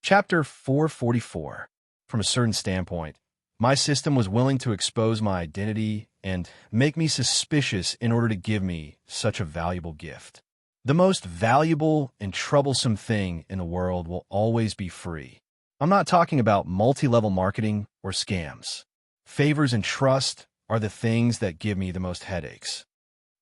Chapter 444. From a certain standpoint, my system was willing to expose my identity and make me suspicious in order to give me such a valuable gift. The most valuable and troublesome thing in the world will always be free. I'm not talking about multi-level marketing or scams. Favors and trust are the things that give me the most headaches.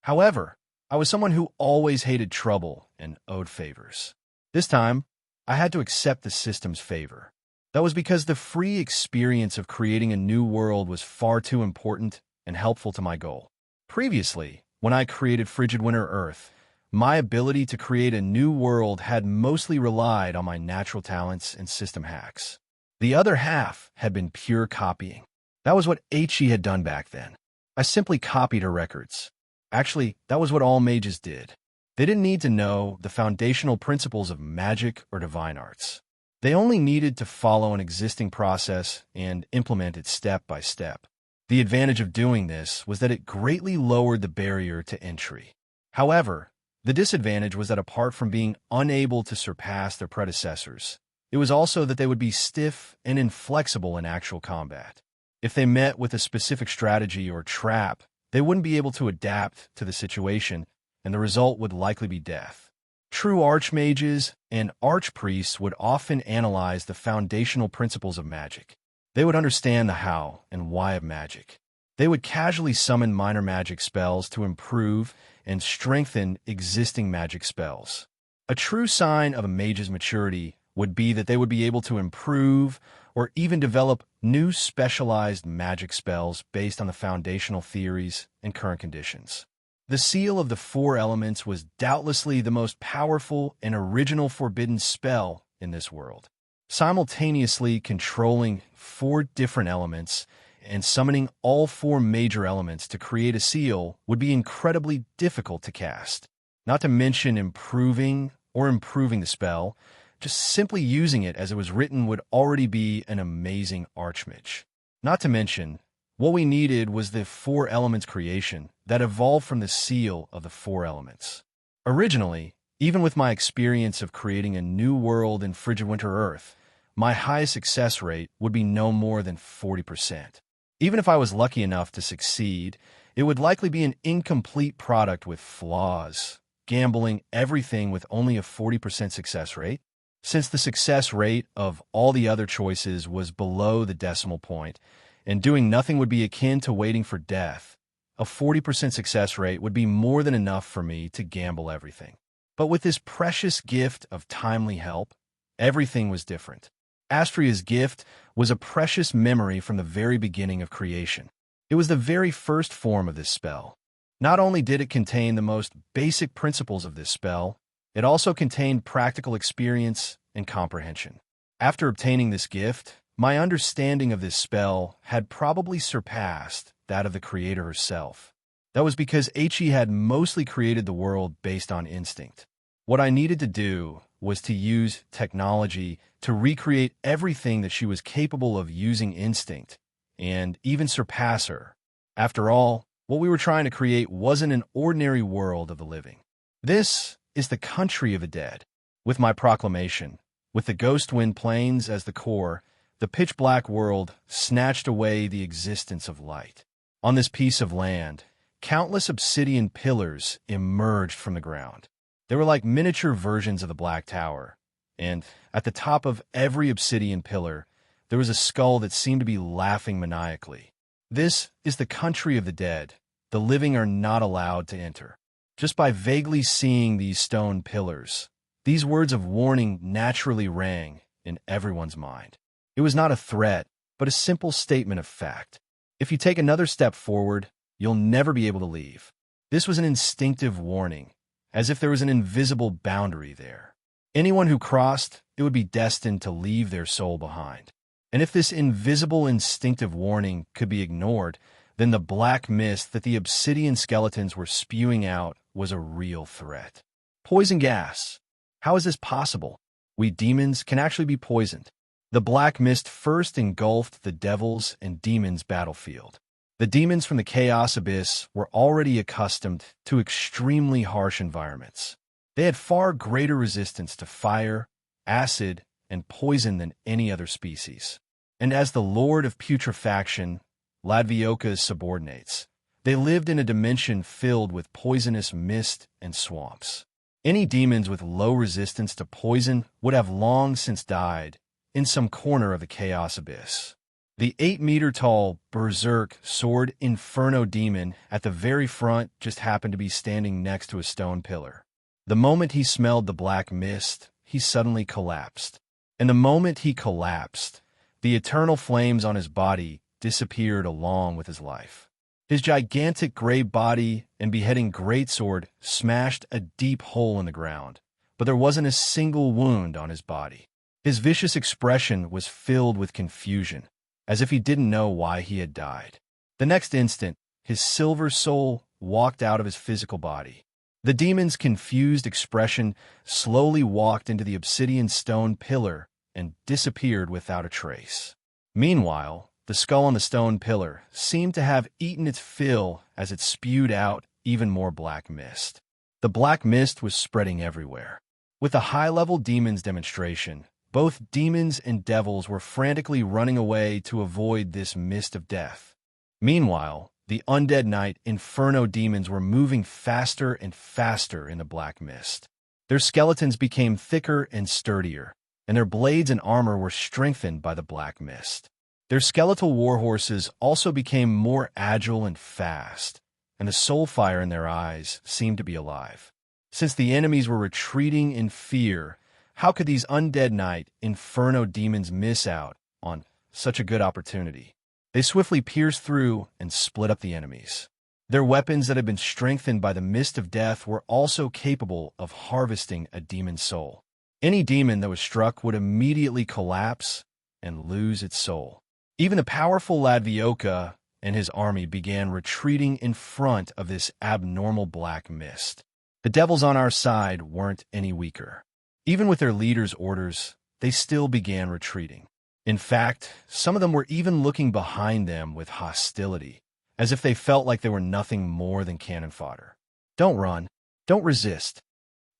However, I was someone who always hated trouble and owed favors. This time, I had to accept the system's favor. That was because the free experience of creating a new world was far too important and helpful to my goal. Previously, when I created Frigid Winter Earth, my ability to create a new world had mostly relied on my natural talents and system hacks. The other half had been pure copying. That was what He had done back then. I simply copied her records. Actually, that was what all mages did. They didn't need to know the foundational principles of magic or divine arts. They only needed to follow an existing process and implement it step by step. The advantage of doing this was that it greatly lowered the barrier to entry. However, the disadvantage was that apart from being unable to surpass their predecessors, it was also that they would be stiff and inflexible in actual combat. If they met with a specific strategy or trap, they wouldn't be able to adapt to the situation, and the result would likely be death. True archmages and archpriests would often analyze the foundational principles of magic. They would understand the how and why of magic. They would casually summon minor magic spells to improve and strengthen existing magic spells. A true sign of a mage's maturity would be that they would be able to improve or even develop new specialized magic spells based on the foundational theories and current conditions. The seal of the four elements was doubtlessly the most powerful and original forbidden spell in this world. Simultaneously controlling four different elements and summoning all four major elements to create a seal would be incredibly difficult to cast. Not to mention improving the spell, just simply using it as it was written would already be an amazing archmage. Not to mention, what we needed was the four elements creation that evolved from the seal of the four elements. Originally, even with my experience of creating a new world in Frigid Winter Earth, my highest success rate would be no more than 40%. Even if I was lucky enough to succeed, it would likely be an incomplete product with flaws, gambling everything with only a 40% success rate. Since the success rate of all the other choices was below the decimal point, and doing nothing would be akin to waiting for death, a 40% success rate would be more than enough for me to gamble everything. But with this precious gift of timely help, everything was different. Astria's gift was a precious memory from the very beginning of creation. It was the very first form of this spell. Not only did it contain the most basic principles of this spell, it also contained practical experience and comprehension. After obtaining this gift, my understanding of this spell had probably surpassed that of the creator herself. That was because He had mostly created the world based on instinct. What I needed to do was to use technology to recreate everything that she was capable of using instinct, and even surpass her. After all, what we were trying to create wasn't an ordinary world of the living. This is the country of the dead. With my proclamation, with the Ghostwind Plains as the core, the pitch-black world snatched away the existence of light. On this piece of land, countless obsidian pillars emerged from the ground. They were like miniature versions of the Black Tower, and at the top of every obsidian pillar, there was a skull that seemed to be laughing maniacally. This is the country of the dead. The living are not allowed to enter. Just by vaguely seeing these stone pillars, these words of warning naturally rang in everyone's mind. It was not a threat, but a simple statement of fact. If you take another step forward, you'll never be able to leave. This was an instinctive warning, as if there was an invisible boundary there. Anyone who crossed, it would be destined to leave their soul behind. And if this invisible instinctive warning could be ignored, then the black mist that the obsidian skeletons were spewing out was a real threat. Poison gas. How is this possible? We demons can actually be poisoned. The black mist first engulfed the devils and demons' battlefield. The demons from the Chaos Abyss were already accustomed to extremely harsh environments. They had far greater resistance to fire, acid, and poison than any other species. And as the Lord of Putrefaction, Ladvioka's subordinates, they lived in a dimension filled with poisonous mist and swamps. Any demons with low resistance to poison would have long since died in some corner of the chaos abyss. The 8-meter-tall berserk sword inferno demon at the very front just happened to be standing next to a stone pillar. The moment he smelled the black mist, he suddenly collapsed. And the moment he collapsed, the eternal flames on his body disappeared along with his life. His gigantic gray body and beheading greatsword smashed a deep hole in the ground, but there wasn't a single wound on his body. His vicious expression was filled with confusion, as if he didn't know why he had died. The next instant, his silver soul walked out of his physical body. The demon's confused expression slowly walked into the obsidian stone pillar and disappeared without a trace. Meanwhile, the skull on the stone pillar seemed to have eaten its fill as it spewed out even more black mist. The black mist was spreading everywhere. With a high-level demons demonstration, both demons and devils were frantically running away to avoid this mist of death. Meanwhile, the undead knight inferno demons were moving faster and faster in the black mist. Their skeletons became thicker and sturdier, and their blades and armor were strengthened by the black mist. Their skeletal warhorses also became more agile and fast, and the soul fire in their eyes seemed to be alive. Since the enemies were retreating in fear, how could these undead knight inferno demons miss out on such a good opportunity? They swiftly pierced through and split up the enemies. Their weapons that had been strengthened by the mist of death were also capable of harvesting a demon's soul. Any demon that was struck would immediately collapse and lose its soul. Even the powerful Ladvioka and his army began retreating in front of this abnormal black mist. The devils on our side weren't any weaker. Even with their leader's orders, they still began retreating. In fact, some of them were even looking behind them with hostility, as if they felt like they were nothing more than cannon fodder. "Don't run. Don't resist."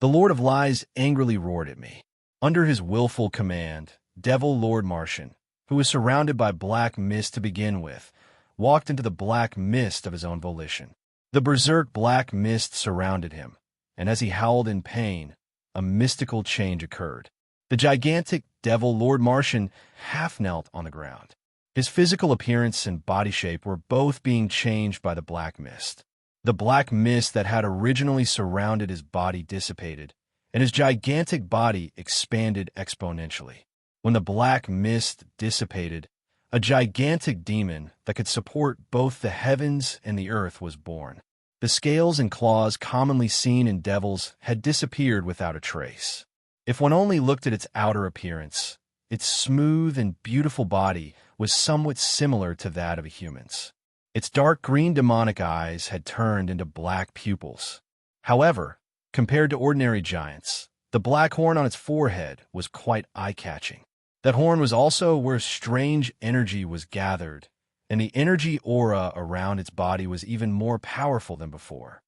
The Lord of Lies angrily roared at me. Under his willful command, Devil Lord Martian, who was surrounded by black mist to begin with, walked into the black mist of his own volition. The berserk black mist surrounded him, and as he howled in pain, a mystical change occurred. The gigantic Devil Lord Martian half-knelt on the ground. His physical appearance and body shape were both being changed by the black mist. The black mist that had originally surrounded his body dissipated, and his gigantic body expanded exponentially. When the black mist dissipated, a gigantic demon that could support both the heavens and the earth was born. The scales and claws commonly seen in devils had disappeared without a trace. If one only looked at its outer appearance, its smooth and beautiful body was somewhat similar to that of a human's. Its dark green demonic eyes had turned into black pupils. However, compared to ordinary giants, the black horn on its forehead was quite eye-catching. That horn was also where strange energy was gathered, and the energy aura around its body was even more powerful than before.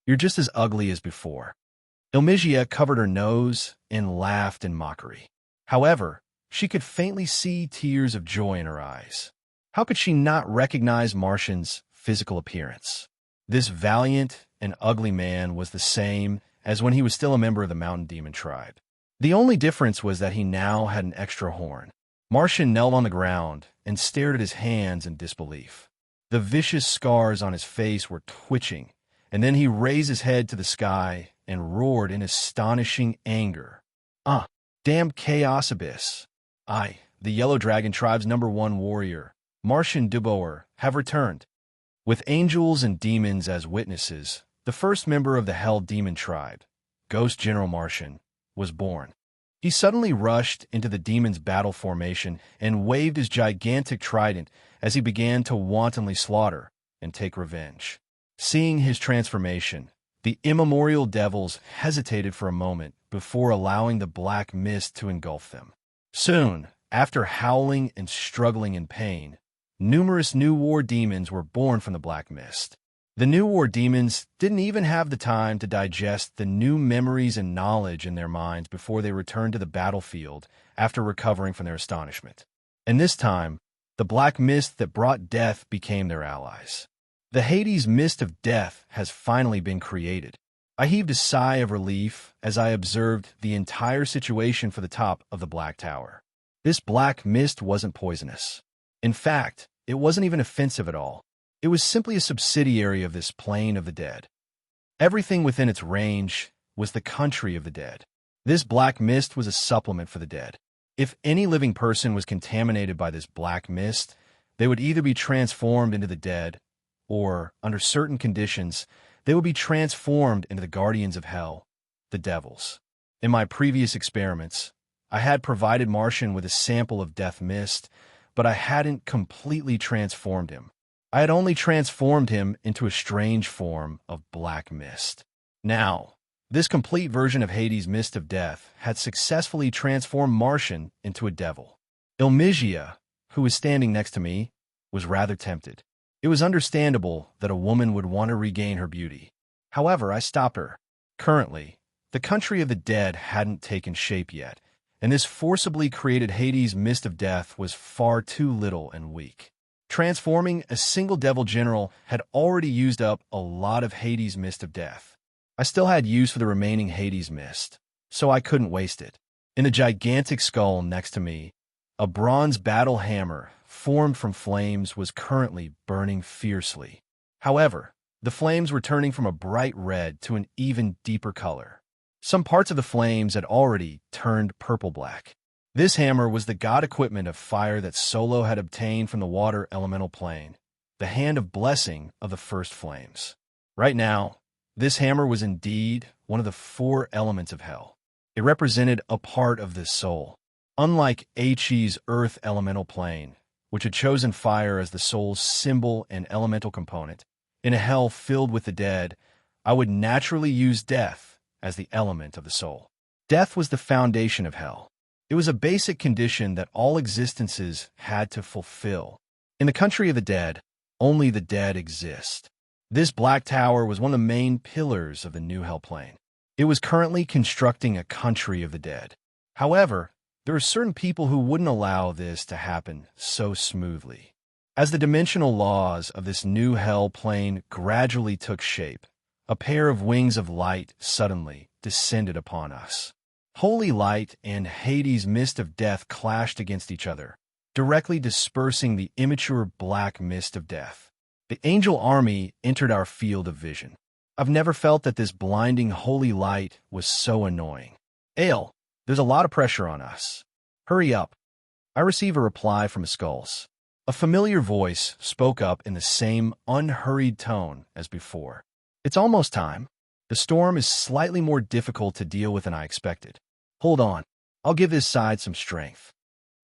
"You're just as ugly as before." Ilmigia covered her nose and laughed in mockery. However, she could faintly see tears of joy in her eyes. How could she not recognize Martian's physical appearance? This valiant and ugly man was the same as when he was still a member of the Mountain Demon tribe. The only difference was that he now had an extra horn. Martian knelt on the ground and stared at his hands in disbelief. The vicious scars on his face were twitching, and then he raised his head to the sky and roared in astonishing anger. Damned chaos abyss! I, the Yellow Dragon tribe's #1 warrior, Martian Duboer, have returned. With angels and demons as witnesses, the first member of the Hell Demon tribe, Ghost General Martian, was born. He suddenly rushed into the demon's battle formation and waved his gigantic trident as he began to wantonly slaughter and take revenge. Seeing his transformation, the immemorial devils hesitated for a moment before allowing the black mist to engulf them. Soon, after howling and struggling in pain, numerous new war demons were born from the black mist. The new war demons didn't even have the time to digest the new memories and knowledge in their minds before they returned to the battlefield after recovering from their astonishment. And this time, the black mist that brought death became their allies. The Hades mist of death has finally been created. I heaved a sigh of relief as I observed the entire situation for the top of the Black Tower. This black mist wasn't poisonous. In fact, it wasn't even offensive at all. It was simply a subsidiary of this plane of the dead. Everything within its range was the country of the dead. This black mist was a supplement for the dead. If any living person was contaminated by this black mist, they would either be transformed into the dead, or, under certain conditions, they would be transformed into the guardians of hell, the devils. In my previous experiments, I had provided Martian with a sample of death mist, but I hadn't completely transformed him. I had only transformed him into a strange form of black mist. Now, this complete version of Hades' mist of death had successfully transformed Martian into a devil. Ilmigia, who was standing next to me, was rather tempted. It was understandable that a woman would want to regain her beauty. However, I stopped her. Currently, the country of the dead hadn't taken shape yet, and this forcibly created Hades' mist of death was far too little and weak. Transforming a single devil general had already used up a lot of Hades' mist of death. I still had use for the remaining Hades mist, so I couldn't waste it. In the gigantic skull next to me, a bronze battle hammer formed from flames was currently burning fiercely. However, the flames were turning from a bright red to an even deeper color. Some parts of the flames had already turned purple-black. This hammer was the god equipment of fire that Solo had obtained from the water elemental plane, the hand of blessing of the first flames. Right now, this hammer was indeed one of the 4 elements of hell. It represented a part of this soul. Unlike He's earth elemental plane, which had chosen fire as the soul's symbol and elemental component, in a hell filled with the dead, I would naturally use death as the element of the soul. Death was the foundation of hell. It was a basic condition that all existences had to fulfill. In the country of the dead, only the dead exist. This Black Tower was one of the main pillars of the new hell plane. It was currently constructing a country of the dead. However, there are certain people who wouldn't allow this to happen so smoothly. As the dimensional laws of this new hell plane gradually took shape, a pair of wings of light suddenly descended upon us. Holy light and Hades' mist of death clashed against each other, directly dispersing the immature black mist of death. The angel army entered our field of vision. I've never felt that this blinding holy light was so annoying. Ale, there's a lot of pressure on us. Hurry up. I receive a reply from Skulls. A familiar voice spoke up in the same unhurried tone as before. It's almost time. The storm is slightly more difficult to deal with than I expected. Hold on. I'll give this side some strength.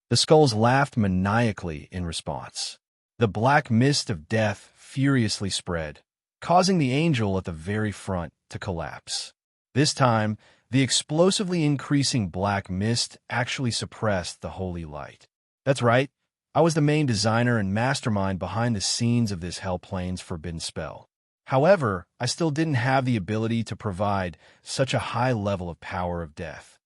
The Skulls laughed maniacally in response. The black mist of death furiously spread, causing the angel at the very front to collapse. This time, the explosively increasing black mist actually suppressed the holy light. That's right. I was the main designer and mastermind behind the scenes of this hell plane's forbidden spell. However, I still didn't have the ability to provide such a high level of power of death.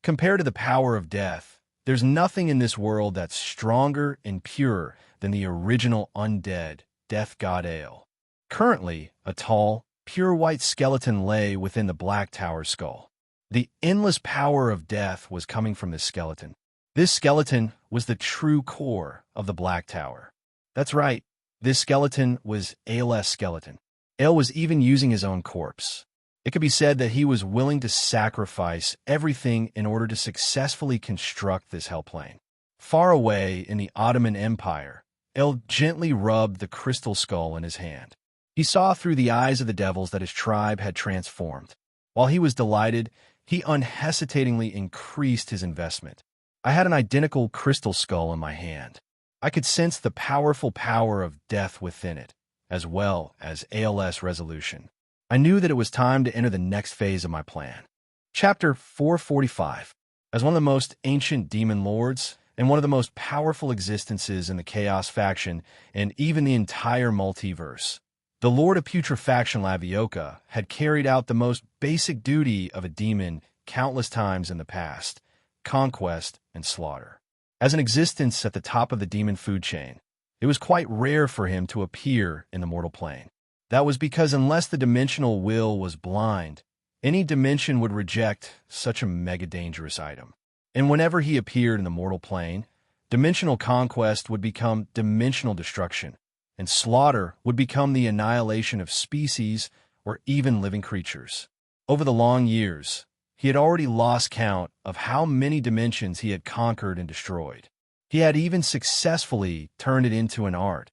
Compared to the power of death, there's nothing in this world that's stronger and purer than the original undead death god Ale. Currently, a tall, pure white skeleton lay within the Black Tower skull. The endless power of death was coming from this skeleton. This skeleton was the true core of the Black Tower. That's right. This skeleton was Ale's skeleton. Ale was even using his own corpse. It could be said that he was willing to sacrifice everything in order to successfully construct this hell plane. Far away in the Ottoman Empire, Ale gently rubbed the crystal skull in his hand. He saw through the eyes of the devils that his tribe had transformed. While he was delighted, he unhesitatingly increased his investment. I had an identical crystal skull in my hand. I could sense the powerful power of death within it, as well as ALS resolution. I knew that it was time to enter the next phase of my plan. Chapter 445. As one of the most ancient demon lords, and one of the most powerful existences in the Chaos faction, and even the entire multiverse, The Lord of Putrefaction Lavioka had carried out the most basic duty of a demon countless times in the past: conquest and slaughter. As an existence at the top of the demon food chain, it was quite rare for him to appear in the mortal plane. That was because unless the dimensional will was blind, any dimension would reject such a mega-dangerous item. And whenever he appeared in the mortal plane, dimensional conquest would become dimensional destruction, and slaughter would become the annihilation of species or even living creatures. Over the long years, he had already lost count of how many dimensions he had conquered and destroyed. He had even successfully turned it into an art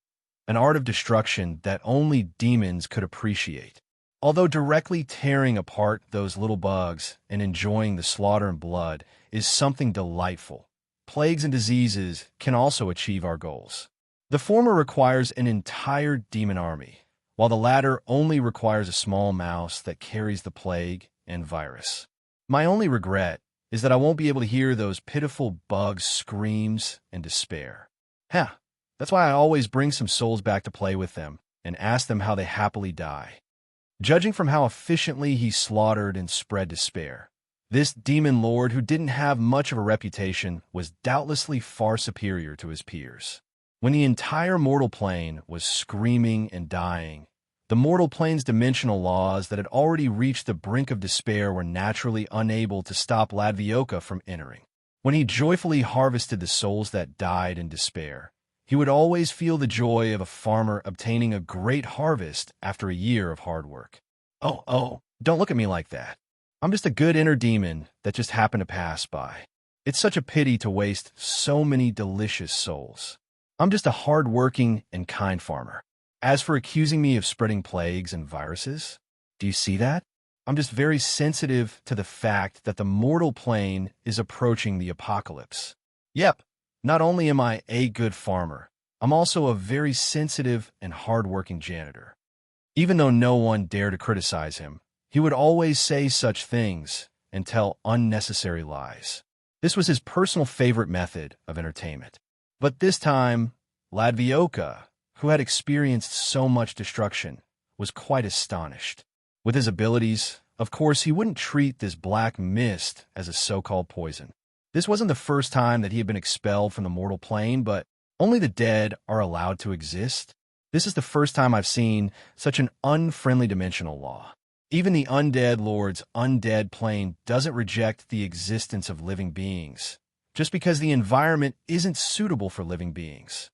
of destruction that only demons could appreciate. Although directly tearing apart those little bugs and enjoying the slaughter and blood is something delightful, plagues and diseases can also achieve our goals. The former requires an entire demon army, while the latter only requires a small mouse that carries the plague and virus. My only regret is that I won't be able to hear those pitiful bugs' screams and despair. That's why I always bring some souls back to play with them and ask them how they happily die. Judging from how efficiently he slaughtered and spread despair, this demon lord who didn't have much of a reputation was doubtlessly far superior to his peers. When the entire mortal plane was screaming and dying, the mortal plane's dimensional laws that had already reached the brink of despair were naturally unable to stop Lavioka from entering. When he joyfully harvested the souls that died in despair, he would always feel the joy of a farmer obtaining a great harvest after a year of hard work. Oh, don't look at me like that. I'm just a good inner demon that just happened to pass by. It's such a pity to waste so many delicious souls. I'm just a hard-working and kind farmer. As for accusing me of spreading plagues and viruses, do you see that? I'm just very sensitive to the fact that the mortal plane is approaching the apocalypse. Yep. Not only am I a good farmer, I'm also a very sensitive and hard-working janitor. Even though no one dared to criticize him, he would always say such things and tell unnecessary lies. This was his personal favorite method of entertainment. But this time, Lavioka, who had experienced so much destruction, was quite astonished. With his abilities, of course, he wouldn't treat this black mist as a so-called poison. This wasn't the first time that he had been expelled from the mortal plane, but only the dead are allowed to exist. This is the first time I've seen such an unfriendly dimensional law. Even the undead lord's undead plane doesn't reject the existence of living beings, just because the environment isn't suitable for living beings.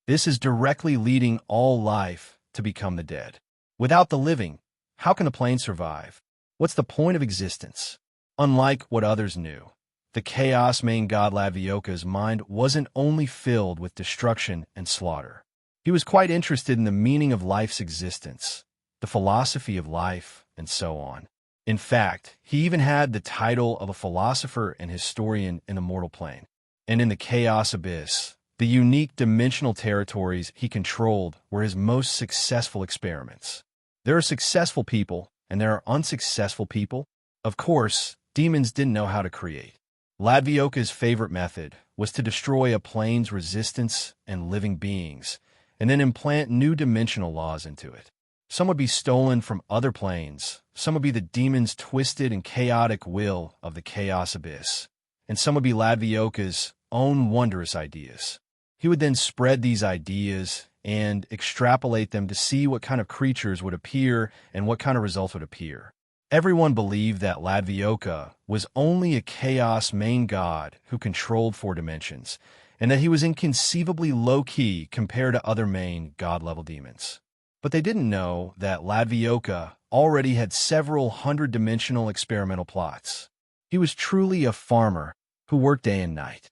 This is directly leading all life to become the dead. Without the living, how can the plane survive? What's the point of existence? Unlike what others knew, the chaos main god Lavioka's mind wasn't only filled with destruction and slaughter. He was quite interested in the meaning of life's existence, the philosophy of life, and so on. In fact, he even had the title of a philosopher and historian in the mortal plane. And in the chaos abyss, the unique dimensional territories he controlled were his most successful experiments. There are successful people, and there are unsuccessful people. Of course, demons didn't know how to create. Lavioka's favorite method was to destroy a plane's resistance and living beings, and then implant new dimensional laws into it. Some would be stolen from other planes, some would be the demon's twisted and chaotic will of the chaos abyss, and some would be Lavioka's own wondrous ideas. He would then spread these ideas and extrapolate them to see what kind of creatures would appear and what kind of results would appear. Everyone believed that Lavioka was only a chaos main god who controlled 4 dimensions, and that he was inconceivably low-key compared to other main god-level demons. But they didn't know that Lavioka already had several hundred-dimensional experimental plots. He was truly a farmer who worked day and night.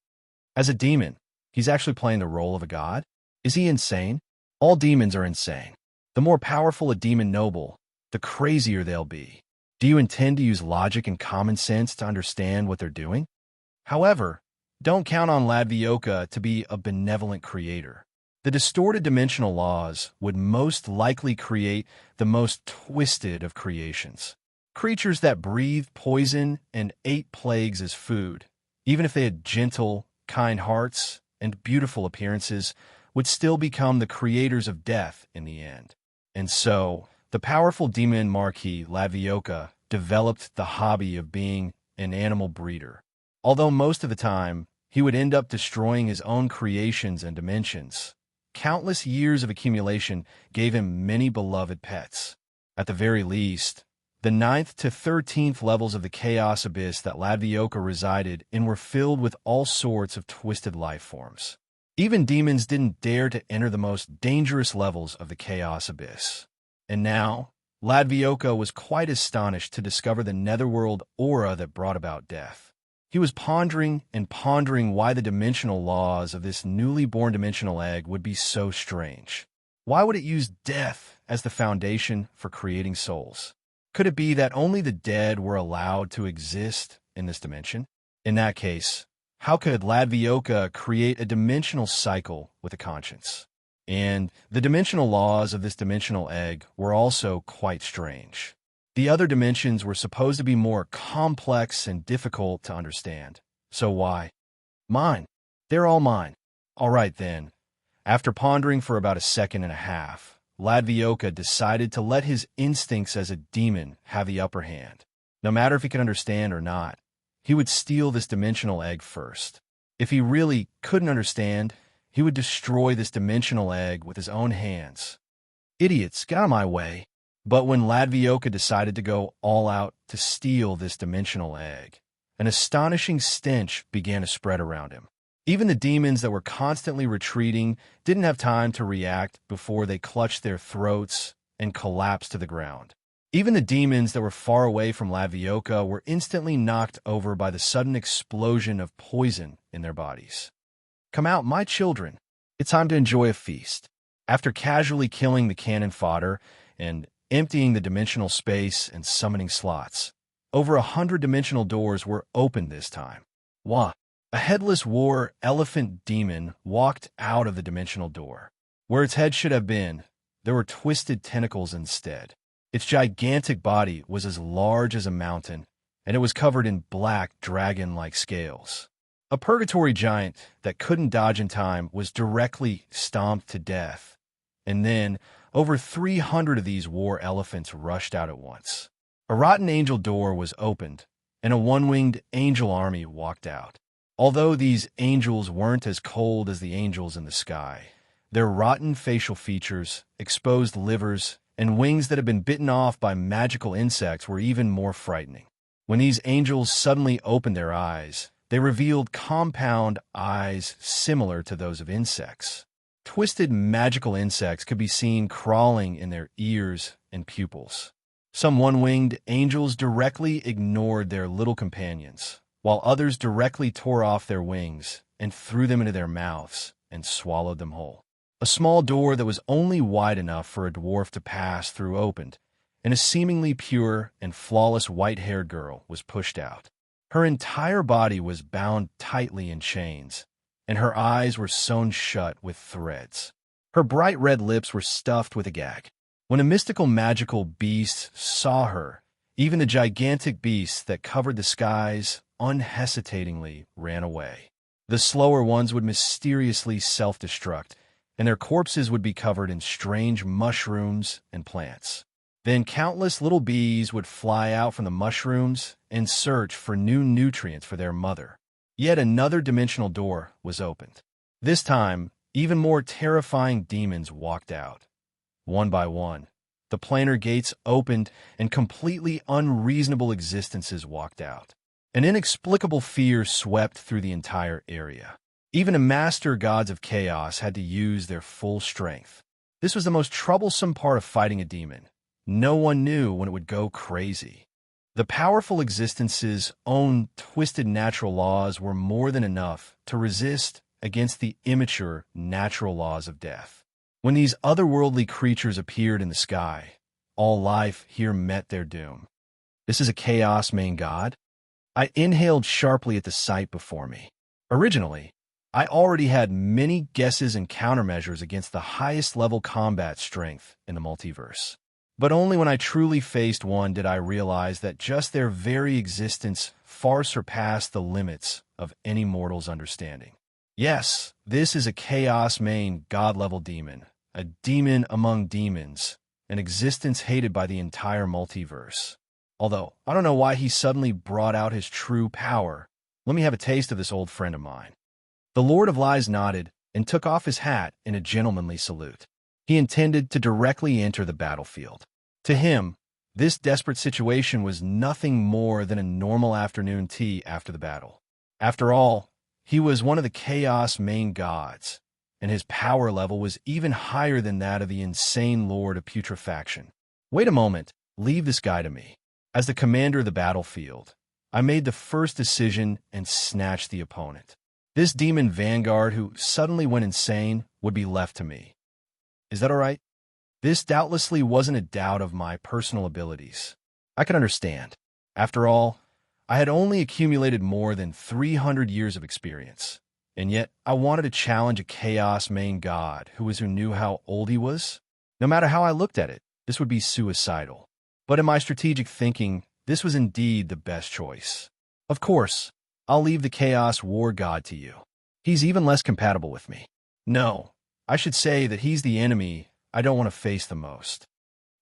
As a demon, he's actually playing the role of a god? Is he insane? All demons are insane. The more powerful a demon noble, the crazier they'll be. Do you intend to use logic and common sense to understand what they're doing? However, don't count on Lavioka to be a benevolent creator. The distorted dimensional laws would most likely create the most twisted of creations. Creatures that breathed poison and ate plagues as food, even if they had gentle, kind hearts and beautiful appearances, would still become the creators of death in the end. And so, the powerful demon Marquis Ladvioka developed the hobby of being an animal breeder. Although most of the time, he would end up destroying his own creations and dimensions. Countless years of accumulation gave him many beloved pets. At the very least, the 9th to 13th levels of the Chaos Abyss that Ladvioka resided in were filled with all sorts of twisted life forms. Even demons didn't dare to enter the most dangerous levels of the Chaos Abyss. And now, Ladvioka was quite astonished to discover the netherworld aura that brought about death. He was pondering and pondering why the dimensional laws of this newly born dimensional egg would be so strange. Why would it use death as the foundation for creating souls? Could it be that only the dead were allowed to exist in this dimension? In that case, how could Ladvioka create a dimensional cycle with a conscience? And the dimensional laws of this dimensional egg were also quite strange. The other dimensions were supposed to be more complex and difficult to understand. So why? Mine. They're all mine. All right then. After pondering for about a second and a half, Ladvioka decided to let his instincts as a demon have the upper hand. No matter if he could understand or not, he would steal this dimensional egg first. If he really couldn't understand, he would destroy this dimensional egg with his own hands. Idiots, get out of my way. But when Ladvioka decided to go all out to steal this dimensional egg, an astonishing stench began to spread around him. Even the demons that were constantly retreating didn't have time to react before they clutched their throats and collapsed to the ground. Even the demons that were far away from Ladvioka were instantly knocked over by the sudden explosion of poison in their bodies. Come out, my children. It's time to enjoy a feast. After casually killing the cannon fodder and emptying the dimensional space and summoning slots, over 100 dimensional doors were opened this time. Wah! A headless war elephant demon walked out of the dimensional door. Where its head should have been, there were twisted tentacles instead. Its gigantic body was as large as a mountain, and it was covered in black dragon-like scales. A purgatory giant that couldn't dodge in time was directly stomped to death. And then, over 300 of these war elephants rushed out at once. A rotten angel door was opened, and a one-winged angel army walked out. Although these angels weren't as cold as the angels in the sky, their rotten facial features, exposed livers, and wings that had been bitten off by magical insects were even more frightening. When these angels suddenly opened their eyes, they revealed compound eyes similar to those of insects. Twisted magical insects could be seen crawling in their ears and pupils. Some one-winged angels directly ignored their little companions, while others directly tore off their wings and threw them into their mouths and swallowed them whole. A small door that was only wide enough for a dwarf to pass through opened, and a seemingly pure and flawless white-haired girl was pushed out. Her entire body was bound tightly in chains, and her eyes were sewn shut with threads. Her bright red lips were stuffed with a gag. When a mystical magical beast saw her, even the gigantic beasts that covered the skies unhesitatingly ran away. The slower ones would mysteriously self-destruct, and their corpses would be covered in strange mushrooms and plants. Then countless little bees would fly out from the mushrooms and search for new nutrients for their mother. Yet another dimensional door was opened. This time, even more terrifying demons walked out. One by one, the planar gates opened and completely unreasonable existences walked out. An inexplicable fear swept through the entire area. Even the master gods of chaos had to use their full strength. This was the most troublesome part of fighting a demon. No one knew when it would go crazy. The powerful existence's own twisted natural laws were more than enough to resist against the immature natural laws of death. When these otherworldly creatures appeared in the sky, all life here met their doom. This is a chaos main god? I inhaled sharply at the sight before me. Originally, I already had many guesses and countermeasures against the highest level combat strength in the multiverse. But only when I truly faced one did I realize that just their very existence far surpassed the limits of any mortal's understanding. Yes, this is a chaos main god-level demon, a demon among demons, an existence hated by the entire multiverse. Although, I don't know why he suddenly brought out his true power. Let me have a taste of this old friend of mine. The Lord of Lies nodded and took off his hat in a gentlemanly salute. He intended to directly enter the battlefield. To him, this desperate situation was nothing more than a normal afternoon tea after the battle. After all, he was one of the Chaos main gods, and his power level was even higher than that of the insane Lord of Putrefaction. Wait a moment, leave this guy to me. As the commander of the battlefield, I made the first decision and snatched the opponent. This demon vanguard who suddenly went insane would be left to me. Is that all right? This doubtlessly wasn't a doubt of my personal abilities. I could understand. After all, I had only accumulated more than 300 years of experience, and yet I wanted to challenge a Chaos main god who knew how old he was. No matter how I looked at it, this would be suicidal. But in my strategic thinking, this was indeed the best choice. Of course, I'll leave the Chaos War God to you. He's even less compatible with me. No, I should say that he's the enemy I don't want to face the most.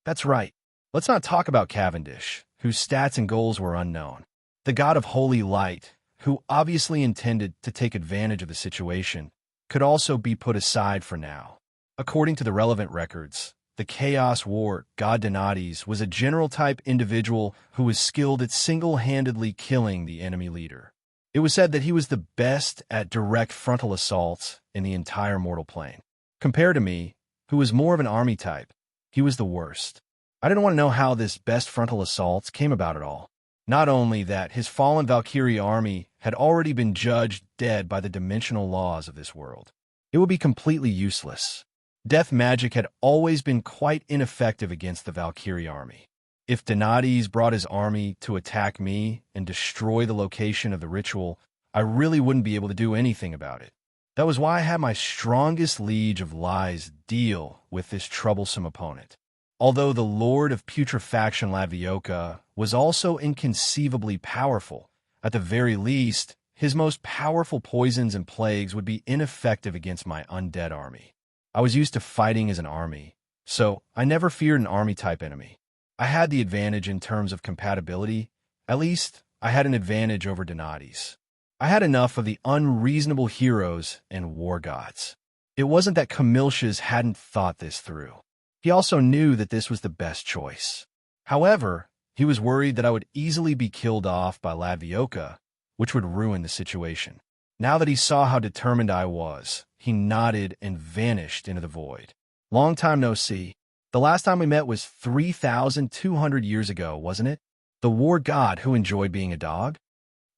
That's right. Let's not talk about Cavendish, whose stats and goals were unknown. The god of holy light, who obviously intended to take advantage of the situation, could also be put aside for now. According to the relevant records, the Chaos War god Donades was a general-type individual who was skilled at single-handedly killing the enemy leader. It was said that he was the best at direct frontal assaults in the entire mortal plane. Compared to me, who was more of an army type, he was the worst. I didn't want to know how this best frontal assaults came about at all. Not only that, his fallen Valkyrie army had already been judged dead by the dimensional laws of this world. It would be completely useless. Death magic had always been quite ineffective against the Valkyrie army. If Donades brought his army to attack me and destroy the location of the ritual, I really wouldn't be able to do anything about it. That was why I had my strongest Liege of Lies deal with this troublesome opponent. Although the Lord of Putrefaction Lavioka was also inconceivably powerful, at the very least, his most powerful poisons and plagues would be ineffective against my undead army. I was used to fighting as an army, so I never feared an army-type enemy. I had the advantage in terms of compatibility. At least, I had an advantage over Donades. I had enough of the unreasonable heroes and war gods. It wasn't that Camillus hadn't thought this through. He also knew that this was the best choice. However, he was worried that I would easily be killed off by Lavioka, which would ruin the situation. Now that he saw how determined I was, he nodded and vanished into the void. Long time no see. The last time we met was 3,200 years ago, wasn't it? The war god who enjoyed being a dog?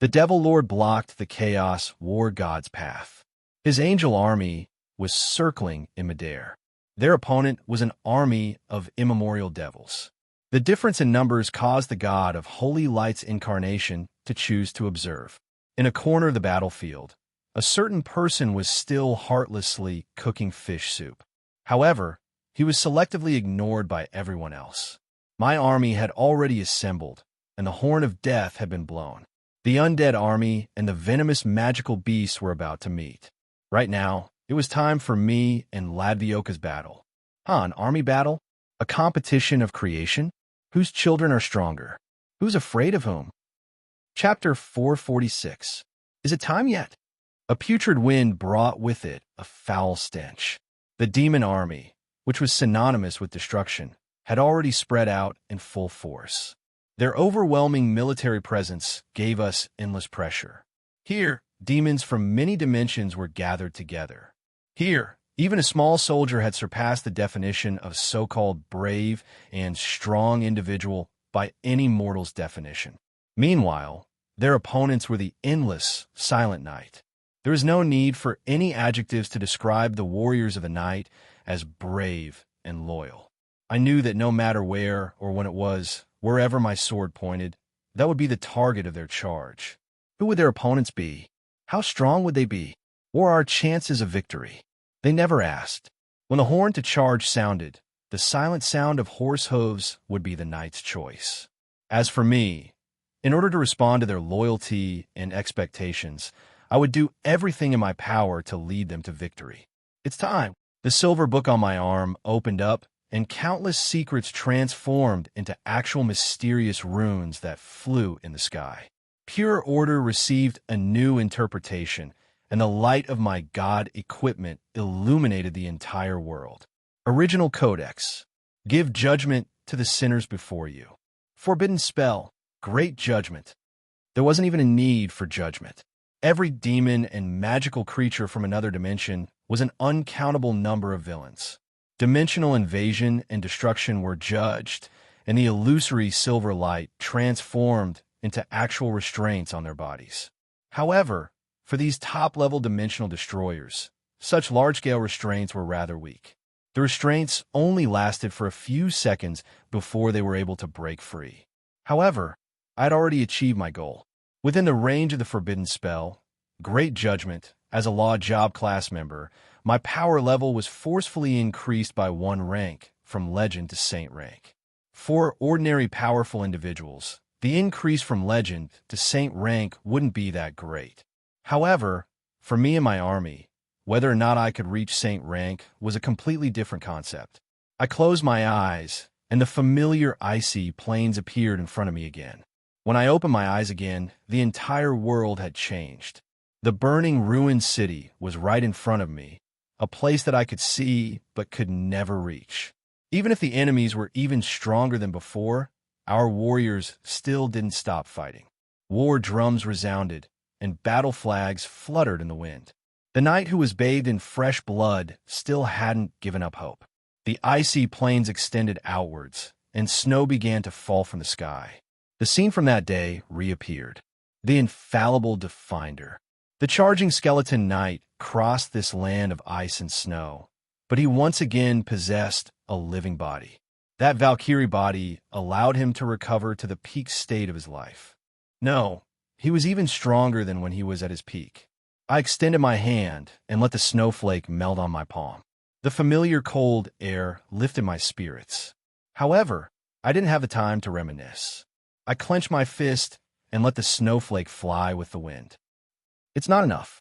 The Devil Lord blocked the Chaos War God's path. His angel army was circling in midair. Their opponent was an army of immemorial devils. The difference in numbers caused the god of Holy Light's incarnation to choose to observe. In a corner of the battlefield, a certain person was still heartlessly cooking fish soup. However, he was selectively ignored by everyone else. My army had already assembled, and the horn of death had been blown. The undead army and the venomous magical beasts were about to meet. Right now, it was time for me and Ladvioka's battle. An army battle? A competition of creation? Whose children are stronger? Who's afraid of whom? Chapter 446. Is it time yet? A putrid wind brought with it a foul stench. The demon army, which was synonymous with destruction, had already spread out in full force. Their overwhelming military presence gave us endless pressure. Here, demons from many dimensions were gathered together. Here, even a small soldier had surpassed the definition of so-called brave and strong individual by any mortal's definition. Meanwhile, their opponents were the endless, silent night. There was no need for any adjectives to describe the warriors of the night as brave and loyal. I knew that no matter where or when it was, wherever my sword pointed, that would be the target of their charge. Who would their opponents be? How strong would they be? What were our chances of victory? They never asked. When the horn to charge sounded, the silent sound of horse hooves would be the knight's choice. As for me, in order to respond to their loyalty and expectations, I would do everything in my power to lead them to victory. It's time. The silver book on my arm opened up, and countless secrets transformed into actual mysterious runes that flew in the sky. Pure order received a new interpretation, and the light of my god equipment illuminated the entire world. Original Codex. Give judgment to the sinners before you. Forbidden spell. Great judgment. There wasn't even a need for judgment. Every demon and magical creature from another dimension was an uncountable number of villains. Dimensional invasion and destruction were judged, and the illusory silver light transformed into actual restraints on their bodies. However, for these top-level dimensional destroyers, such large-scale restraints were rather weak. The restraints only lasted for a few seconds before they were able to break free. However, I had already achieved my goal. Within the range of the forbidden spell, Great Judgment, as a Law Job class member, my power level was forcefully increased by 1 rank, from Legend to Saint rank. For ordinary powerful individuals, the increase from Legend to Saint rank wouldn't be that great. However, for me and my army, whether or not I could reach Saint rank was a completely different concept. I closed my eyes, and the familiar icy plains appeared in front of me again. When I opened my eyes again, the entire world had changed. The burning ruined city was right in front of me, a place that I could see but could never reach. Even if the enemies were even stronger than before, our warriors still didn't stop fighting. War drums resounded, and battle flags fluttered in the wind. The knight who was bathed in fresh blood still hadn't given up hope. The icy plains extended outwards, and snow began to fall from the sky. The scene from that day reappeared. The infallible Definder. The charging skeleton knight crossed this land of ice and snow, but he once again possessed a living body. That Valkyrie body allowed him to recover to the peak state of his life. No, he was even stronger than when he was at his peak. I extended my hand and let the snowflake melt on my palm. The familiar cold air lifted my spirits. However, I didn't have the time to reminisce. I clenched my fist and let the snowflake fly with the wind. It's not enough.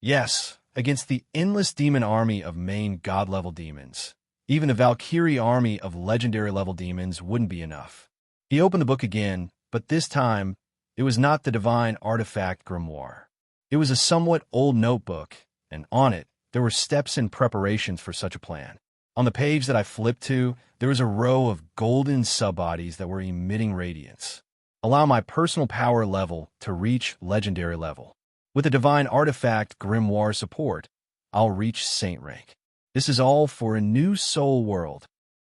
Yes, against the endless demon army of main god-level demons, even the Valkyrie army of legendary-level demons wouldn't be enough. He opened the book again, but this time, it was not the divine artifact grimoire. It was a somewhat old notebook, and on it, there were steps and preparations for such a plan. On the page that I flipped to, there was a row of golden subbodies that were emitting radiance. Allow my personal power level to reach legendary level. With the divine artifact grimoire support, I'll reach Saint rank. This is all for a new soul world.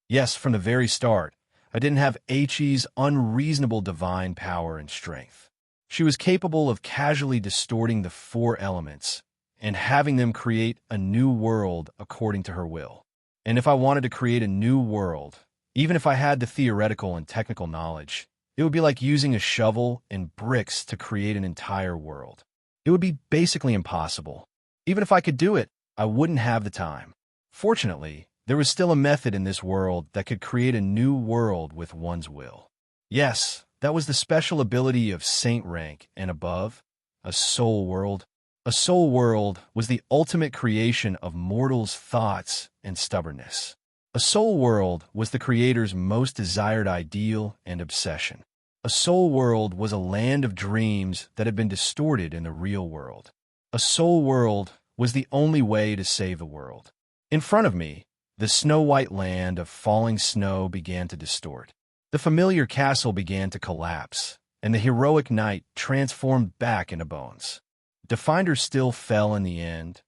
Yes, from the very start, I didn't have Hei's unreasonable divine power and strength. She was capable of casually distorting the 4 elements and having them create a new world according to her will. And if I wanted to create a new world, even if I had the theoretical and technical knowledge, it would be like using a shovel and bricks to create an entire world. It would be basically impossible. Even if I could do it, I wouldn't have the time. Fortunately, there was still a method in this world that could create a new world with one's will. Yes, that was the special ability of Saint rank and above, a soul world. A soul world was the ultimate creation of mortals' thoughts and stubbornness. A soul world was the creator's most desired ideal and obsession. A soul world was a land of dreams that had been distorted in the real world. A soul world was the only way to save the world. In front of me, the snow-white land of falling snow began to distort. The familiar castle began to collapse, and the heroic knight transformed back into bones. Definder still fell in the end.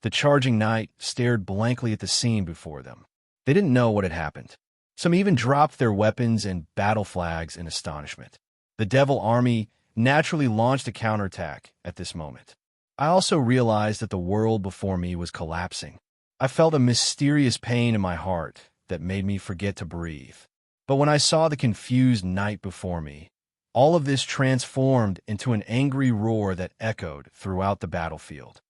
The charging knight stared blankly at the scene before them. They didn't know what had happened. Some even dropped their weapons and battle flags in astonishment. The devil army naturally launched a counterattack at this moment. I also realized that the world before me was collapsing. I felt a mysterious pain in my heart that made me forget to breathe. But when I saw the confused knight before me, all of this transformed into an angry roar that echoed throughout the battlefield.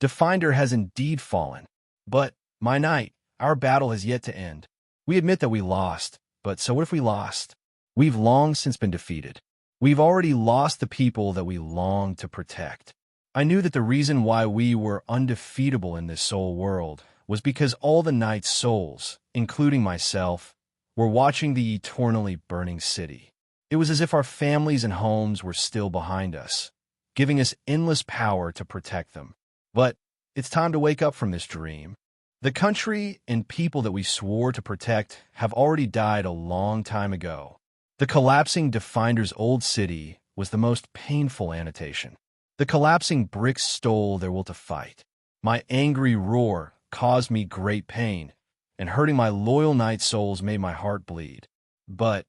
Definder has indeed fallen. But, my knight, our battle has yet to end. We admit that we lost, but so what if we lost? We've long since been defeated. We've already lost the people that we long to protect. I knew that the reason why we were undefeatable in this soul world was because all the knight's souls, including myself, were watching the eternally burning city. It was as if our families and homes were still behind us, giving us endless power to protect them. But it's time to wake up from this dream. The country and people that we swore to protect have already died a long time ago. The collapsing Definder's old city was the most painful annotation. The collapsing bricks stole their will to fight. My angry roar caused me great pain, and hurting my loyal night souls made my heart bleed. But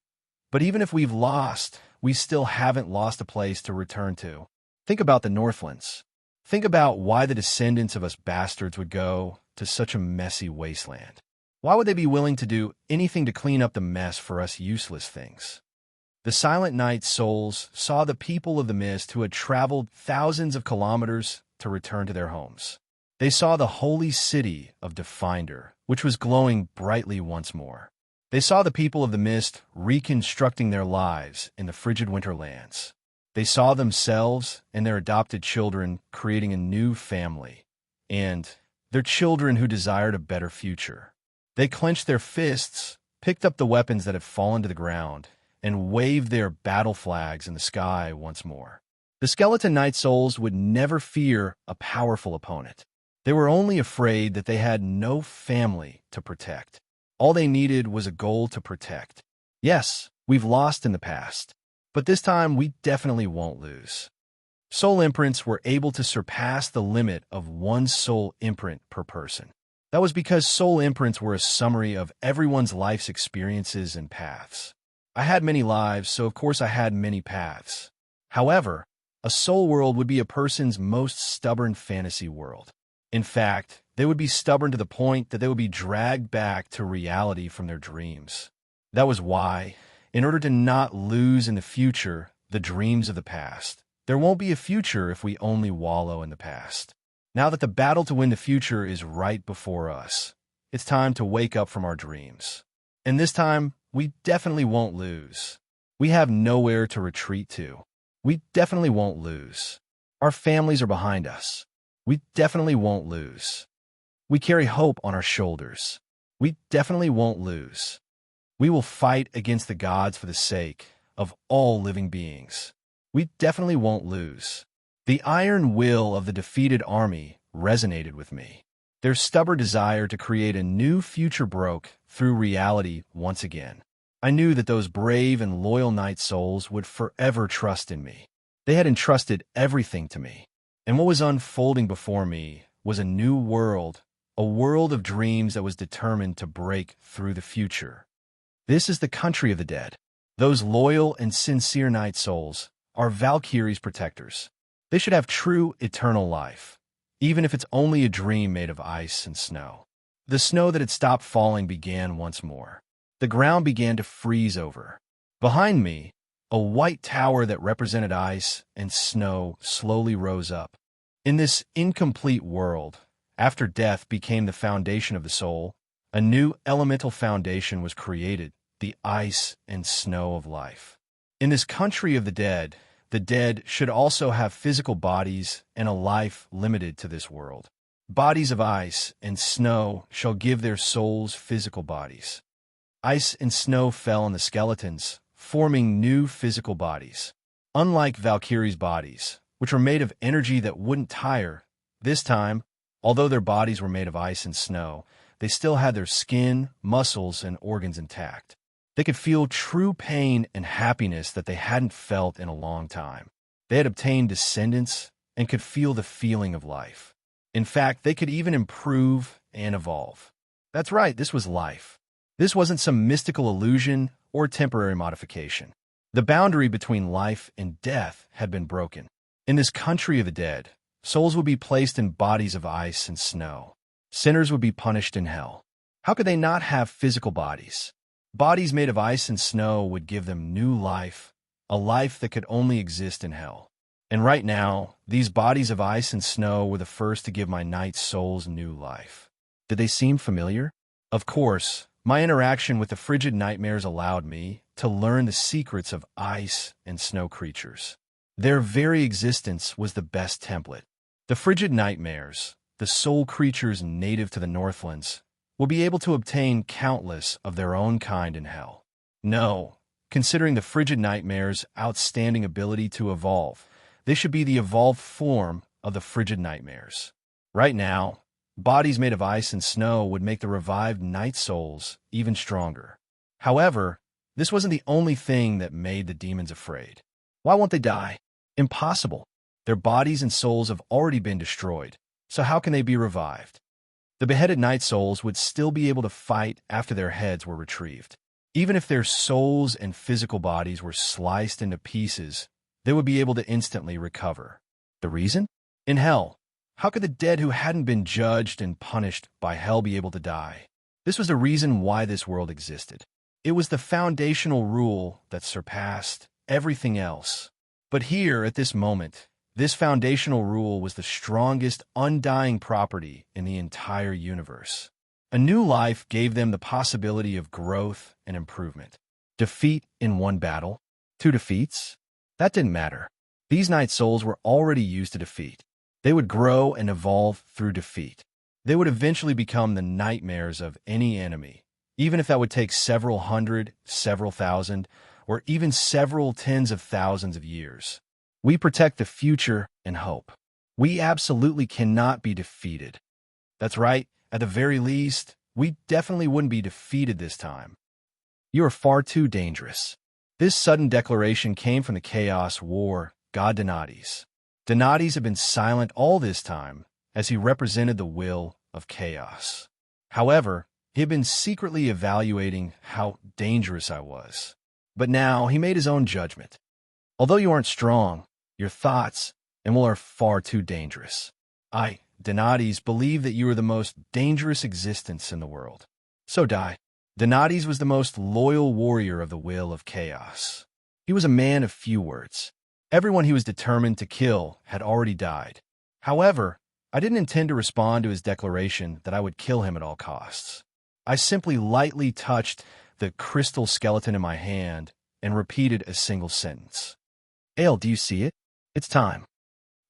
even if we've lost, we still haven't lost a place to return to. Think about the Northlands. Think about why the descendants of us bastards would go to such a messy wasteland. Why would they be willing to do anything to clean up the mess for us useless things? The Silent Night souls saw the people of the mist who had traveled thousands of kilometers to return to their homes. They saw the holy city of Definder, which was glowing brightly once more. They saw the people of the mist reconstructing their lives in the frigid winterlands. They saw themselves and their adopted children creating a new family, and their children who desired a better future. They clenched their fists, picked up the weapons that had fallen to the ground, and waved their battle flags in the sky once more. The Skeleton Knight souls would never fear a powerful opponent. They were only afraid that they had no family to protect. All they needed was a goal to protect. Yes, we've lost in the past, but this time we definitely won't lose. Soul imprints were able to surpass the limit of one soul imprint per person. That was because soul imprints were a summary of everyone's life's experiences and paths. I had many lives, so of course I had many paths. However, a soul world would be a person's most stubborn fantasy world. In fact, they would be stubborn to the point that they would be dragged back to reality from their dreams. That was why, in order to not lose in the future the dreams of the past, there won't be a future if we only wallow in the past. Now that the battle to win the future is right before us, it's time to wake up from our dreams. And this time, we definitely won't lose. We have nowhere to retreat to. We definitely won't lose. Our families are behind us. We definitely won't lose. We carry hope on our shoulders. We definitely won't lose. We will fight against the gods for the sake of all living beings. We definitely won't lose. The iron will of the defeated army resonated with me. Their stubborn desire to create a new future broke through reality once again. I knew that those brave and loyal night souls would forever trust in me. They had entrusted everything to me. And what was unfolding before me was a new world, a world of dreams that was determined to break through the future. This is the country of the dead. Those loyal and sincere night souls are Valkyrie's protectors. They should have true eternal life, even if it's only a dream made of ice and snow. The snow that had stopped falling began once more. The ground began to freeze over. Behind me, a white tower that represented ice and snow slowly rose up. In this incomplete world, after death became the foundation of the soul, a new elemental foundation was created, the ice and snow of life. In this country of the dead should also have physical bodies and a life limited to this world. Bodies of ice and snow shall give their souls physical bodies. Ice and snow fell on the skeletons, forming new physical bodies. Unlike Valkyrie's bodies, which were made of energy that wouldn't tire, this time, although their bodies were made of ice and snow, they still had their skin, muscles, and organs intact. They could feel true pain and happiness that they hadn't felt in a long time. They had obtained descendants and could feel the feeling of life. In fact, they could even improve and evolve. That's right, this was life. This wasn't some mystical illusion or temporary modification. The boundary between life and death had been broken. In this country of the dead, souls would be placed in bodies of ice and snow. Sinners would be punished in hell. How could they not have physical bodies? Bodies made of ice and snow would give them new life, a life that could only exist in hell. And right now, these bodies of ice and snow were the first to give my night souls new life. Did they seem familiar? Of course, my interaction with the frigid nightmares allowed me to learn the secrets of ice and snow creatures. Their very existence was the best template. The frigid nightmares, the soul creatures native to the Northlands, will be able to obtain countless of their own kind in hell. No, considering the frigid nightmare's outstanding ability to evolve, this should be the evolved form of the frigid nightmares. Right now, bodies made of ice and snow would make the revived night souls even stronger. However, this wasn't the only thing that made the demons afraid. Why won't they die? Impossible. Their bodies and souls have already been destroyed, so how can they be revived? The beheaded night souls would still be able to fight after their heads were retrieved. Even if their souls and physical bodies were sliced into pieces, they would be able to instantly recover. The reason? In hell, how could the dead who hadn't been judged and punished by hell be able to die? This was the reason why this world existed. It was the foundational rule that surpassed everything else. But here, at this moment, this foundational rule was the strongest, undying property in the entire universe. A new life gave them the possibility of growth and improvement. Defeat in one battle? 2 defeats? That didn't matter. These night souls were already used to defeat. They would grow and evolve through defeat. They would eventually become the nightmares of any enemy, even if that would take several hundred, several thousand, or even several tens of thousands of years. We protect the future and hope. We absolutely cannot be defeated. That's right. At the very least, we definitely wouldn't be defeated this time. You are far too dangerous. This sudden declaration came from the Chaos War god Donades. Donades had been silent all this time, as he represented the will of chaos. However, he had been secretly evaluating how dangerous I was. But now he made his own judgment. Although you aren't strong, your thoughts and will are far too dangerous. I, Donades, believe that you are the most dangerous existence in the world. So die. Donades was the most loyal warrior of the will of chaos. He was a man of few words. Everyone he was determined to kill had already died. However, I didn't intend to respond to his declaration that I would kill him at all costs. I simply lightly touched the crystal skeleton in my hand and repeated a single sentence. Ale, do you see it? It's time.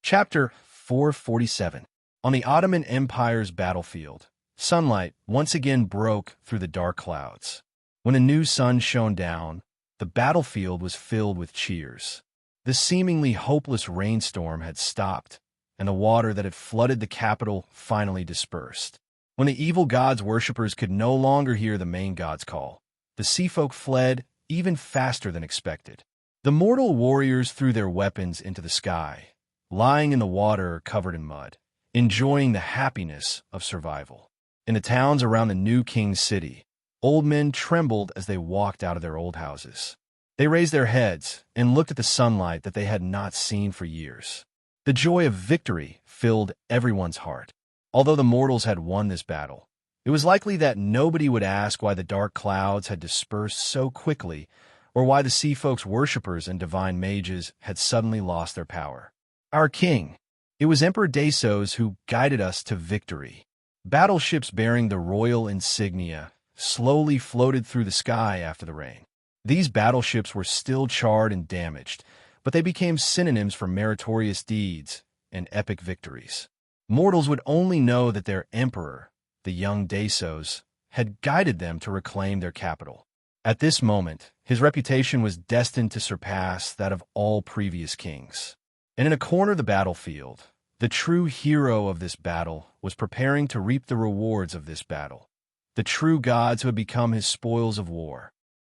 Chapter 447. On the Ottoman Empire's battlefield, sunlight once again broke through the dark clouds. When a new sun shone down, the battlefield was filled with cheers. The seemingly hopeless rainstorm had stopped, and the water that had flooded the capital finally dispersed. When the evil god's worshippers could no longer hear the main god's call, the sea folk fled even faster than expected. The mortal warriors threw their weapons into the sky, lying in the water covered in mud, enjoying the happiness of survival. In the towns around the new king's city, old men trembled as they walked out of their old houses. They raised their heads and looked at the sunlight that they had not seen for years. The joy of victory filled everyone's heart. Although the mortals had won this battle, it was likely that nobody would ask why the dark clouds had dispersed so quickly, or why the sea folk's worshippers and divine mages had suddenly lost their power. Our king. It was Emperor Dasos who guided us to victory. Battleships bearing the royal insignia slowly floated through the sky after the rain. These battleships were still charred and damaged, but they became synonyms for meritorious deeds and epic victories. Mortals would only know that their emperor, the young Dasos, had guided them to reclaim their capital. At this moment, his reputation was destined to surpass that of all previous kings. And in a corner of the battlefield, the true hero of this battle was preparing to reap the rewards of this battle. The true gods who had become his spoils of war.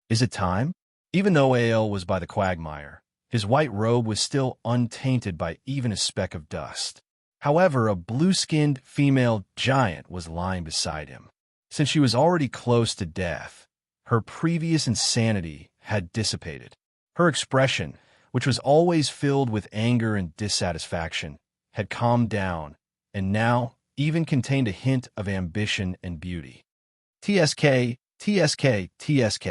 Is it time? Even though Ael was by the quagmire, his white robe was still untainted by even a speck of dust. However, a blue-skinned female giant was lying beside him. Since she was already close to death, her previous insanity had dissipated. Her expression, which was always filled with anger and dissatisfaction, had calmed down, and now even contained a hint of ambition and beauty. TSK, TSK, TSK.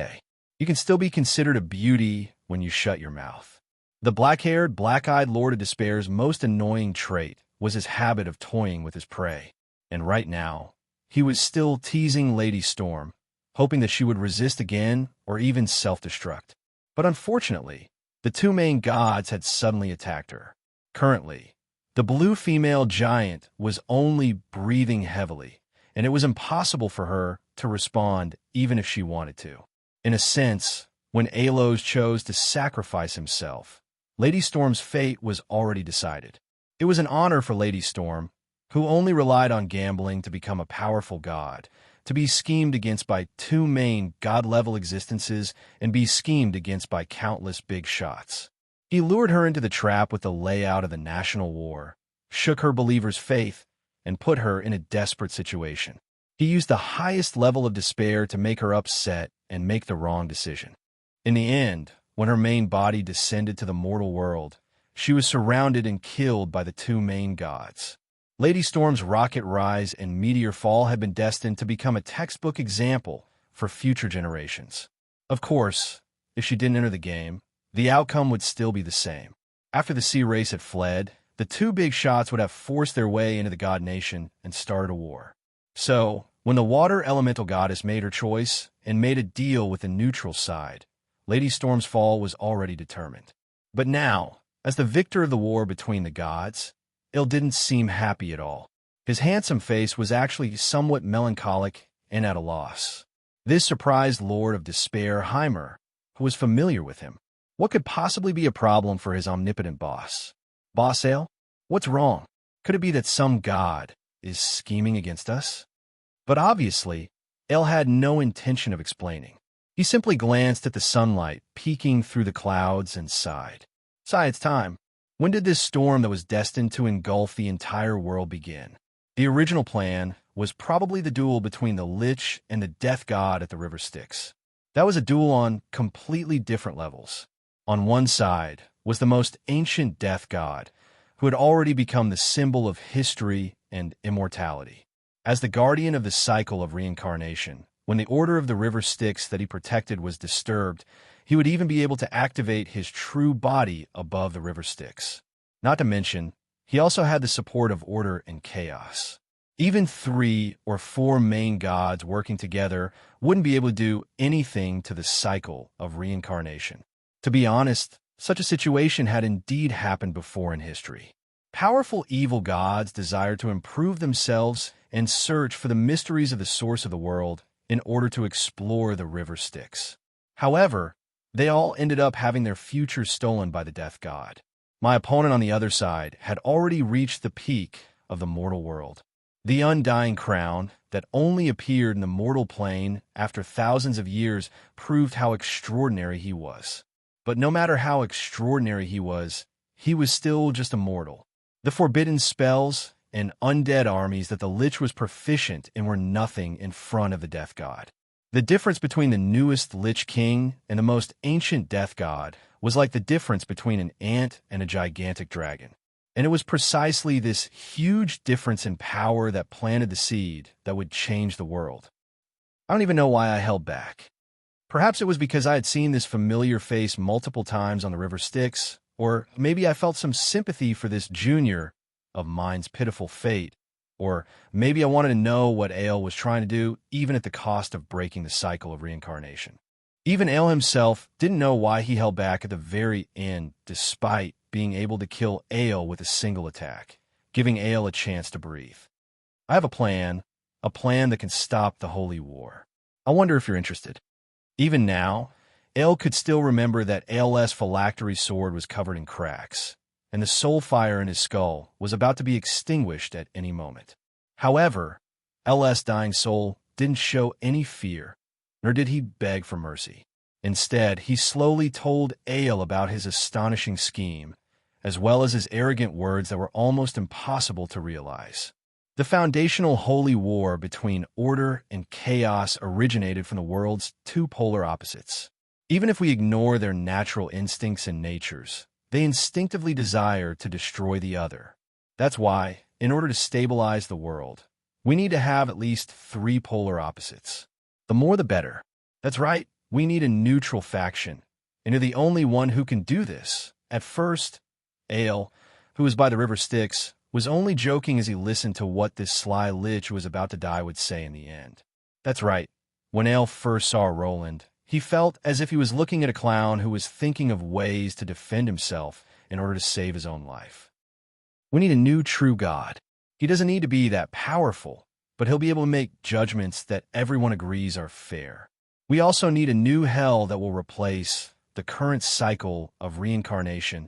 You can still be considered a beauty when you shut your mouth. The black-haired, black-eyed Lord of Despair's most annoying trait was his habit of toying with his prey. And right now, he was still teasing Lady Storm, hoping that she would resist again or even self-destruct. But unfortunately, the two main gods had suddenly attacked her. Currently, the blue female giant was only breathing heavily, and it was impossible for her to respond even if she wanted to. In a sense, when Aelos chose to sacrifice himself, Lady Storm's fate was already decided. It was an honor for Lady Storm, who only relied on gambling to become a powerful god, to be schemed against by two main god-level existences and be schemed against by countless big shots. He lured her into the trap with the layout of the national war, shook her believer's faith, and put her in a desperate situation. He used the highest level of despair to make her upset and make the wrong decision. In the end, when her main body descended to the mortal world, she was surrounded and killed by the two main gods. Lady Storm's rocket rise and meteor fall had been destined to become a textbook example for future generations. Of course, if she didn't enter the game, the outcome would still be the same. After the sea race had fled, the two big shots would have forced their way into the god nation and started a war. So, when the water elemental goddess made her choice and made a deal with the neutral side, Lady Storm's fall was already determined. But now, as the victor of the war between the gods, Il didn't seem happy at all. His handsome face was actually somewhat melancholic and at a loss. This surprised Lord of Despair, Heimer, who was familiar with him. What could possibly be a problem for his omnipotent boss? Boss Ale? What's wrong? Could it be that some god is scheming against us? But obviously, Ale had no intention of explaining. He simply glanced at the sunlight peeking through the clouds and sighed. Sigh, it's time. When did this storm that was destined to engulf the entire world begin? The original plan was probably the duel between the Lich and the Death God at the River Styx. That was a duel on completely different levels. On one side was the most ancient Death God, who had already become the symbol of history and immortality. As the guardian of the cycle of reincarnation, when the order of the River Styx that he protected was disturbed, he would even be able to activate his true body above the River Styx. Not to mention, he also had the support of order and chaos. Even 3 or 4 main gods working together wouldn't be able to do anything to the cycle of reincarnation. To be honest, such a situation had indeed happened before in history. Powerful evil gods desired to improve themselves and search for the mysteries of the source of the world in order to explore the River Styx. However, they all ended up having their futures stolen by the Death God. My opponent on the other side had already reached the peak of the mortal world. The undying crown that only appeared in the mortal plane after thousands of years proved how extraordinary he was. But no matter how extraordinary he was still just a mortal. The forbidden spells and undead armies that the Lich was proficient in were nothing in front of the Death God. The difference between the newest Lich King and the most ancient Death God was like the difference between an ant and a gigantic dragon. And it was precisely this huge difference in power that planted the seed that would change the world. I don't even know why I held back. Perhaps it was because I had seen this familiar face multiple times on the River Styx, or maybe I felt some sympathy for this junior of mine's pitiful fate, or maybe I wanted to know what Ale was trying to do, even at the cost of breaking the cycle of reincarnation. Even Ale himself didn't know why he held back at the very end, despite being able to kill Ale with a single attack, giving Ale a chance to breathe. I have a plan that can stop the Holy War. I wonder if you're interested. Even now, Ale could still remember that AL's phylactery sword was covered in cracks, and the soul fire in his skull was about to be extinguished at any moment. However, LS' dying soul didn't show any fear, nor did he beg for mercy. Instead, he slowly told Ale about his astonishing scheme, as well as his arrogant words that were almost impossible to realize. The foundational holy war between order and chaos originated from the world's two polar opposites. Even if we ignore their natural instincts and natures, they instinctively desire to destroy the other. That's why, in order to stabilize the world, we need to have at least 3 polar opposites. The more the better. That's right, we need a neutral faction, and you're the only one who can do this. At first, Ale, who was by the River Styx, was only joking as he listened to what this sly Lich who was about to die would say in the end. That's right, when Ale first saw Roland, he felt as if he was looking at a clown who was thinking of ways to defend himself in order to save his own life. We need a new true god. He doesn't need to be that powerful. but he'll be able to make judgments that everyone agrees are fair. We also need a new hell that will replace the current cycle of reincarnation.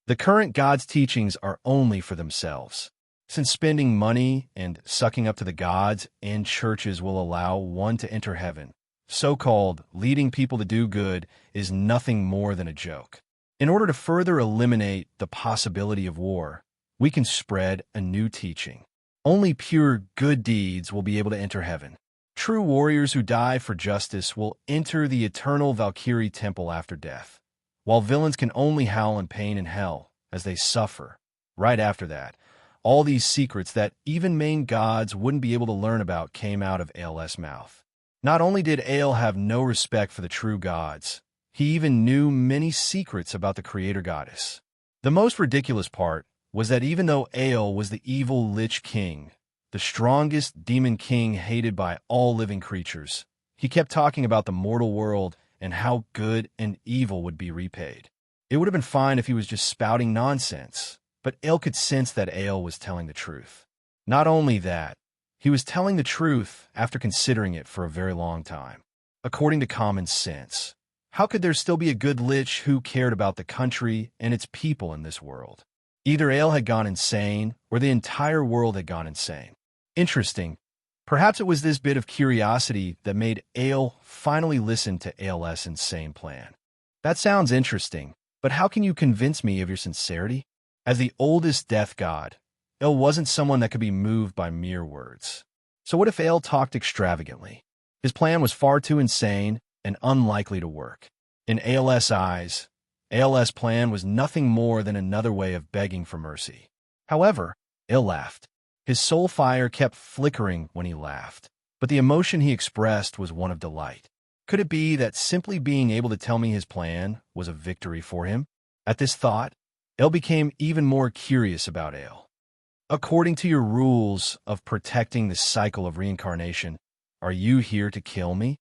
The current God's teachings are only for themselves. Since spending money and sucking up to the gods and churches will allow one to enter heaven, so-called leading people to do good is nothing more than a joke. In order to further eliminate the possibility of war, we can spread a new teaching. Only pure good deeds will be able to enter heaven. True warriors who die for justice will enter the eternal Valkyrie temple after death, while villains can only howl in pain in hell as they suffer. Right after that, all these secrets that even main gods wouldn't be able to learn about came out of AL's mouth. Not only did Ale have no respect for the true gods, he even knew many secrets about the creator goddess. The most ridiculous part was that even though Ale was the evil Lich King, the strongest demon king hated by all living creatures, he kept talking about the mortal world and how good and evil would be repaid. It would have been fine if he was just spouting nonsense, but Ale could sense that Ale was telling the truth. Not only that, he was telling the truth after considering it for a very long time. According to common sense, how could there still be a good Lich who cared about the country and its people in this world? Either Ale had gone insane, or the entire world had gone insane. Interesting. Perhaps it was this bit of curiosity that made Ale finally listen to AL's insane plan. That sounds interesting, but how can you convince me of your sincerity? As the oldest death god, Ale wasn't someone that could be moved by mere words. So what if Ale talked extravagantly? His plan was far too insane and unlikely to work. In AL's eyes, AL's plan was nothing more than another way of begging for mercy. However, Ale laughed. His soul fire kept flickering when he laughed, but the emotion he expressed was one of delight. Could it be that simply being able to tell me his plan was a victory for him? At this thought, Ale became even more curious about Ale. According to your rules of protecting the cycle of reincarnation, are you here to kill me?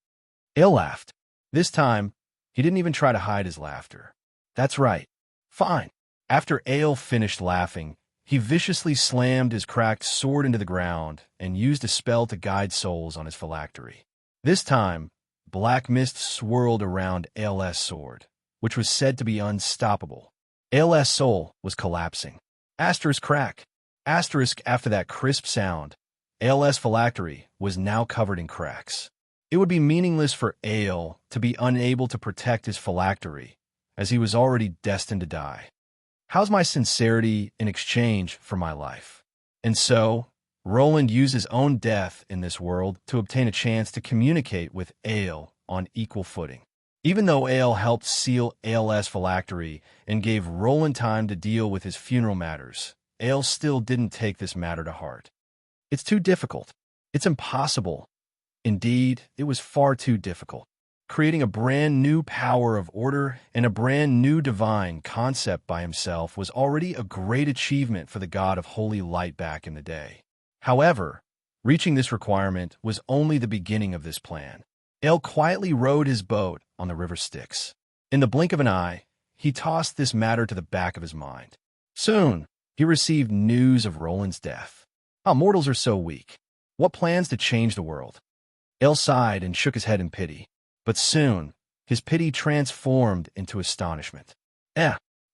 Ale laughed. This time, he didn't even try to hide his laughter. That's right. Fine. After Ale finished laughing, he viciously slammed his cracked sword into the ground and used a spell to guide souls on his phylactery. This time, black mist swirled around AL's sword, which was said to be unstoppable. AL's soul was collapsing. Asterisk crack. Asterisk after that crisp sound, AL's phylactery was now covered in cracks. It would be meaningless for Ale to be unable to protect his phylactery, as he was already destined to die. How's my sincerity in exchange for my life? And so, Roland used his own death in this world to obtain a chance to communicate with Ale on equal footing. Even though Ale helped seal AL's phylactery and gave Roland time to deal with his funeral matters, Ale still didn't take this matter to heart. It's too difficult. It's impossible. Indeed, it was far too difficult. Creating a brand new power of order and a brand new divine concept by himself was already a great achievement for the god of holy light back in the day. However, reaching this requirement was only the beginning of this plan. Ale quietly rowed his boat on the river Styx. In the blink of an eye, he tossed this matter to the back of his mind. Soon, he received news of Roland's death. How mortals are so weak. What plans to change the world? Ale sighed and shook his head in pity. But soon, his pity transformed into astonishment.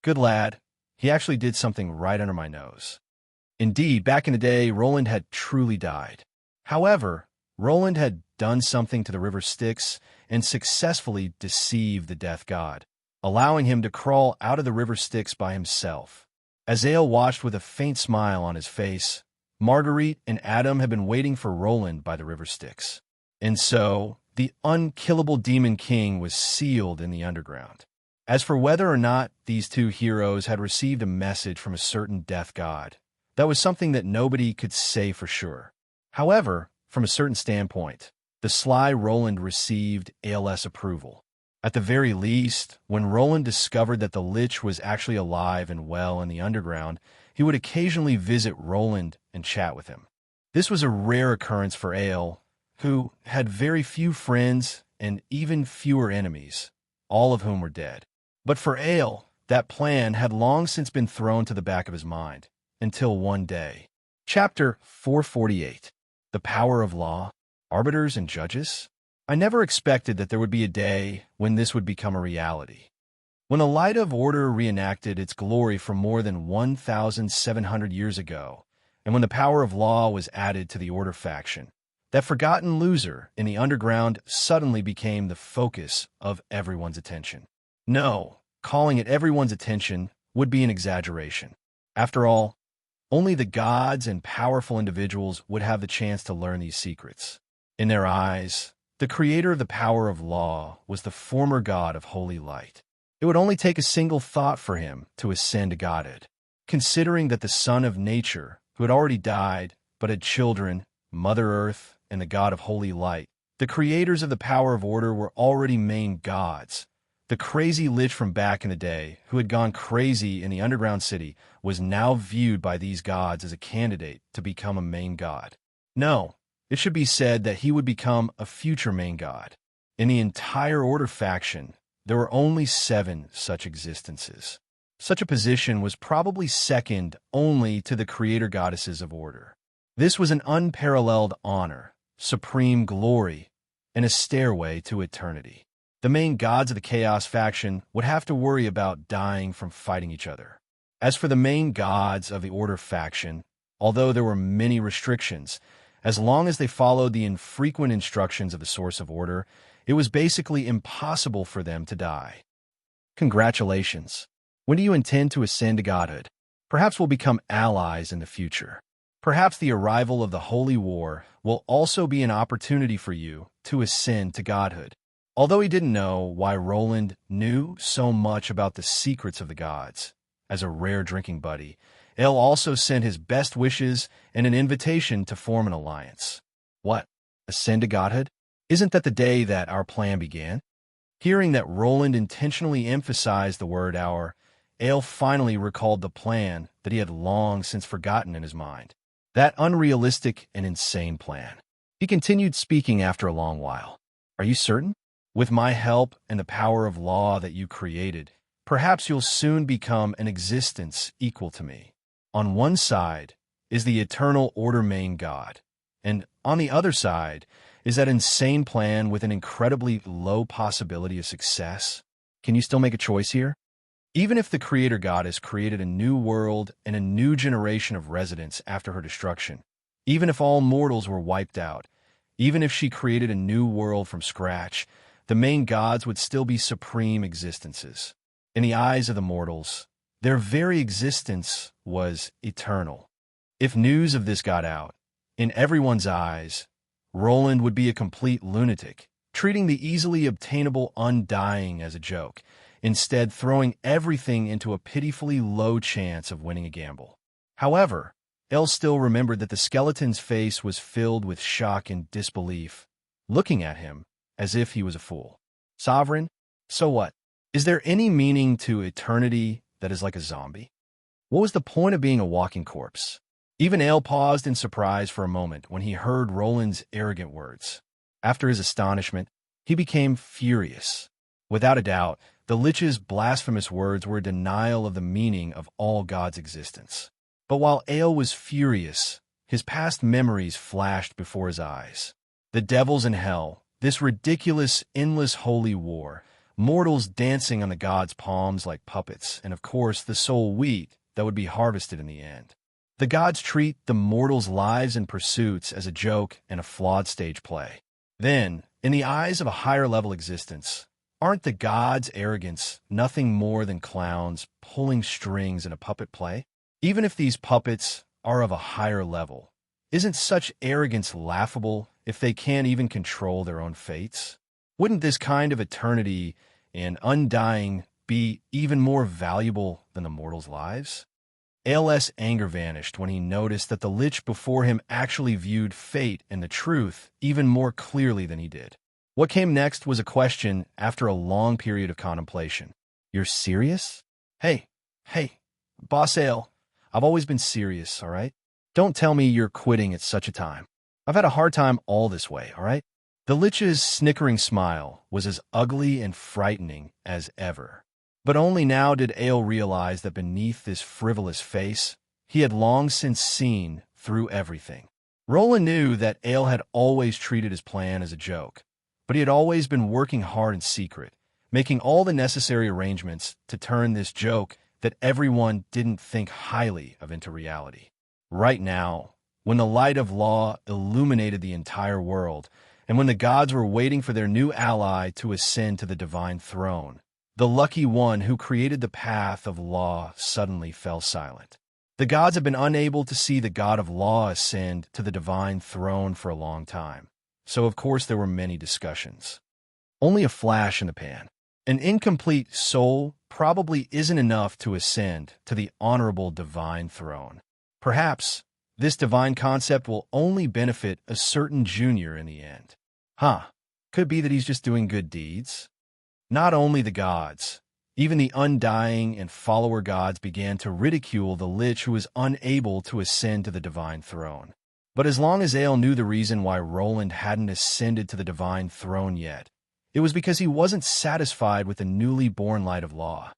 Good lad. He actually did something right under my nose. Indeed, back in the day, Roland had truly died. However, Roland had done something to the river Styx and successfully deceived the death god, allowing him to crawl out of the river Styx by himself. As Ale watched with a faint smile on his face, Marguerite and Adam had been waiting for Roland by the river Styx. And so, the unkillable demon king was sealed in the underground. As for whether or not these two heroes had received a message from a certain death god, that was something that nobody could say for sure. However, from a certain standpoint, the sly Roland received AL's approval. At the very least, when Roland discovered that the Lich was actually alive and well in the underground, he would occasionally visit Roland and chat with him. This was a rare occurrence for Ale, who had very few friends and even fewer enemies, all of whom were dead. But for Ale, that plan had long since been thrown to the back of his mind, until one day. Chapter 448. The power of law, arbiters and judges? I never expected that there would be a day when this would become a reality. When the light of order reenacted its glory from more than 1,700 years ago, and when the power of law was added to the order faction, that forgotten loser in the underground suddenly became the focus of everyone's attention. No, calling it everyone's attention would be an exaggeration. After all, only the gods and powerful individuals would have the chance to learn these secrets. In their eyes, the creator of the power of law was the former god of holy light. It would only take a single thought for him to ascend to godhood. Considering that the son of nature, who had already died, but had children, Mother Earth, and the god of holy light, the creators of the power of order were already main gods. The crazy Lich from back in the day, who had gone crazy in the underground city, was now viewed by these gods as a candidate to become a main god. No, it should be said that he would become a future main god. In the entire order faction, there were only 7 such existences. Such a position was probably second only to the creator goddesses of order. This was an unparalleled honor, supreme glory, and a stairway to eternity. The main gods of the Chaos faction would have to worry about dying from fighting each other. As for the main gods of the Order faction, although there were many restrictions, as long as they followed the infrequent instructions of the Source of Order, it was basically impossible for them to die. Congratulations. When do you intend to ascend to godhood? Perhaps we'll become allies in the future. Perhaps the arrival of the Holy War will also be an opportunity for you to ascend to godhood. Although he didn't know why Roland knew so much about the secrets of the gods, as a rare drinking buddy, Ale also sent his best wishes and an invitation to form an alliance. What? Ascend to godhood? Isn't that the day that our plan began? Hearing that Roland intentionally emphasized the word our, Ale finally recalled the plan that he had long since forgotten in his mind. That unrealistic and insane plan. He continued speaking after a long while. Are you certain? With my help and the power of law that you created, perhaps you'll soon become an existence equal to me. On one side is the eternal order main god, and on the other side is that insane plan with an incredibly low possibility of success. Can you still make a choice here? Even if the creator goddess created a new world and a new generation of residents after her destruction, even if all mortals were wiped out, even if she created a new world from scratch, the main gods would still be supreme existences. In the eyes of the mortals, their very existence was eternal. If news of this got out, in everyone's eyes, Roland would be a complete lunatic, treating the easily obtainable undying as a joke, instead throwing everything into a pitifully low chance of winning a gamble. However, Elle still remembered that the skeleton's face was filled with shock and disbelief, looking at him as if he was a fool. Sovereign? So what? Is there any meaning to eternity that is like a zombie? What was the point of being a walking corpse? Even Ale paused in surprise for a moment when he heard Roland's arrogant words. After his astonishment, he became furious. Without a doubt, the Lich's blasphemous words were a denial of the meaning of all God's existence. But while Ale was furious, his past memories flashed before his eyes. The devils in hell, this ridiculous, endless holy war, mortals dancing on the gods' palms like puppets, and of course the soul wheat that would be harvested in the end. The gods treat the mortals' lives and pursuits as a joke and a flawed stage play. Then, in the eyes of a higher-level existence, aren't the gods' arrogance nothing more than clowns pulling strings in a puppet play? Even if these puppets are of a higher level, isn't such arrogance laughable if they can't even control their own fates? Wouldn't this kind of eternity and undying be even more valuable than the mortals' lives? AL's anger vanished when he noticed that the Lich before him actually viewed fate and the truth even more clearly than he did. What came next was a question after a long period of contemplation. You're serious? Hey, Boss Ale, I've always been serious, all right? Don't tell me you're quitting at such a time. I've had a hard time all this way, all right? The Lich's snickering smile was as ugly and frightening as ever. But only now did Ale realize that beneath this frivolous face, he had long since seen through everything. Roland knew that Ale had always treated his plan as a joke, but he had always been working hard in secret, making all the necessary arrangements to turn this joke that everyone didn't think highly of into reality. Right now, when the light of law illuminated the entire world, and when the gods were waiting for their new ally to ascend to the divine throne, the lucky one who created the path of law suddenly fell silent. The gods have been unable to see the god of law ascend to the divine throne for a long time, so of course there were many discussions. Only a flash in the pan. An incomplete soul probably isn't enough to ascend to the honorable divine throne. Perhaps this divine concept will only benefit a certain junior in the end. Could be that he's just doing good deeds. Not only the gods, even the undying and follower gods began to ridicule the Lich who was unable to ascend to the divine throne. But as long as Ale knew the reason why Roland hadn't ascended to the divine throne yet, it was because he wasn't satisfied with the newly born light of law.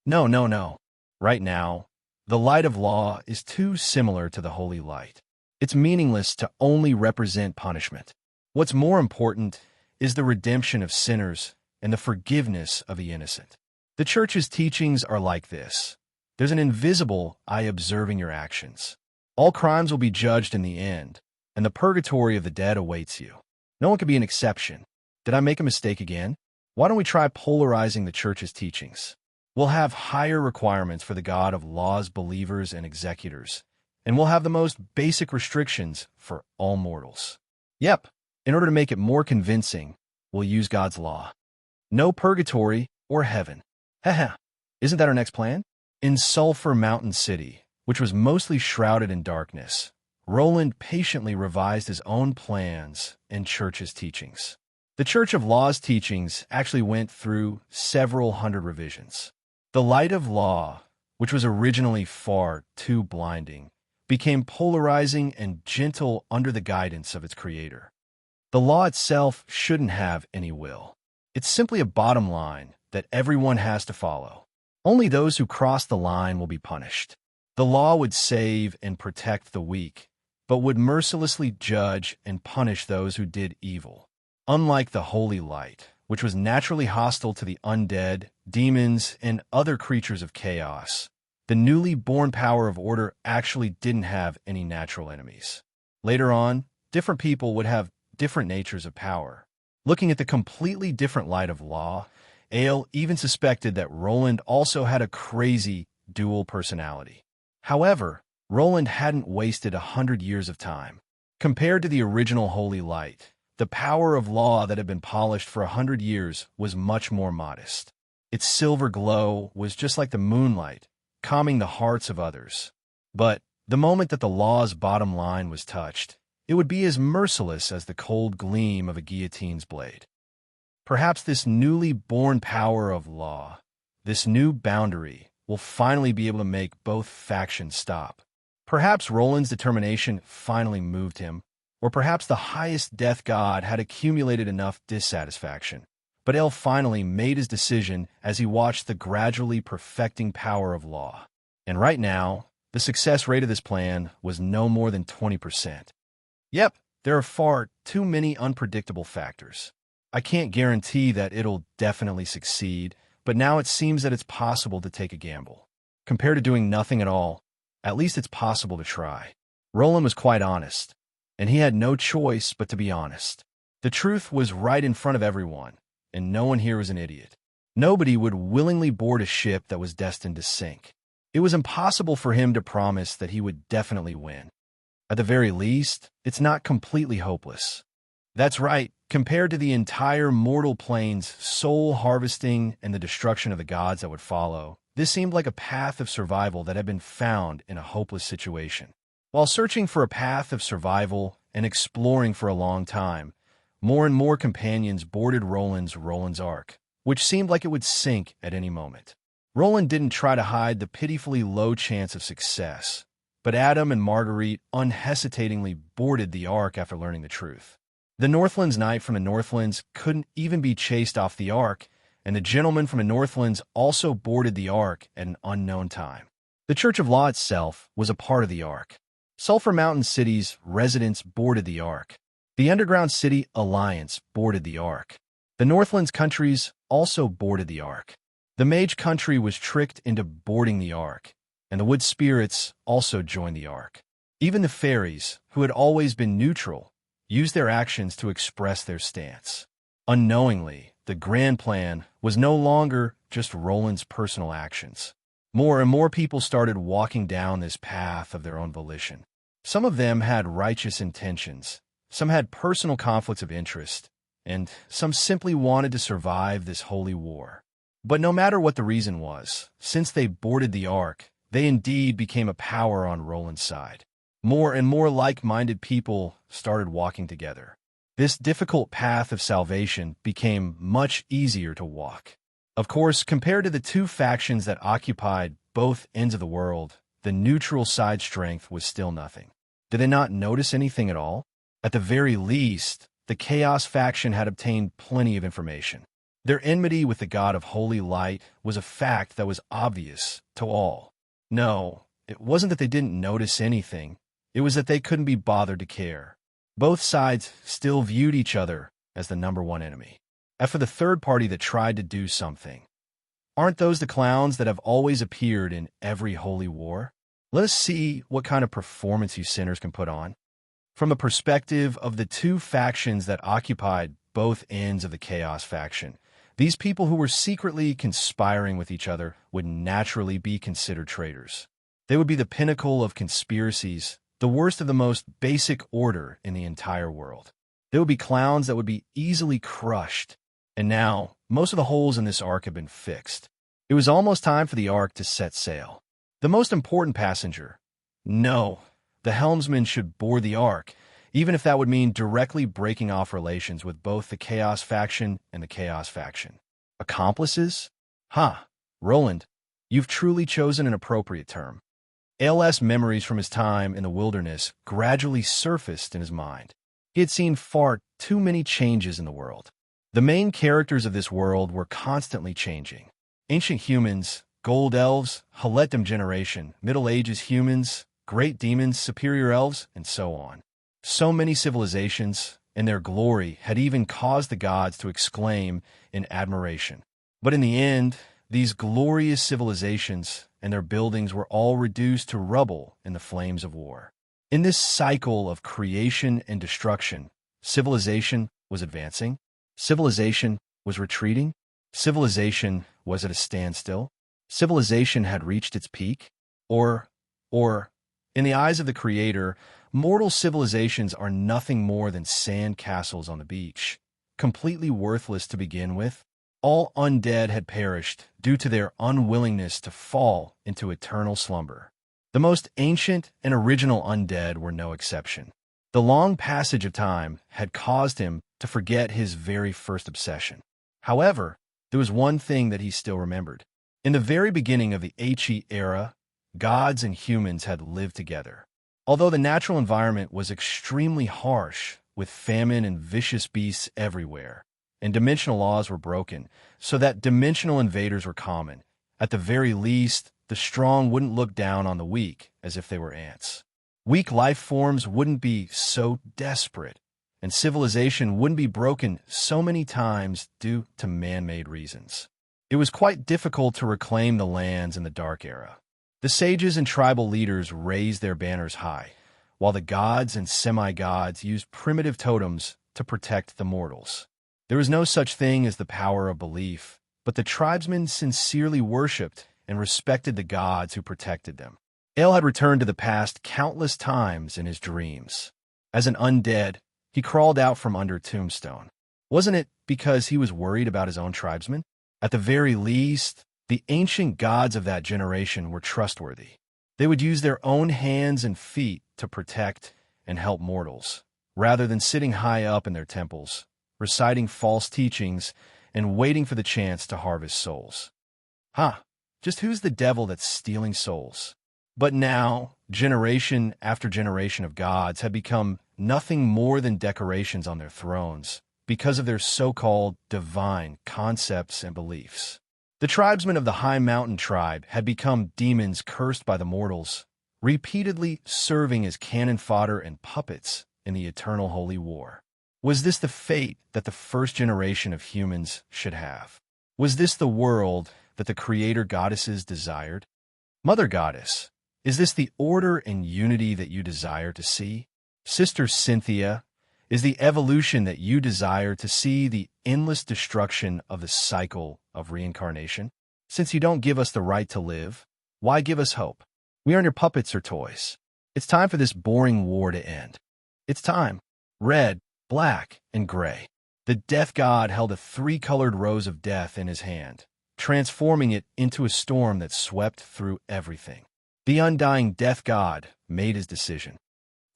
No. Right now, the light of law is too similar to the holy light. It's meaningless to only represent punishment. What's more important is the redemption of sinners and the forgiveness of the innocent. The Church's teachings are like this. There's an invisible eye observing your actions. All crimes will be judged in the end, and the purgatory of the dead awaits you. No one can be an exception. Did I make a mistake again? Why don't we try polarizing the Church's teachings? We'll have higher requirements for the God of law's believers and executors, and we'll have the most basic restrictions for all mortals. Yep, in order to make it more convincing, we'll use God's law. No purgatory or heaven. Isn't that our next plan? In Sulphur Mountain City, which was mostly shrouded in darkness, Roland patiently revised his own plans and Church's teachings. The Church of Law's teachings actually went through several hundred revisions. The light of law, which was originally far too blinding, became polarizing and gentle under the guidance of its creator. The law itself shouldn't have any will. It's simply a bottom line that everyone has to follow. Only those who cross the line will be punished. The law would save and protect the weak, but would mercilessly judge and punish those who did evil. Unlike the holy light, which was naturally hostile to the undead, demons, and other creatures of chaos, the newly born power of order actually didn't have any natural enemies. Later on, different people would have different natures of power. Looking at the completely different light of law, Ale even suspected that Roland also had a crazy dual personality. However, Roland hadn't wasted 100 years of time. Compared to the original holy light, the power of law that had been polished for 100 years was much more modest. Its silver glow was just like the moonlight, calming the hearts of others. But the moment that the law's bottom line was touched, it would be as merciless as the cold gleam of a guillotine's blade. Perhaps this newly born power of law, this new boundary, will finally be able to make both factions stop. Perhaps Roland's determination finally moved him, or perhaps the highest death god had accumulated enough dissatisfaction. But Ale finally made his decision as he watched the gradually perfecting power of law. And right now, the success rate of this plan was no more than 20%. Yep, there are far too many unpredictable factors. I can't guarantee that it'll definitely succeed, but now it seems that it's possible to take a gamble. Compared to doing nothing at all, at least it's possible to try. Roland was quite honest, and he had no choice but to be honest. The truth was right in front of everyone, and no one here was an idiot. Nobody would willingly board a ship that was destined to sink. It was impossible for him to promise that he would definitely win. At the very least, it's not completely hopeless. That's right, compared to the entire mortal plane's soul harvesting and the destruction of the gods that would follow, this seemed like a path of survival that had been found in a hopeless situation. While searching for a path of survival and exploring for a long time, more and more companions boarded Roland's ark, which seemed like it would sink at any moment. Roland didn't try to hide the pitifully low chance of success, but Adam and Marguerite unhesitatingly boarded the ark after learning the truth. The Northland's knight from the Northlands couldn't even be chased off the ark, and the gentleman from the Northlands also boarded the ark at an unknown time. The Church of Law itself was a part of the ark. Sulphur Mountain City's residents boarded the Ark. The Underground City Alliance boarded the Ark. The Northlands countries also boarded the Ark. The Mage country was tricked into boarding the Ark, and the Wood Spirits also joined the Ark. Even the fairies, who had always been neutral, used their actions to express their stance. Unknowingly, the grand plan was no longer just Roland's personal actions. More and more people started walking down this path of their own volition. Some of them had righteous intentions, some had personal conflicts of interest, and some simply wanted to survive this holy war. But no matter what the reason was, since they boarded the Ark, they indeed became a power on Roland's side. More and more like-minded people started walking together. This difficult path of salvation became much easier to walk. Of course, compared to the two factions that occupied both ends of the world, the neutral side's strength was still nothing. Did they not notice anything at all? At the very least, the Chaos faction had obtained plenty of information. Their enmity with the god of holy light was a fact that was obvious to all. No, it wasn't that they didn't notice anything. It was that they couldn't be bothered to care. Both sides still viewed each other as the #1 enemy. As for the third party that tried to do something, aren't those the clowns that have always appeared in every holy war? Let us see what kind of performance you sinners can put on. From the perspective of the two factions that occupied both ends of the Chaos faction, these people who were secretly conspiring with each other would naturally be considered traitors. They would be the pinnacle of conspiracies, the worst of the most basic order in the entire world. They would be clowns that would be easily crushed. And now, most of the holes in this Ark have been fixed. It was almost time for the Ark to set sail. The most important passenger? No, the helmsman should board the Ark, even if that would mean directly breaking off relations with both the Chaos faction and the Chaos faction. Accomplices? Roland, you've truly chosen an appropriate term. ALS memories from his time in the wilderness gradually surfaced in his mind. He had seen far too many changes in the world. The main characters of this world were constantly changing. Ancient humans, gold elves, Haletum generation, Middle Ages humans, great demons, superior elves, and so on. So many civilizations, and their glory had even caused the gods to exclaim in admiration. But in the end, these glorious civilizations and their buildings were all reduced to rubble in the flames of war. In this cycle of creation and destruction, civilization was advancing, civilization was retreating, civilization was at a standstill, civilization had reached its peak, or, in the eyes of the Creator, mortal civilizations are nothing more than sand castles on the beach, completely worthless to begin with. All undead had perished due to their unwillingness to fall into eternal slumber. The most ancient and original undead were no exception. The long passage of time had caused him to forget his very first obsession. However, there was one thing that he still remembered. In the very beginning of the HE era, gods and humans had lived together. Although the natural environment was extremely harsh, with famine and vicious beasts everywhere, and dimensional laws were broken, so that dimensional invaders were common. At the very least, the strong wouldn't look down on the weak as if they were ants. Weak life forms wouldn't be so desperate, and civilization wouldn't be broken so many times due to man-made reasons. It was quite difficult to reclaim the lands in the Dark Era. The sages and tribal leaders raised their banners high, while the gods and semi-gods used primitive totems to protect the mortals. There was no such thing as the power of belief, but the tribesmen sincerely worshipped and respected the gods who protected them. Ale had returned to the past countless times in his dreams. As an undead, he crawled out from under Tombstone. Wasn't it because he was worried about his own tribesmen? At the very least, the ancient gods of that generation were trustworthy. They would use their own hands and feet to protect and help mortals, rather than sitting high up in their temples, reciting false teachings and waiting for the chance to harvest souls. Just who's the devil that's stealing souls? But now, generation after generation of gods had become nothing more than decorations on their thrones because of their so-called divine concepts and beliefs. The tribesmen of the High Mountain tribe had become demons cursed by the mortals, repeatedly serving as cannon fodder and puppets in the eternal holy war. Was this the fate that the first generation of humans should have? Was this the world that the creator goddesses desired? Mother Goddess, is this the order and unity that you desire to see? Sister Cynthia, is the evolution that you desire to see the endless destruction of the cycle of reincarnation? Since you don't give us the right to live, why give us hope? We aren't your puppets or toys. It's time for this boring war to end. It's time. Red, black, and gray. The death god held a three-colored rose of death in his hand, transforming it into a storm that swept through everything. The undying death god made his decision.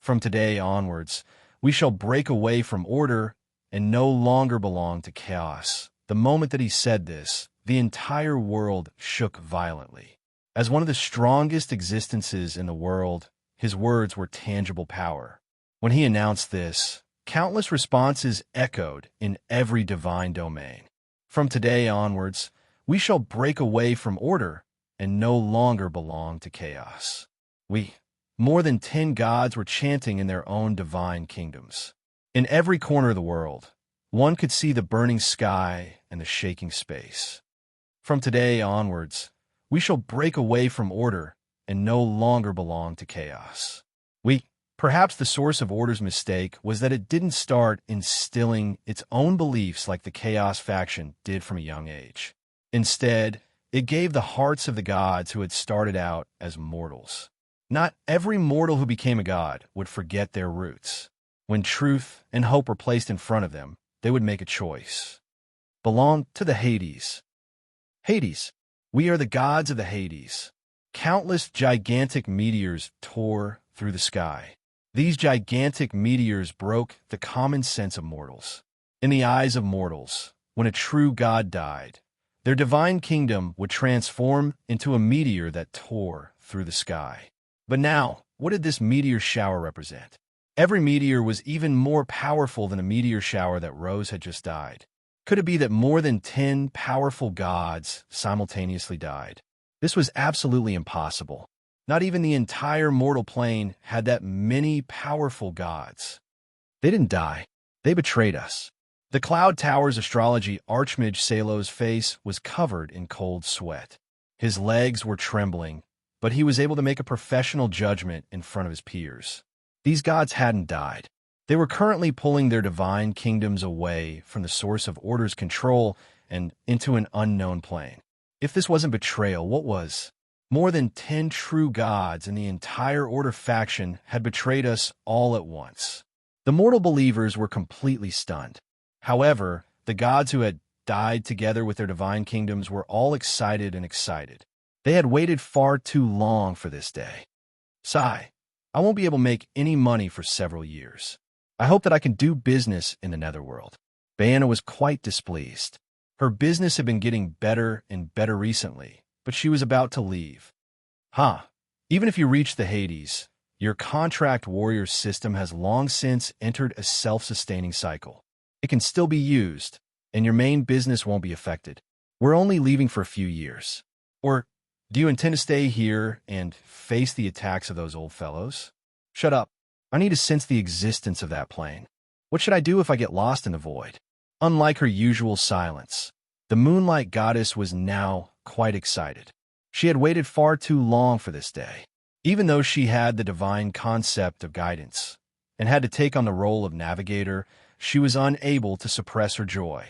From today onwards, we shall break away from order and no longer belong to chaos. The moment that he said this, the entire world shook violently. As one of the strongest existences in the world, his words were tangible power. When he announced this, countless responses echoed in every divine domain. From today onwards, we shall break away from order and no longer belong to chaos. More than 10 gods were chanting in their own divine kingdoms. In every corner of the world, one could see the burning sky and the shaking space. From today onwards, we shall break away from order and no longer belong to chaos. Perhaps the source of order's mistake was that it didn't start instilling its own beliefs like the Chaos faction did from a young age. Instead, it gave the hearts of the gods who had started out as mortals. Not every mortal who became a god would forget their roots. When truth and hope were placed in front of them, they would make a choice. Belong to the Hades. Hades. We are the gods of the Hades. Countless gigantic meteors tore through the sky. These gigantic meteors broke the common sense of mortals. In the eyes of mortals, when a true god died, their divine kingdom would transform into a meteor that tore through the sky. But now, what did this meteor shower represent? Every meteor was even more powerful than a meteor shower that Rose had just died. Could it be that more than 10 powerful gods simultaneously died? This was absolutely impossible. Not even the entire mortal plane had that many powerful gods. They didn't die. They betrayed us. The Cloud Tower's astrology archmage Salo's face was covered in cold sweat. His legs were trembling, but he was able to make a professional judgment in front of his peers. These gods hadn't died. They were currently pulling their divine kingdoms away from the source of order's control and into an unknown plane. If this wasn't betrayal, what was? More than 10 true gods in the entire Order faction had betrayed us all at once. The mortal believers were completely stunned. However, the gods who had died together with their divine kingdoms were all excited and excited. They had waited far too long for this day. Sigh, I won't be able to make any money for several years. I hope that I can do business in the netherworld. Bayana was quite displeased. Her business had been getting better and better recently, but she was about to leave. Even if you reach the Hades, your contract warrior system has long since entered a self-sustaining cycle. It can still be used, and your main business won't be affected. We're only leaving for a few years. Or do you intend to stay here and face the attacks of those old fellows? Shut up. I need to sense the existence of that plane. What should I do if I get lost in the void? Unlike her usual silence, the Moonlight Goddess was now quite excited. She had waited far too long for this day. Even though she had the divine concept of guidance and had to take on the role of navigator, she was unable to suppress her joy.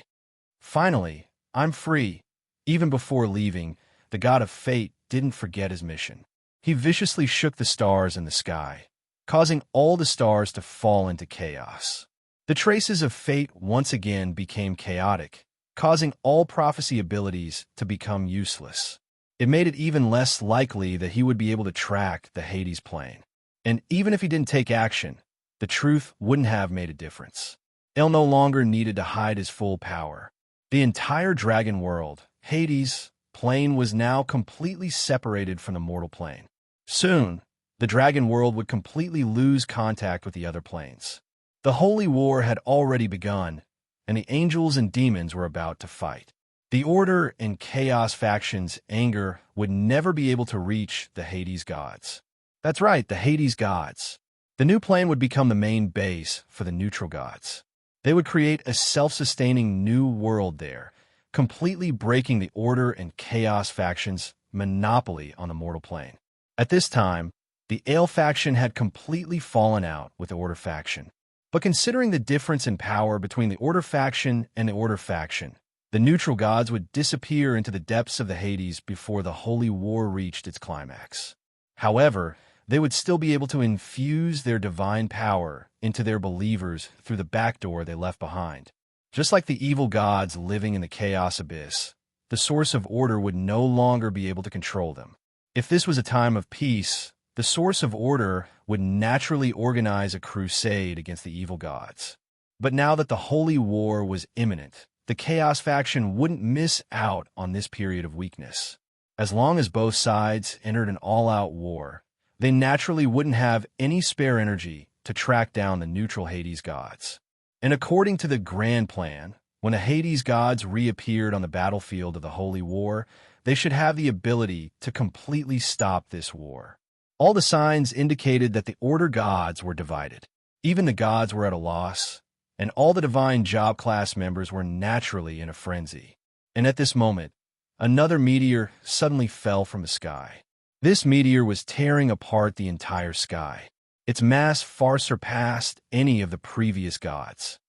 Finally, I'm free. Even before leaving, the god of fate didn't forget his mission. He viciously shook the stars in the sky, causing all the stars to fall into chaos. The traces of fate once again became chaotic, causing all prophecy abilities to become useless. It made it even less likely that he would be able to track the Hades plane. And even if he didn't take action, the truth wouldn't have made a difference. El no longer needed to hide his full power. The entire dragon world, Hades, plane was now completely separated from the mortal plane. Soon, the dragon world would completely lose contact with the other planes. The holy war had already begun, and the angels and demons were about to fight. The Order and Chaos factions' anger would never be able to reach the Hades gods. That's right, the Hades gods. The new plane would become the main base for the neutral gods. They would create a self-sustaining new world there, completely breaking the Order and Chaos factions' monopoly on the mortal plane. At this time, the Ale faction had completely fallen out with the Order faction. But considering the difference in power between the Order faction and the Order faction, the neutral gods would disappear into the depths of the Hades before the Holy War reached its climax. However, they would still be able to infuse their divine power into their believers through the back door they left behind. Just like the evil gods living in the chaos abyss, the source of order would no longer be able to control them. If this was a time of peace, the source of order would naturally organize a crusade against the evil gods. But now that the Holy War was imminent, the Chaos faction wouldn't miss out on this period of weakness. As long as both sides entered an all-out war, they naturally wouldn't have any spare energy to track down the neutral Hades gods. And according to the grand plan, when the Hades gods reappeared on the battlefield of the Holy War, they should have the ability to completely stop this war. All the signs indicated that the Order gods were divided. Even the gods were at a loss, and all the divine job class members were naturally in a frenzy. And at this moment, another meteor suddenly fell from the sky. This meteor was tearing apart the entire sky. Its mass far surpassed any of the previous gods.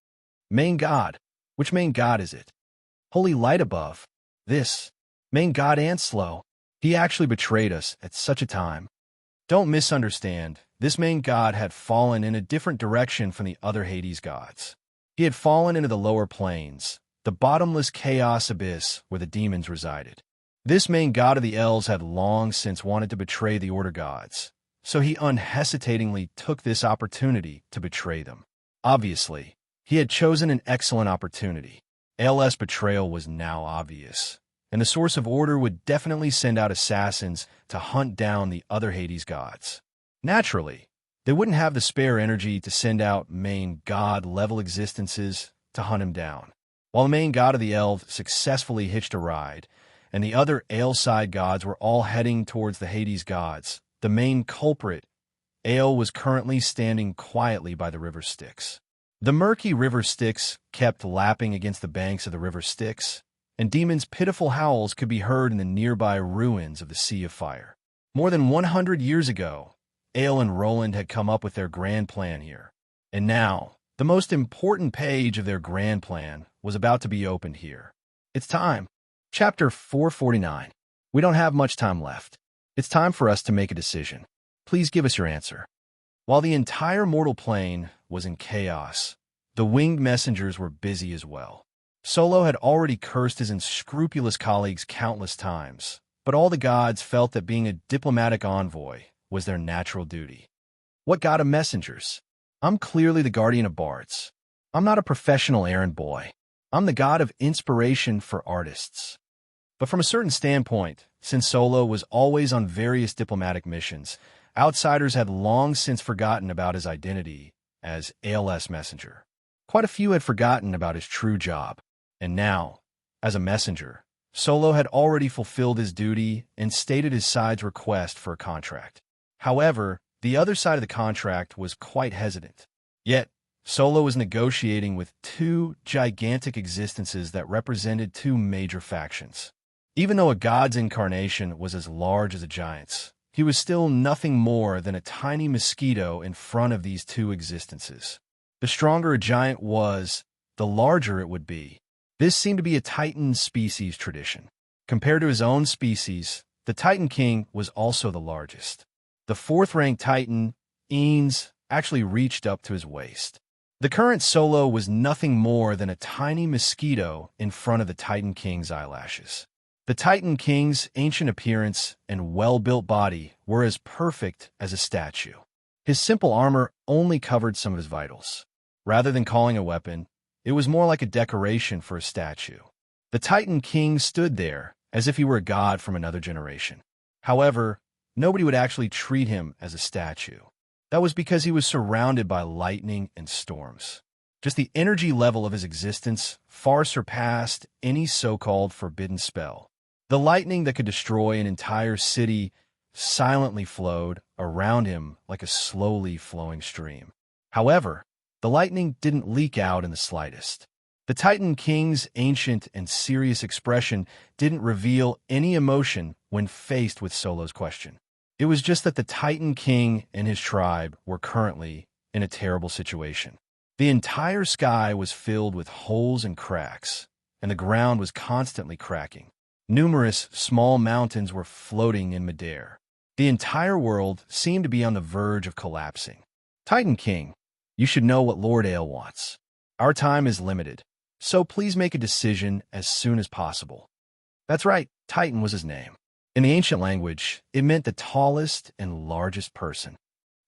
Main god. Which main god is it? Holy light above. This. Main god Anslow. He actually betrayed us at such a time. Don't misunderstand. This main god had fallen in a different direction from the other Hades gods. He had fallen into the lower planes, the bottomless chaos abyss where the demons resided. This main god of the elves had long since wanted to betray the Order gods, so he unhesitatingly took this opportunity to betray them. Obviously, he had chosen an excellent opportunity. ALS betrayal was now obvious, and the source of order would definitely send out assassins to hunt down the other Hades gods. Naturally, they wouldn't have the spare energy to send out main god-level existences to hunt him down. While the main god of the elves successfully hitched a ride, and the other Ale-side gods were all heading towards the Hades gods, the main culprit, Ale, was currently standing quietly by the river Styx. The murky river Styx kept lapping against the banks of the river Styx, and demons' pitiful howls could be heard in the nearby ruins of the Sea of Fire. More than 100 years ago, Ale and Roland had come up with their grand plan here. And now, the most important page of their grand plan was about to be opened here. It's time. Chapter 449. We don't have much time left. It's time for us to make a decision. Please give us your answer. While the entire mortal plane was in chaos, the winged messengers were busy as well. Solo had already cursed his unscrupulous colleagues countless times, but all the gods felt that being a diplomatic envoy was their natural duty. What god of messengers? I'm clearly the guardian of bards. I'm not a professional errand boy. I'm the god of inspiration for artists. But from a certain standpoint, since Solo was always on various diplomatic missions, outsiders had long since forgotten about his identity as ALS messenger. Quite a few had forgotten about his true job, and now, as a messenger, Solo had already fulfilled his duty and stated his side's request for a contract. However, the other side of the contract was quite hesitant. Yet, Solo was negotiating with two gigantic existences that represented two major factions. Even though a god's incarnation was as large as a giant's, he was still nothing more than a tiny mosquito in front of these two existences. The stronger a giant was, the larger it would be. This seemed to be a Titan species tradition. Compared to his own species, the Titan King was also the largest. The fourth-ranked Titan, Eanes, actually reached up to his waist. The current Solo was nothing more than a tiny mosquito in front of the Titan King's eyelashes. The Titan King's ancient appearance and well-built body were as perfect as a statue. His simple armor only covered some of his vitals. Rather than calling a weapon, it was more like a decoration for a statue. The Titan King stood there as if he were a god from another generation. However, nobody would actually treat him as a statue. That was because he was surrounded by lightning and storms. Just the energy level of his existence far surpassed any so-called forbidden spell. The lightning that could destroy an entire city silently flowed around him like a slowly flowing stream. However, the lightning didn't leak out in the slightest. The Titan King's ancient and serious expression didn't reveal any emotion when faced with Solo's question. It was just that the Titan King and his tribe were currently in a terrible situation. The entire sky was filled with holes and cracks, and the ground was constantly cracking. Numerous small mountains were floating in midair. The entire world seemed to be on the verge of collapsing. Titan King, you should know what Lord Ale wants. Our time is limited, so please make a decision as soon as possible. That's right, Titan was his name. In the ancient language, it meant the tallest and largest person.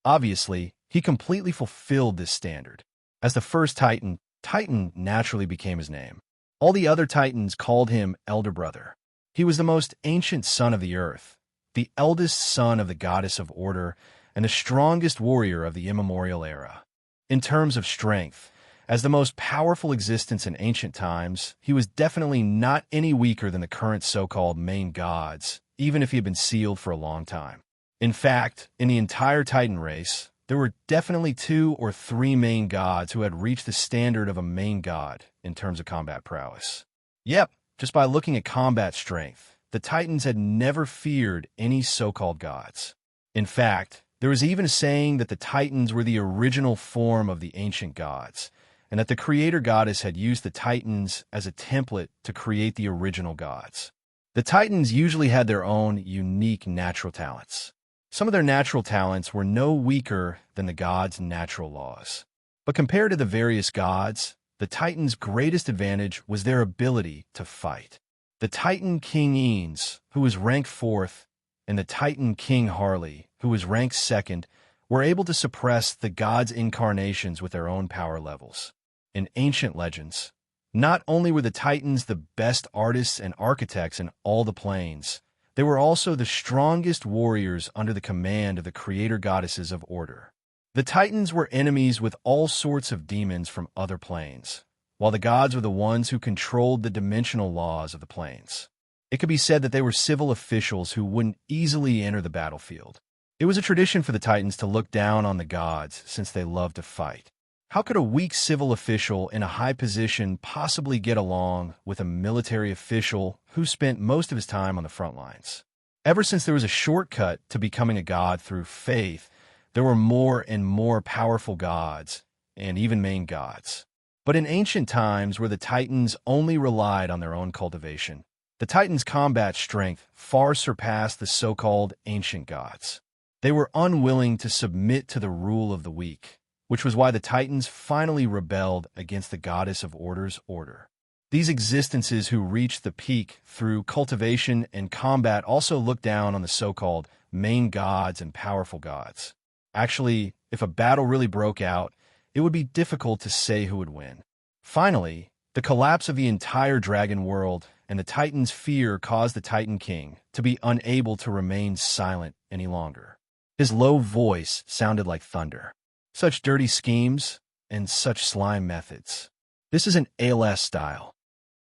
Obviously, he completely fulfilled this standard. As the first Titan, Titan naturally became his name. All the other Titans called him Elder Brother. He was the most ancient son of the earth, the eldest son of the goddess of order, and the strongest warrior of the immemorial era. In terms of strength, as the most powerful existence in ancient times, he was definitely not any weaker than the current so-called main gods, even if he had been sealed for a long time. In fact, in the entire Titan race, there were definitely 2 or 3 main gods who had reached the standard of a main god in terms of combat prowess. Yep, just by looking at combat strength, the Titans had never feared any so-called gods. In fact, there was even a saying that the Titans were the original form of the ancient gods, and that the creator goddess had used the Titans as a template to create the original gods. The Titans usually had their own unique natural talents. Some of their natural talents were no weaker than the gods' natural laws. But compared to the various gods, the Titans' greatest advantage was their ability to fight. The Titan King Eanes, who was ranked 4th, and the Titan King Harley, who was ranked 2nd, were able to suppress the gods' incarnations with their own power levels. In ancient legends, not only were the Titans the best artists and architects in all the planes, they were also the strongest warriors under the command of the creator goddesses of order. The Titans were enemies with all sorts of demons from other planes, while the gods were the ones who controlled the dimensional laws of the planes. It could be said that they were civil officials who wouldn't easily enter the battlefield. It was a tradition for the Titans to look down on the gods since they loved to fight. How could a weak civil official in a high position possibly get along with a military official who spent most of his time on the front lines? Ever since there was a shortcut to becoming a god through faith, there were more and more powerful gods, and even main gods. But in ancient times, where the Titans only relied on their own cultivation, the Titans' combat strength far surpassed the so-called ancient gods. They were unwilling to submit to the rule of the weak, which was why the Titans finally rebelled against the goddess of order's order. These existences who reached the peak through cultivation and combat also looked down on the so-called main gods and powerful gods. Actually, if a battle really broke out, it would be difficult to say who would win. Finally, the collapse of the entire dragon world and the Titans' fear caused the Titan King to be unable to remain silent any longer. His low voice sounded like thunder. Such dirty schemes and such slime methods. This is an ALS style.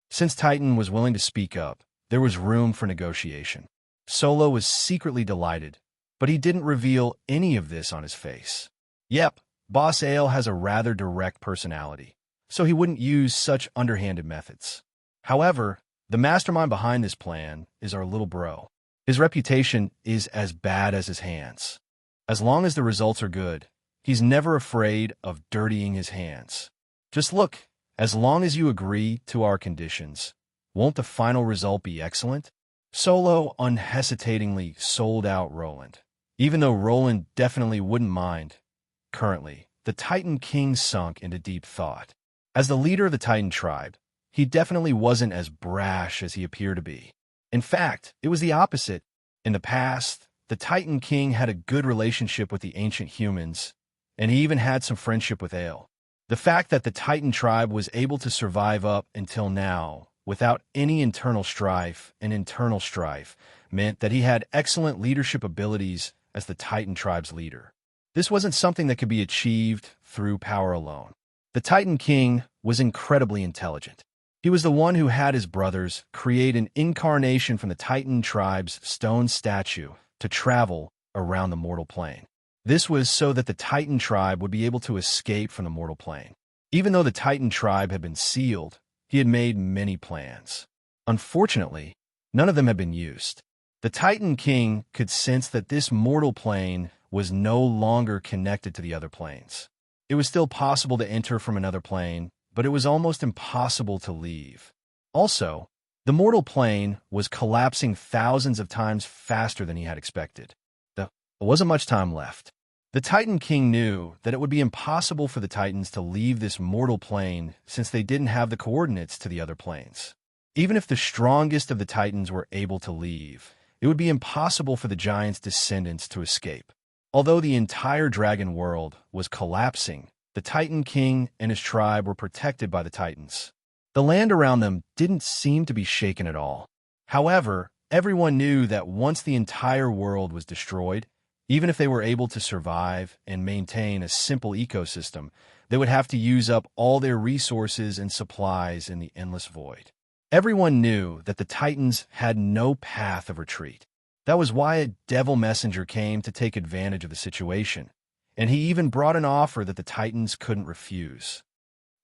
Since Titan was willing to speak up, there was room for negotiation. Solo was secretly delighted, but he didn't reveal any of this on his face. Yep, Boss Ale has a rather direct personality, so he wouldn't use such underhanded methods. However, the mastermind behind this plan is our little bro. His reputation is as bad as his hands. As long as the results are good, he's never afraid of dirtying his hands. Just look, as long as you agree to our conditions, won't the final result be excellent? Solo unhesitatingly sold out Roland, even though Roland definitely wouldn't mind. Currently, the Titan King sunk into deep thought. As the leader of the Titan tribe, he definitely wasn't as brash as he appeared to be. In fact, it was the opposite. In the past, the Titan King had a good relationship with the ancient humans, and he even had some friendship with Ale. The fact that the Titan tribe was able to survive up until now without any internal strife meant that he had excellent leadership abilities as the Titan tribe's leader. This wasn't something that could be achieved through power alone. The Titan King was incredibly intelligent. He was the one who had his brothers create an incarnation from the Titan tribe's stone statue to travel around the mortal plane. This was so that the Titan tribe would be able to escape from the mortal plane. Even though the Titan tribe had been sealed, he had made many plans. Unfortunately, none of them had been used. The Titan King could sense that this mortal plane was no longer connected to the other planes. It was still possible to enter from another plane, but it was almost impossible to leave. Also, the mortal plane was collapsing thousands of times faster than he had expected. There wasn't much time left. The Titan King knew that it would be impossible for the Titans to leave this mortal plane since they didn't have the coordinates to the other planes. Even if the strongest of the Titans were able to leave, it would be impossible for the giant's descendants to escape. Although the entire dragon world was collapsing, the Titan King and his tribe were protected by the Titans. The land around them didn't seem to be shaken at all. However, everyone knew that once the entire world was destroyed, even if they were able to survive and maintain a simple ecosystem, they would have to use up all their resources and supplies in the endless void. Everyone knew that the Titans had no path of retreat. That was why a devil messenger came to take advantage of the situation, and he even brought an offer that the Titans couldn't refuse.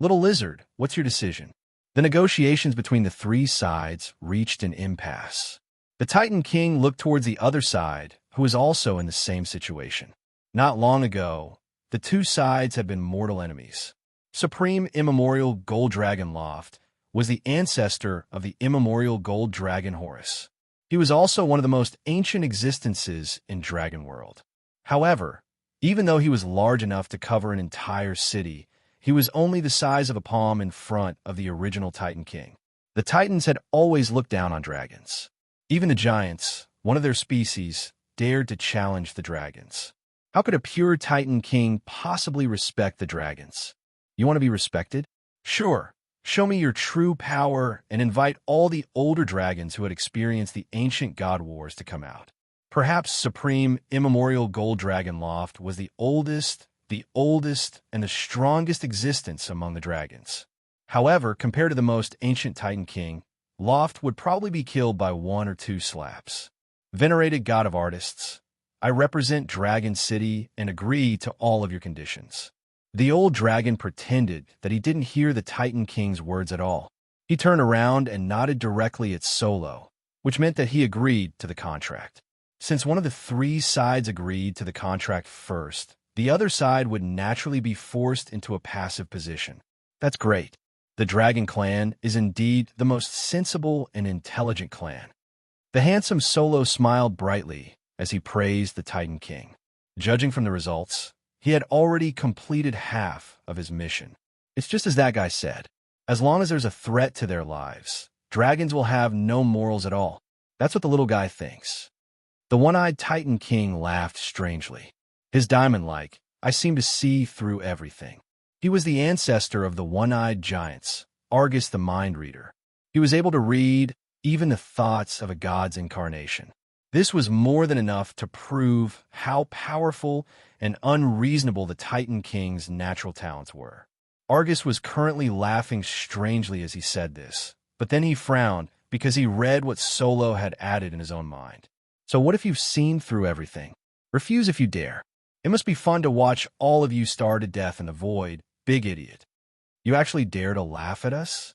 Little Lizard, what's your decision? The negotiations between the three sides reached an impasse. The Titan King looked towards the other side, who was also in the same situation. Not long ago, the two sides had been mortal enemies. Supreme Immemorial Gold Dragon Loft was the ancestor of the immemorial Gold Dragon Horus. He was also one of the most ancient existences in Dragon World. However, even though he was large enough to cover an entire city, he was only the size of a palm in front of the original Titan King. The Titans had always looked down on dragons. Even the giants, one of their species, dared to challenge the dragons. How could a pure Titan King possibly respect the dragons? You want to be respected? Sure. Show me your true power and invite all the older dragons who had experienced the ancient god wars to come out. Perhaps Supreme Immemorial Gold Dragon Loft was the oldest, and the strongest existence among the dragons. However, compared to the most ancient Titan King, Loft would probably be killed by 1 or 2 slaps. Venerated God of Artists, I represent Dragon City and agree to all of your conditions. The old dragon pretended that he didn't hear the Titan King's words at all. He turned around and nodded directly at Solo, which meant that he agreed to the contract. Since one of the three sides agreed to the contract first, the other side would naturally be forced into a passive position. That's great. The Dragon Clan is indeed the most sensible and intelligent clan. The handsome Solo smiled brightly as he praised the Titan King. Judging from the results, he had already completed half of his mission. It's just as that guy said. As long as there's a threat to their lives, dragons will have no morals at all. That's what the little guy thinks. The one-eyed Titan King laughed strangely. His diamond-like, I seem to see through everything. He was the ancestor of the one-eyed giants, Argus the Mind Reader. He was able to read even the thoughts of a god's incarnation. This was more than enough to prove how powerful and unreasonable the Titan King's natural talents were. Argus was currently laughing strangely as he said this, but then he frowned because he read what Solo had added in his own mind. So what if you've seen through everything? Refuse if you dare. It must be fun to watch all of you starve to death in the void, big idiot. You actually dare to laugh at us?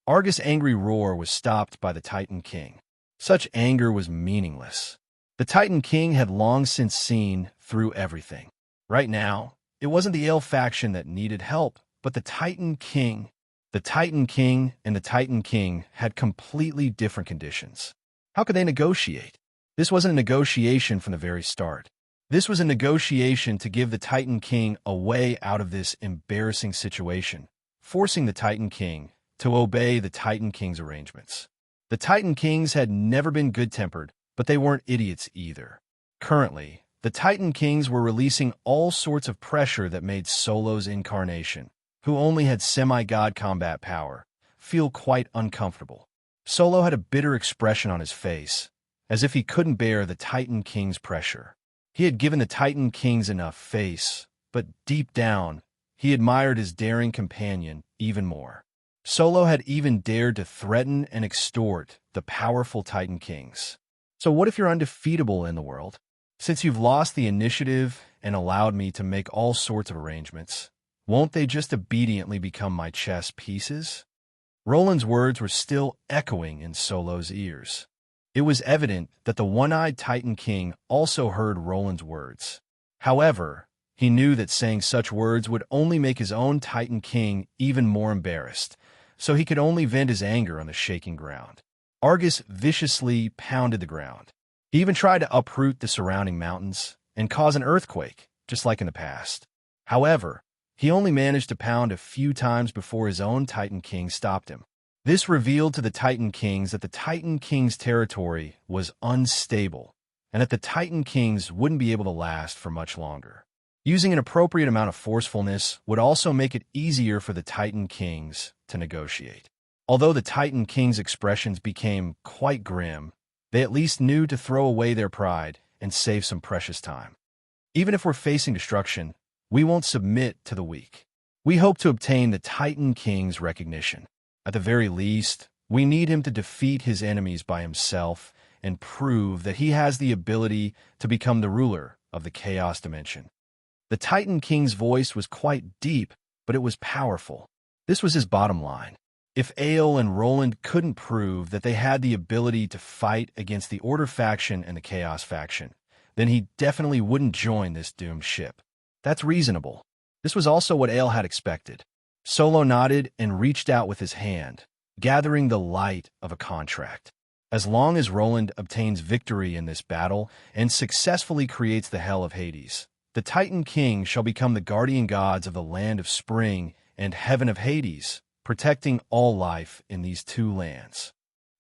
Argus' angry roar was stopped by the Titan King. Such anger was meaningless. The Titan King had long since seen through everything. Right now, it wasn't the Ale faction that needed help, but the Titan King. The Titan King and the Titan King had completely different conditions. How could they negotiate? This wasn't a negotiation from the very start. This was a negotiation to give the Titan King a way out of this embarrassing situation, forcing the Titan King to obey the Titan King's arrangements. The Titan Kings had never been good-tempered, but they weren't idiots either. Currently, the Titan Kings were releasing all sorts of pressure that made Solo's incarnation, who only had semi-god combat power, feel quite uncomfortable. Solo had a bitter expression on his face, as if he couldn't bear the Titan King's pressure. He had given the Titan Kings enough face, but deep down, he admired his daring companion even more. Solo had even dared to threaten and extort the powerful Titan Kings. So what if you're undefeatable in the world? Since you've lost the initiative and allowed me to make all sorts of arrangements, won't they just obediently become my chess pieces? Roland's words were still echoing in Solo's ears. It was evident that the one-eyed Titan King also heard Roland's words. However, he knew that saying such words would only make his own Titan King even more embarrassed, so he could only vent his anger on the shaking ground. Argus viciously pounded the ground. He even tried to uproot the surrounding mountains and cause an earthquake, just like in the past. However, he only managed to pound a few times before his own Titan King stopped him. This revealed to the Titan Kings that the Titan King's territory was unstable, and that the Titan Kings wouldn't be able to last for much longer. Using an appropriate amount of forcefulness would also make it easier for the Titan Kings to negotiate. Although the Titan Kings' expressions became quite grim, they at least knew to throw away their pride and save some precious time. Even if we're facing destruction, we won't submit to the weak. We hope to obtain the Titan King's recognition. At the very least, we need him to defeat his enemies by himself and prove that he has the ability to become the ruler of the Chaos Dimension. The Titan King's voice was quite deep, but it was powerful. This was his bottom line. If Ael and Roland couldn't prove that they had the ability to fight against the Order faction and the Chaos faction, then he definitely wouldn't join this doomed ship. That's reasonable. This was also what Ael had expected. Solo nodded and reached out with his hand, gathering the light of a contract. As long as Roland obtains victory in this battle and successfully creates the Hell of Hades, the Titan King shall become the guardian gods of the Land of Spring and Heaven of Hades, protecting all life in these two lands.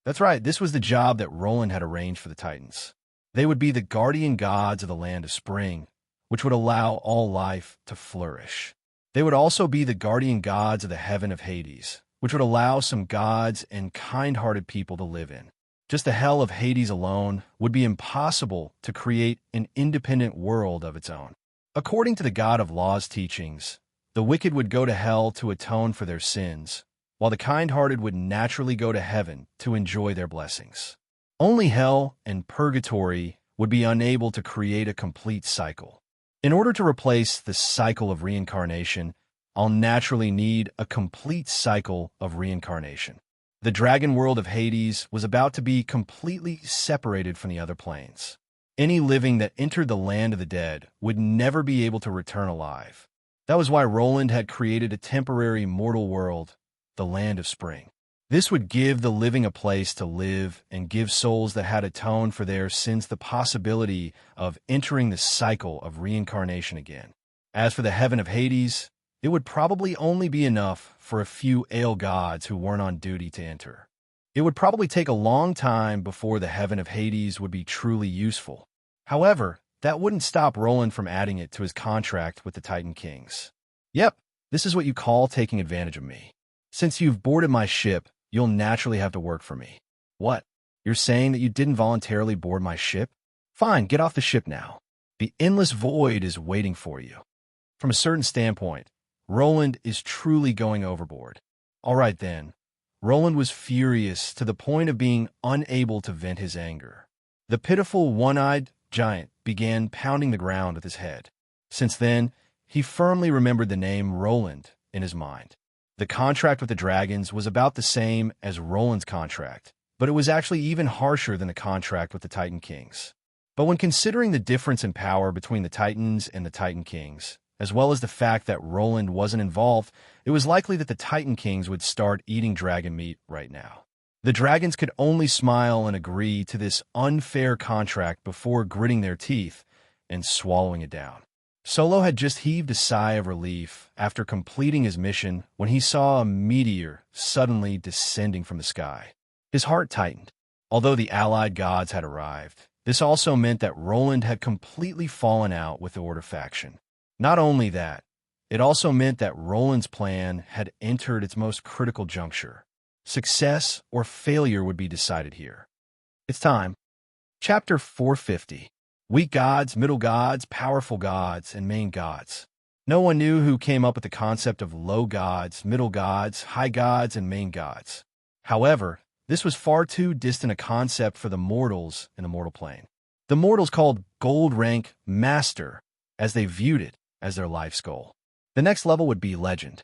That's right, this was the job that Roland had arranged for the Titans. They would be the guardian gods of the Land of Spring, which would allow all life to flourish. They would also be the guardian gods of the Heaven of Hades, which would allow some gods and kind-hearted people to live in. Just the Hell of Hades alone would be impossible to create an independent world of its own. According to the God of Law's teachings, the wicked would go to hell to atone for their sins, while the kind-hearted would naturally go to heaven to enjoy their blessings. Only hell and purgatory would be unable to create a complete cycle. In order to replace the cycle of reincarnation, I'll naturally need a complete cycle of reincarnation. The dragon world of Hades was about to be completely separated from the other planes. Any living that entered the land of the dead would never be able to return alive. That was why Roland had created a temporary mortal world, the Land of Spring. This would give the living a place to live and give souls that had atoned for their sins the possibility of entering the cycle of reincarnation again. As for the Heaven of Hades, it would probably only be enough for a few Ael gods who weren't on duty to enter. It would probably take a long time before the Heaven of Hades would be truly useful. However, that wouldn't stop Roland from adding it to his contract with the Titan Kings. Yep, this is what you call taking advantage of me. Since you've boarded my ship, you'll naturally have to work for me. What? You're saying that you didn't voluntarily board my ship? Fine, get off the ship now. The endless void is waiting for you. From a certain standpoint, Roland is truly going overboard. All right then. Roland was furious to the point of being unable to vent his anger. The pitiful one-eyed giant began pounding the ground with his head. Since then, he firmly remembered the name Roland in his mind. The contract with the dragons was about the same as Roland's contract, but it was actually even harsher than the contract with the Titan Kings. But when considering the difference in power between the Titans and the Titan Kings, as well as the fact that Roland wasn't involved, it was likely that the Titan Kings would start eating dragon meat right now. The dragons could only smile and agree to this unfair contract before gritting their teeth and swallowing it down. Solo had just heaved a sigh of relief after completing his mission when he saw a meteor suddenly descending from the sky. His heart tightened. Although the allied gods had arrived, this also meant that Roland had completely fallen out with the Order faction. Not only that, it also meant that Roland's plan had entered its most critical juncture. Success or failure would be decided here. It's time. Chapter 450. Weak gods, middle gods, powerful gods, and main gods. No one knew who came up with the concept of low gods, middle gods, high gods, and main gods. However, This was far too distant a concept for the mortals in the mortal plane. The mortals called gold rank master, as they viewed it as their life's goal. The next level would be legend.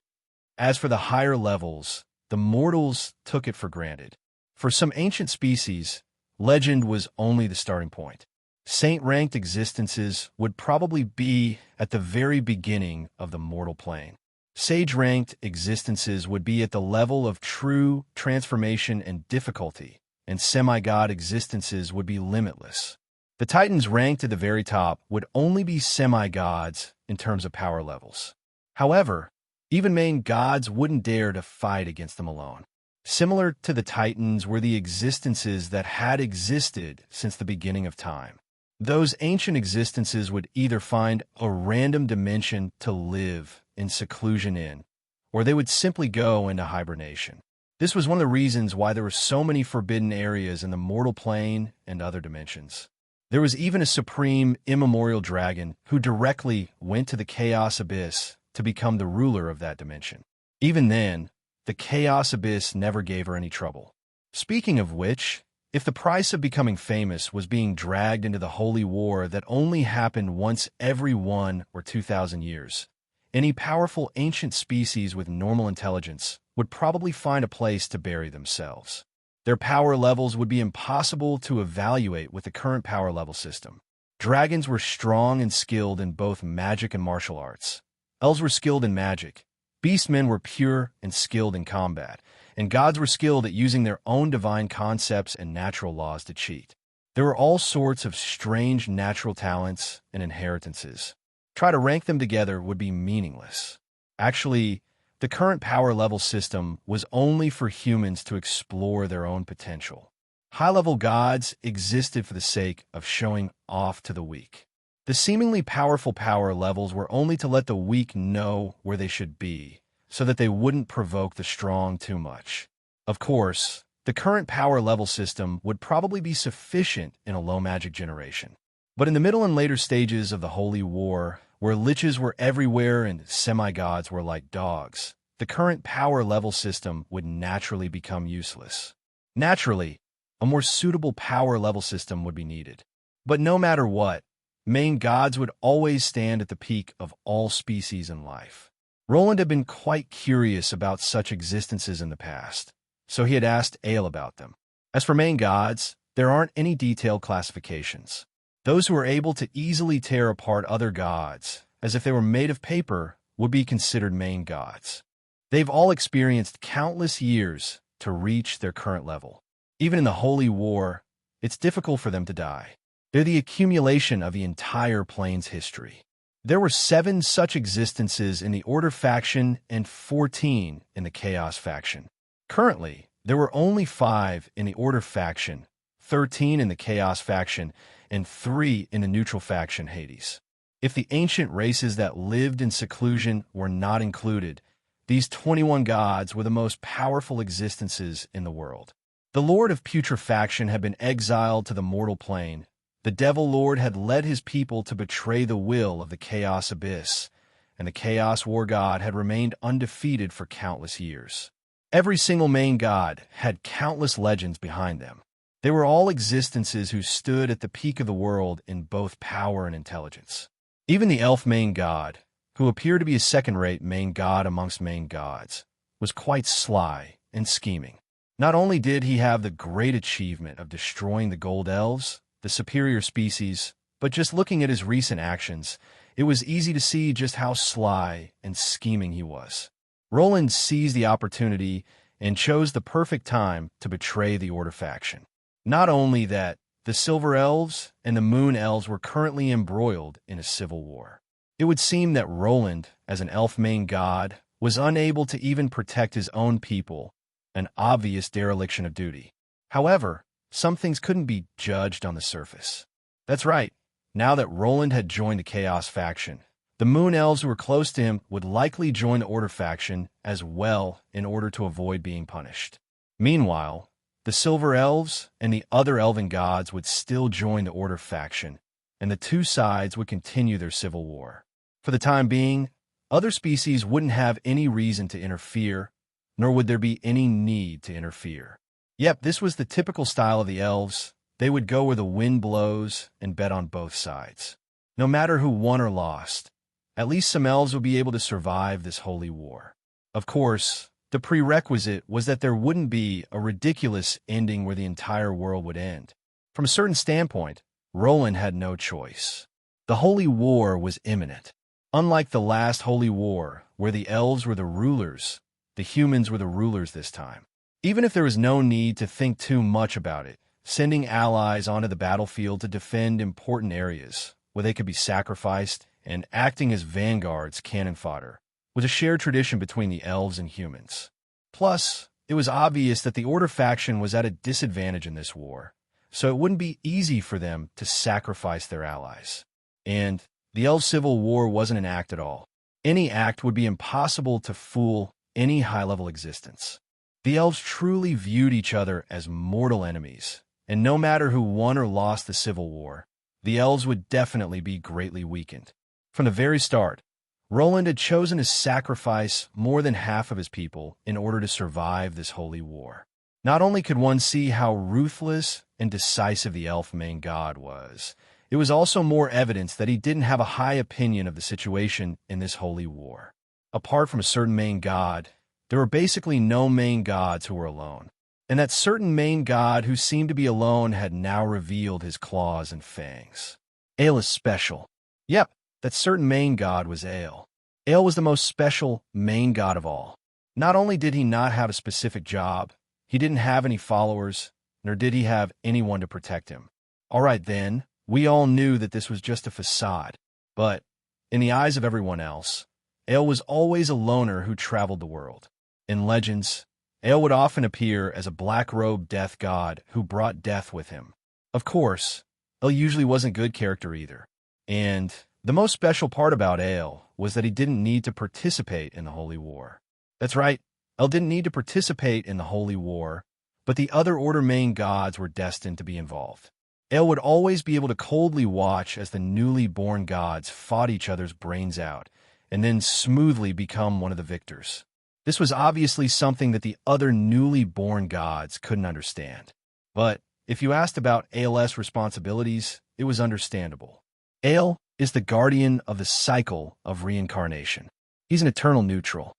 As for the higher levels, the mortals took it for granted. For some ancient species, legend was only the starting point. Saint-ranked existences would probably be at the very beginning of the mortal plane. Sage-ranked existences would be at the level of true transformation and difficulty, and semi-god existences would be limitless. The titans ranked at the very top would only be semi-gods in terms of power levels. However, even main gods wouldn't dare to fight against them alone. Similar to the titans were the existences that had existed since the beginning of time. Those ancient existences would either find a random dimension to live in seclusion in, or they would simply go into hibernation. This was one of the reasons why there were so many forbidden areas in the mortal plane and other dimensions. There was even a supreme, immemorial dragon who directly went to the Chaos Abyss to become the ruler of that dimension. Even then, the Chaos Abyss never gave her any trouble. Speaking of which, if the price of becoming famous was being dragged into the holy war that only happened once every 1 or 2,000 years, any powerful ancient species with normal intelligence would probably find a place to bury themselves. Their power levels would be impossible to evaluate with the current power level system. Dragons were strong and skilled in both magic and martial arts. Elves were skilled in magic. Beastmen were pure and skilled in combat, and gods were skilled at using their own divine concepts and natural laws to cheat. There were all sorts of strange natural talents and inheritances. Try to rank them together would be meaningless. Actually, the current power level system was only for humans to explore their own potential. High-level gods existed for the sake of showing off to the weak. The seemingly powerful power levels were only to let the weak know where they should be, so that they wouldn't provoke the strong too much. Of course, the current power level system would probably be sufficient in a low magic generation. But in the middle and later stages of the Holy War, where liches were everywhere and semi-gods were like dogs, the current power level system would naturally become useless. Naturally, a more suitable power level system would be needed. But no matter what, main gods would always stand at the peak of all species in life. Roland had been quite curious about such existences in the past, so he had asked Ale about them. As for main gods, there aren't any detailed classifications. Those who are able to easily tear apart other gods, as if they were made of paper, would be considered main gods. They've all experienced countless years to reach their current level. Even in the Holy War, it's difficult for them to die. They're the accumulation of the entire plane's history. There were 7 such existences in the Order faction and 14 in the Chaos faction. Currently, there were only 5 in the Order faction, 13 in the Chaos faction, and 3 in the neutral faction, Hades. If the ancient races that lived in seclusion were not included, these 21 gods were the most powerful existences in the world. The Lord of Putrefaction had been exiled to the mortal plane. The Devil Lord had led his people to betray the will of the Chaos Abyss, and the Chaos War God had remained undefeated for countless years. Every single main god had countless legends behind them. They were all existences who stood at the peak of the world in both power and intelligence. Even the elf main god, who appeared to be a second-rate main god amongst main gods, was quite sly and scheming. Not only did he have the great achievement of destroying the gold elves, the superior species, but just looking at his recent actions, it was easy to see just how sly and scheming he was. Roland seized the opportunity and chose the perfect time to betray the Order faction. Not only that, the Silver Elves and the Moon Elves were currently embroiled in a civil war. It would seem that Roland, as an elf main god, was unable to even protect his own people, an obvious dereliction of duty. However, some things couldn't be judged on the surface. That's right. Now that Roland had joined the Chaos faction, the Moon Elves who were close to him would likely join the Order faction as well in order to avoid being punished. Meanwhile, the Silver Elves and the other elven gods would still join the Order faction, and the two sides would continue their civil war. For the time being, other species wouldn't have any reason to interfere, nor would there be any need to interfere. Yep, this was the typical style of the elves. They would go where the wind blows and bet on both sides. No matter who won or lost, at least some elves would be able to survive this holy war. Of course, the prerequisite was that there wouldn't be a ridiculous ending where the entire world would end. From a certain standpoint, Roland had no choice. The holy war was imminent. Unlike the last holy war, where the elves were the rulers, the humans were the rulers this time. Even if there was no need to think too much about it, sending allies onto the battlefield to defend important areas where they could be sacrificed and acting as vanguards, cannon fodder, was a shared tradition between the elves and humans. Plus, it was obvious that the Order faction was at a disadvantage in this war, so it wouldn't be easy for them to sacrifice their allies. And the Elf Civil War wasn't an act at all. Any act would be impossible to fool any high-level existence. The elves truly viewed each other as mortal enemies, and no matter who won or lost the Civil War, the elves would definitely be greatly weakened. From the very start, Roland had chosen to sacrifice more than half of his people in order to survive this holy war. Not only could one see how ruthless and decisive the elf main god was, it was also more evidence that he didn't have a high opinion of the situation in this holy war. Apart from a certain main god, there were basically no main gods who were alone, and that certain main god who seemed to be alone had now revealed his claws and fangs. Ale is special. Yep, that certain main god was Ale. Ale was the most special main god of all. Not only did he not have a specific job, he didn't have any followers, nor did he have anyone to protect him. All right then, we all knew that this was just a facade, but in the eyes of everyone else, Ale was always a loner who traveled the world. In legends, Ale would often appear as a black-robed death god who brought death with him. Of course, Ale usually wasn't a good character either. And the most special part about Ale was that he didn't need to participate in the Holy War. That's right, Ale didn't need to participate in the Holy War, but the other Order main gods were destined to be involved. Ale would always be able to coldly watch as the newly born gods fought each other's brains out, and then smoothly become one of the victors. This was obviously something that the other newly born gods couldn't understand. But if you asked about AL's responsibilities, it was understandable. Ale is the guardian of the cycle of reincarnation. He's an eternal neutral.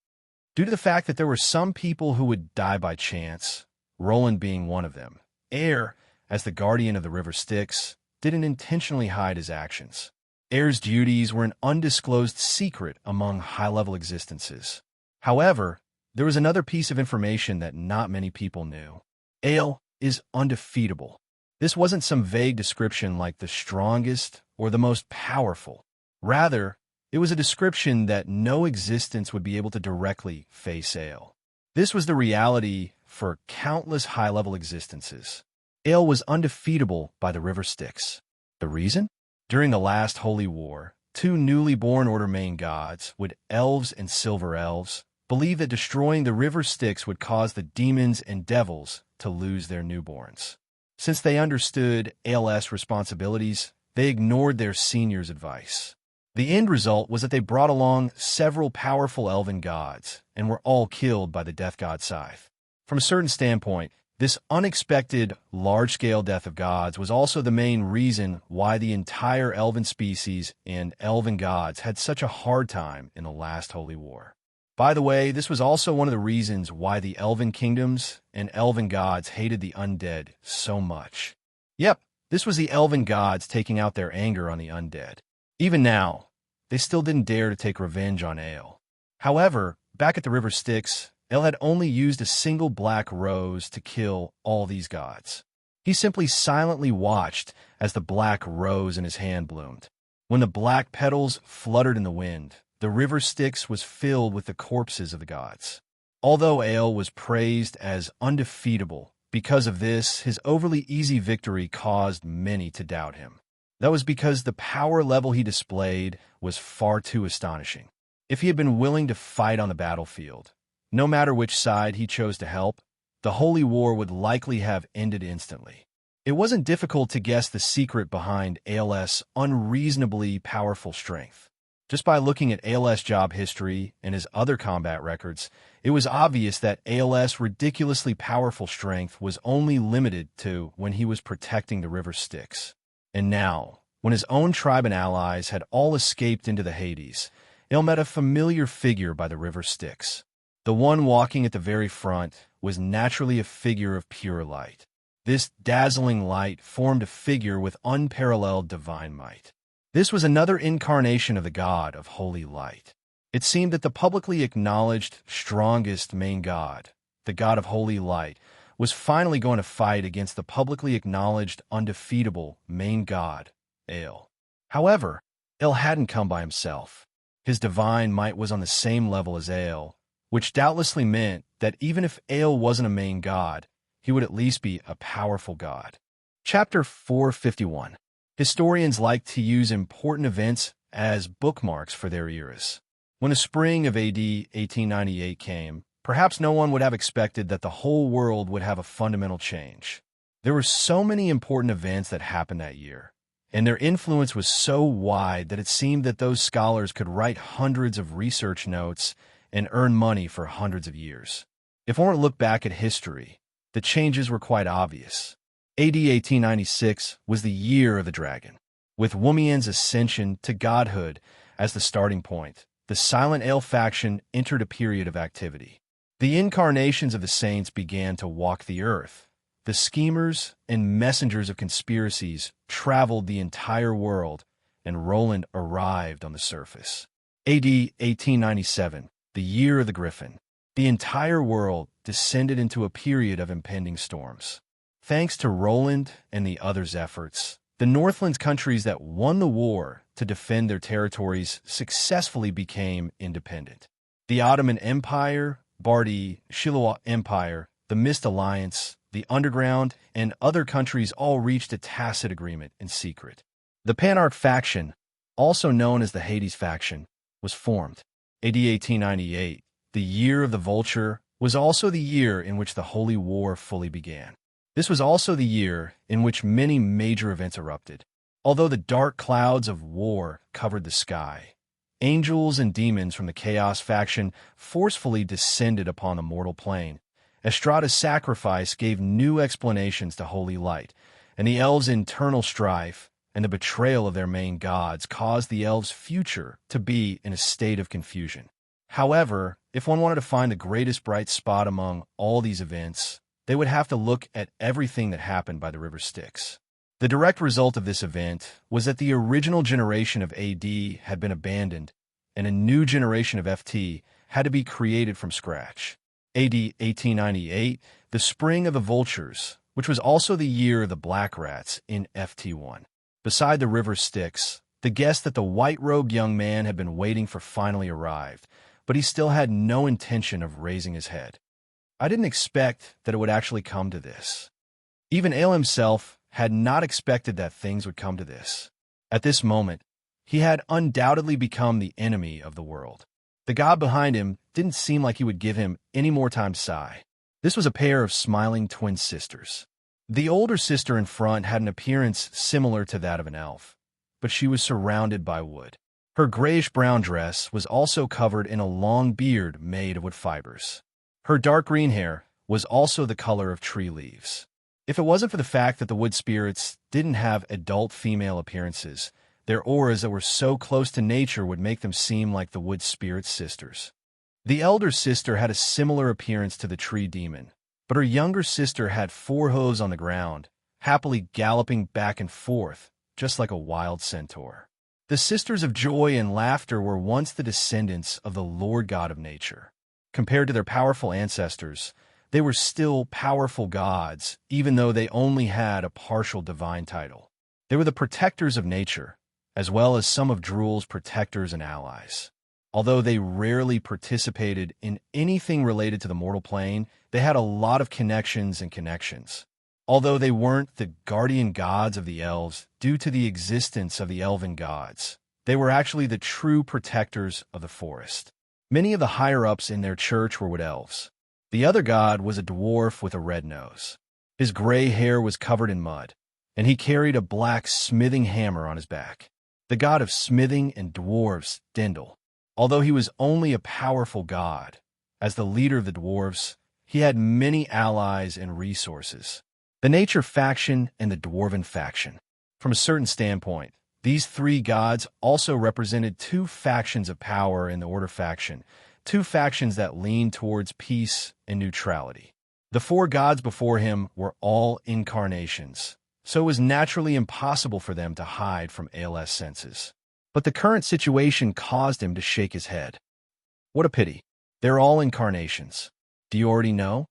Due to the fact that there were some people who would die by chance, Roland being one of them, Air, as the guardian of the River Styx, didn't intentionally hide his actions. Air's duties were an undisclosed secret among high-level existences. However, there was another piece of information that not many people knew. Ale is undefeatable. This wasn't some vague description like the strongest or the most powerful. Rather, it was a description that no existence would be able to directly face Ale. This was the reality for countless high-level existences. Ale was undefeatable by the River Styx. The reason? During the last Holy War, two newly born Order main gods, with elves and silver elves, believed that destroying the River Styx would cause the demons and devils to lose their newborns. Since they understood AL's responsibilities, they ignored their senior's advice. The end result was that they brought along several powerful elven gods and were all killed by the death god Scythe. From a certain standpoint, this unexpected, large-scale death of gods was also the main reason why the entire elven species and elven gods had such a hard time in the last Holy War. By the way, this was also one of the reasons why the elven kingdoms and elven gods hated the undead so much. Yep, this was the elven gods taking out their anger on the undead. Even now, they still didn't dare to take revenge on Ale. However, back at the River Styx, Ale had only used a single black rose to kill all these gods. He simply silently watched as the black rose in his hand bloomed. When the black petals fluttered in the wind, the River Styx was filled with the corpses of the gods. Although Ale was praised as undefeatable, because of this, his overly easy victory caused many to doubt him. That was because the power level he displayed was far too astonishing. If he had been willing to fight on the battlefield, no matter which side he chose to help, the Holy War would likely have ended instantly. It wasn't difficult to guess the secret behind AL's unreasonably powerful strength. Just by looking at AL's job history and his other combat records, It was obvious that Ael's ridiculously powerful strength was only limited to when he was protecting the river Styx. And now, when his own tribe and allies had all escaped into the Hades, Ael met a familiar figure by the river Styx. The one walking at the very front was naturally a figure of pure light. This dazzling light formed a figure with unparalleled divine might. This was another incarnation of the god of holy light. It seemed that the publicly acknowledged, strongest main god, the god of holy light, was finally going to fight against the publicly acknowledged, undefeatable main god, Ael. However, Ael hadn't come by himself. His divine might was on the same level as Ael, which doubtlessly meant that even if Ael wasn't a main god, he would at least be a powerful god. Chapter 451. Historians like to use important events as bookmarks for their eras. When the spring of AD 1898 came, perhaps no one would have expected that the whole world would have a fundamental change. There were so many important events that happened that year, and their influence was so wide that it seemed that those scholars could write hundreds of research notes and earn money for hundreds of years. If one were to look back at history, the changes were quite obvious. AD 1896 was the year of the dragon. With Womian's ascension to godhood as the starting point, the Silent Ale faction entered a period of activity. The incarnations of the saints began to walk the earth. The schemers and messengers of conspiracies traveled the entire world, and Roland arrived on the surface. AD 1897, the year of the Griffin. The entire world descended into a period of impending storms. Thanks to Roland and the others' efforts, the Northlands countries that won the war to defend their territories successfully became independent. The Ottoman Empire, Bardi, Shiloh Empire, the Mist Alliance, the Underground, and other countries all reached a tacit agreement in secret. The Panarch faction, also known as the Hades faction, was formed. AD 1898, the year of the Vulture, was also the year in which the Holy War fully began. This was also the year in which many major events erupted. Although the dark clouds of war covered the sky, angels and demons from the Chaos faction forcefully descended upon the mortal plane. Estrada's sacrifice gave new explanations to holy light, and the elves' internal strife and the betrayal of their main gods caused the elves' future to be in a state of confusion. However, if one wanted to find the greatest bright spot among all these events, they would have to look at everything that happened by the river Styx. The direct result of this event was that the original generation of AD had been abandoned, and a new generation of FT had to be created from scratch. AD 1898, the spring of the Vultures, which was also the year of the Black Rats in FT1. Beside the river Styx, the guest that the white-robed young man had been waiting for finally arrived, but he still had no intention of raising his head. I didn't expect that it would actually come to this. Even Ale himself had not expected that things would come to this. At this moment, he had undoubtedly become the enemy of the world. The god behind him didn't seem like he would give him any more time to sigh. This was a pair of smiling twin sisters. The older sister in front had an appearance similar to that of an elf, but she was surrounded by wood. Her grayish-brown dress was also covered in a long beard made of wood fibers. Her dark green hair was also the color of tree leaves. If it wasn't for the fact that the wood spirits didn't have adult female appearances, their auras that were so close to nature would make them seem like the wood spirit's sisters. The elder sister had a similar appearance to the tree demon, but her younger sister had 4 hooves on the ground, happily galloping back and forth, just like a wild centaur. The sisters of joy and laughter were once the descendants of the Lord God of nature. Compared to their powerful ancestors, they were still powerful gods, even though they only had a partial divine title. They were the protectors of nature, as well as some of Drool's protectors and allies. Although they rarely participated in anything related to the mortal plane, they had a lot of connections and connections. Although they weren't the guardian gods of the elves due to the existence of the elven gods, they were actually the true protectors of the forest. Many of the higher-ups in their church were wood elves. The other god was a dwarf with a red nose. His gray hair was covered in mud, and he carried a black smithing hammer on his back. The god of smithing and dwarves, Dendel. Although he was only a powerful god, As the leader of the dwarves, he had many allies and resources. The nature faction and the dwarven faction. From a certain standpoint, these three gods also represented two factions of power in the Order faction, two factions that leaned towards peace and neutrality. The four gods before him were all incarnations, so it was naturally impossible for them to hide from ALS senses. But the current situation caused him to shake his head. What a pity. They're all incarnations. Do you already know?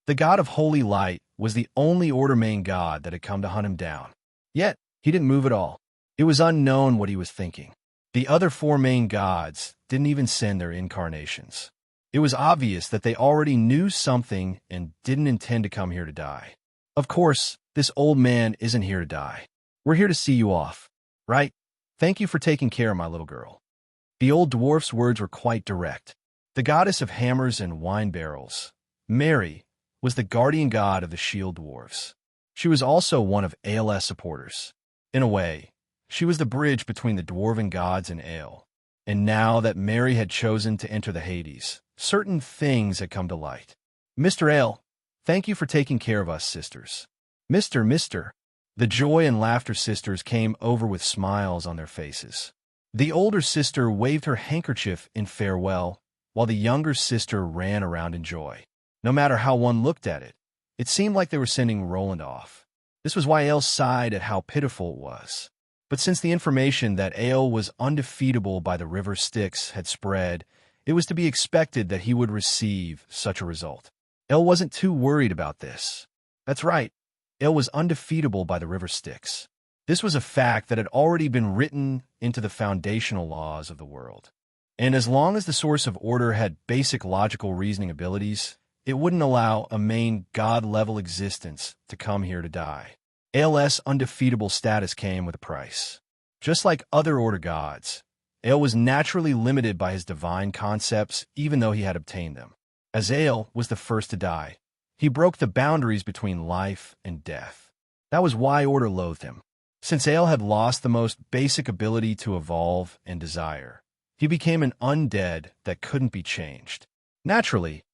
The god of holy light was the only Order main god that had come to hunt him down. Yet, he didn't move at all. It was unknown what he was thinking. The other four main gods didn't even send their incarnations. It was obvious that they already knew something and didn't intend to come here to die. Of course, this old man isn't here to die. We're here to see you off, right? Thank you for taking care of my little girl. The old dwarf's words were quite direct. The goddess of hammers and wine barrels, Mary, was the guardian god of the shield dwarves. She was also one of ALS supporters. In a way, she was the bridge between the dwarven gods and Ale. And now that Mary had chosen to enter the Hades, certain things had come to light. Mr. Ale, thank you for taking care of us, sisters. Mister. The joy and laughter sisters came over with smiles on their faces. The older sister waved her handkerchief in farewell, while the younger sister ran around in joy. No matter how one looked at it, it seemed like they were sending Roland off. This was why Ale sighed at how pitiful it was. But since the information that Ale was undefeatable by the river Styx had spread, it was to be expected that he would receive such a result. Ale wasn't too worried about this. That's right, Ale was undefeatable by the river Styx. This was a fact that had already been written into the foundational laws of the world. And as long as the source of order had basic logical reasoning abilities, it wouldn't allow a main god-level existence to come here to die. AL's undefeatable status came with a price. Just like other Order gods, Ale was naturally limited by his divine concepts even though he had obtained them. As Ale was the first to die, he broke the boundaries between life and death. That was why Order loathed him. Since Ale had lost the most basic ability to evolve and desire, he became an undead that couldn't be changed. Naturally,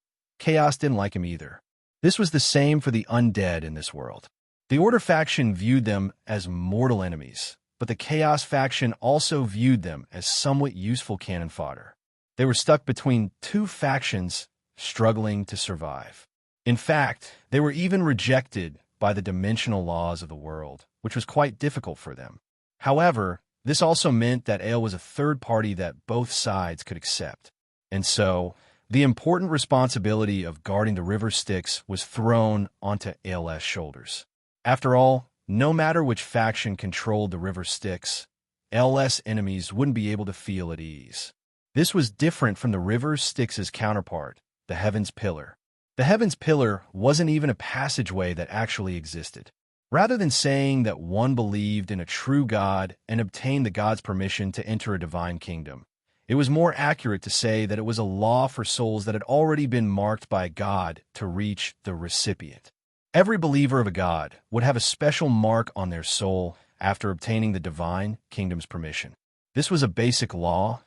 Chaos didn't like him either. This was the same for the undead in this world. The Order faction viewed them as mortal enemies, but the Chaos faction also viewed them as somewhat useful cannon fodder. They were stuck between two factions, struggling to survive. In fact, they were even rejected by the dimensional laws of the world, which was quite difficult for them. However, this also meant that Ale was a third party that both sides could accept. And so, the important responsibility of guarding the river Styx was thrown onto AL's shoulders. After all, no matter which faction controlled the river Styx, AL's enemies wouldn't be able to feel at ease. This was different from the river Styx's counterpart, the Heaven's Pillar. The Heaven's Pillar wasn't even a passageway that actually existed. Rather than saying that one believed in a true God and obtained the God's permission to enter a divine kingdom, it was more accurate to say that it was a law for souls that had already been marked by God to reach the recipient. Every believer of a God would have a special mark on their soul after obtaining the divine kingdom's permission. This was a basic law,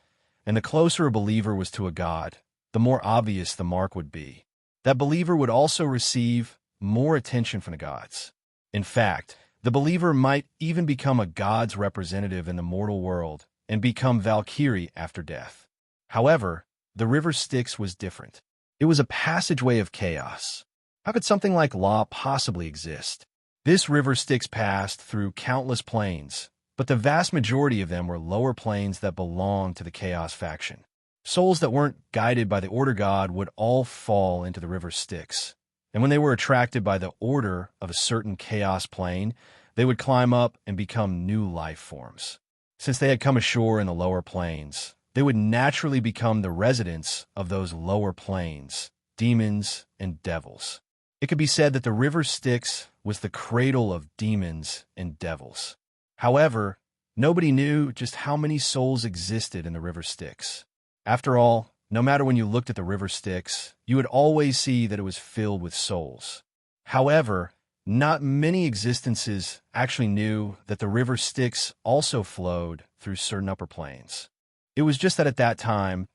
and the closer a believer was to a God, the more obvious the mark would be. That believer would also receive more attention from the gods. In fact, the believer might even become a god's representative in the mortal world and become Valkyrie after death. However, the river Styx was different. It was a passageway of chaos. How could something like law possibly exist? This river Styx passed through countless planes, but the vast majority of them were lower planes that belonged to the Chaos faction. Souls that weren't guided by the Order God would all fall into the river Styx, and when they were attracted by the order of a certain Chaos plane, they would climb up and become new life forms. Since they had come ashore in the lower planes, they would naturally become the residents of those lower planes, demons and devils. It could be said that the river Styx was the cradle of demons and devils. However, nobody knew just how many souls existed in the river Styx. After all, no matter when you looked at the river Styx, you would always see that it was filled with souls. However, not many existences actually knew that the river Styx also flowed through certain upper planes. It was just that at that time,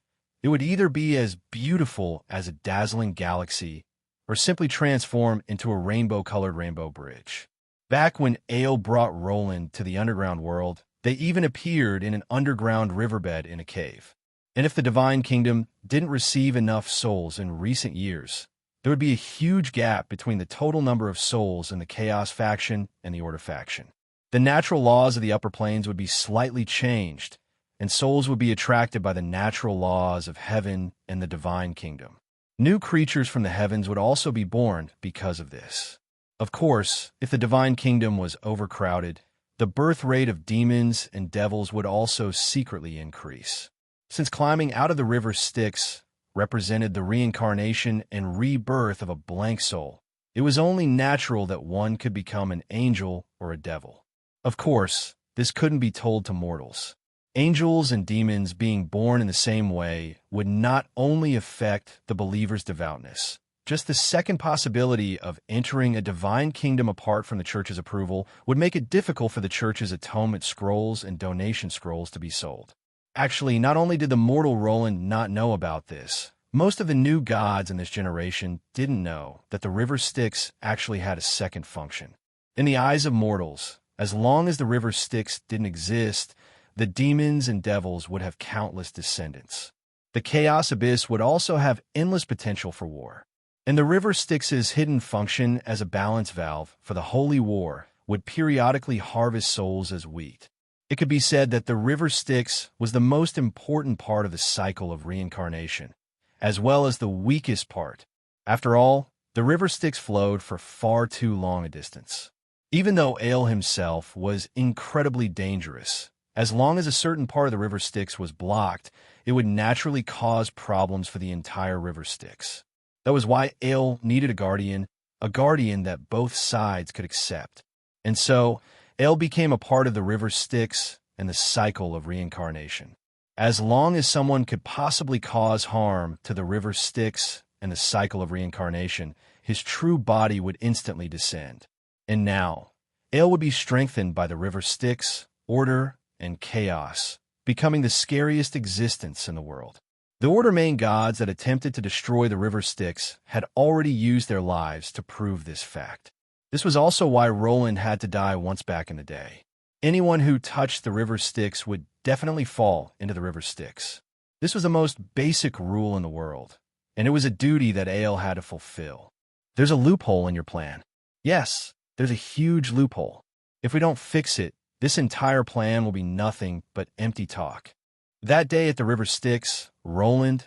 It would either be as beautiful as a dazzling galaxy or simply transform into a rainbow-colored rainbow bridge. Back when Ale brought Roland to the underground world, they even appeared in an underground riverbed in a cave. And if the Divine Kingdom didn't receive enough souls in recent years, there would be a huge gap between the total number of souls in the Chaos faction and the Order faction. The natural laws of the upper planes would be slightly changed, and souls would be attracted by the natural laws of heaven and the Divine Kingdom. New creatures from the heavens would also be born because of this. Of course, if the Divine Kingdom was overcrowded, the birth rate of demons and devils would also secretly increase. Since climbing out of the river Styx represented the reincarnation and rebirth of a blank soul, it was only natural that one could become an angel or a devil. Of course, this couldn't be told to mortals. Angels and demons being born in the same way would not only affect the believer's devoutness. Just the second possibility of entering a divine kingdom apart from the church's approval would make it difficult for the church's atonement scrolls and donation scrolls to be sold. Actually, not only did the mortal Roland not know about this, most of the new gods in this generation didn't know that the river Styx actually had a second function. In the eyes of mortals, as long as the river Styx didn't exist, the demons and devils would have countless descendants. The Chaos Abyss would also have endless potential for war. And the river Styx's hidden function as a balance valve for the holy war would periodically harvest souls as wheat. It could be said that the river Styx was the most important part of the cycle of reincarnation, as well as the weakest part. After all, the river Styx flowed for far too long a distance. Even though Ale himself was incredibly dangerous, as long as a certain part of the river Styx was blocked, it would naturally cause problems for the entire river Styx. That was why Ale needed a guardian that both sides could accept. And so, Ale became a part of the river Styx and the cycle of reincarnation. As long as someone could possibly cause harm to the river Styx and the cycle of reincarnation, his true body would instantly descend. And now, Ale would be strengthened by the river Styx, order, and chaos, becoming the scariest existence in the world. The Order main gods that attempted to destroy the river Styx had already used their lives to prove this fact. This was also why Roland had to die once back in the day. Anyone who touched the river Styx would definitely fall into the river Styx. This was the most basic rule in the world, and it was a duty that Ale had to fulfill. There's a loophole in your plan. Yes, there's a huge loophole. If we don't fix it, this entire plan will be nothing but empty talk. That day at the river Styx, Roland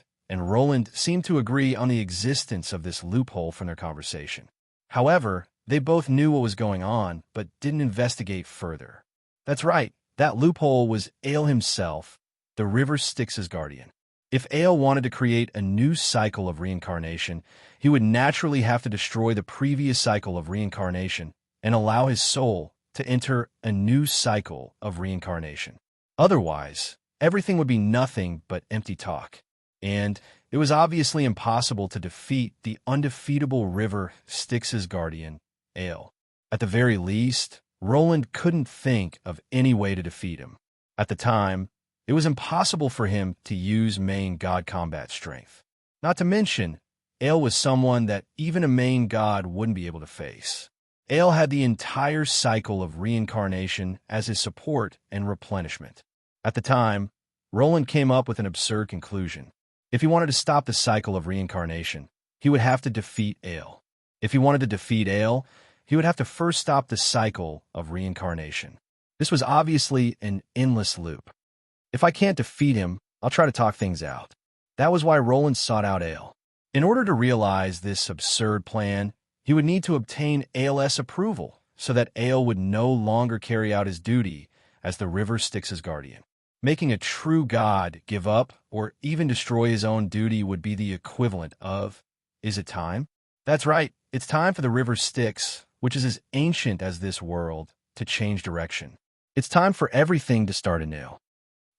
seemed to agree on the existence of this loophole from their conversation. However, they both knew what was going on, but didn't investigate further. That's right, that loophole was Ale himself, the river Styx's guardian. If Ale wanted to create a new cycle of reincarnation, he would naturally have to destroy the previous cycle of reincarnation and allow his soul to enter a new cycle of reincarnation. Otherwise, everything would be nothing but empty talk. And it was obviously impossible to defeat the undefeatable river Styx's guardian, Ale. At the very least, Roland couldn't think of any way to defeat him. At the time, it was impossible for him to use main god combat strength. Not to mention, Ale was someone that even a main god wouldn't be able to face. Ale had the entire cycle of reincarnation as his support and replenishment. At the time, Roland came up with an absurd conclusion. If he wanted to stop the cycle of reincarnation, he would have to defeat Ale. If he wanted to defeat Ale, he would have to first stop the cycle of reincarnation. This was obviously an endless loop. If I can't defeat him, I'll try to talk things out. That was why Roland sought out Ale. In order to realize this absurd plan, he would need to obtain Ale's approval so that Ale would no longer carry out his duty as the river Styx's guardian. Making a true god give up or even destroy his own duty would be the equivalent of, is it time? That's right, it's time for the river Styx, which is as ancient as this world, to change direction. It's time for everything to start anew.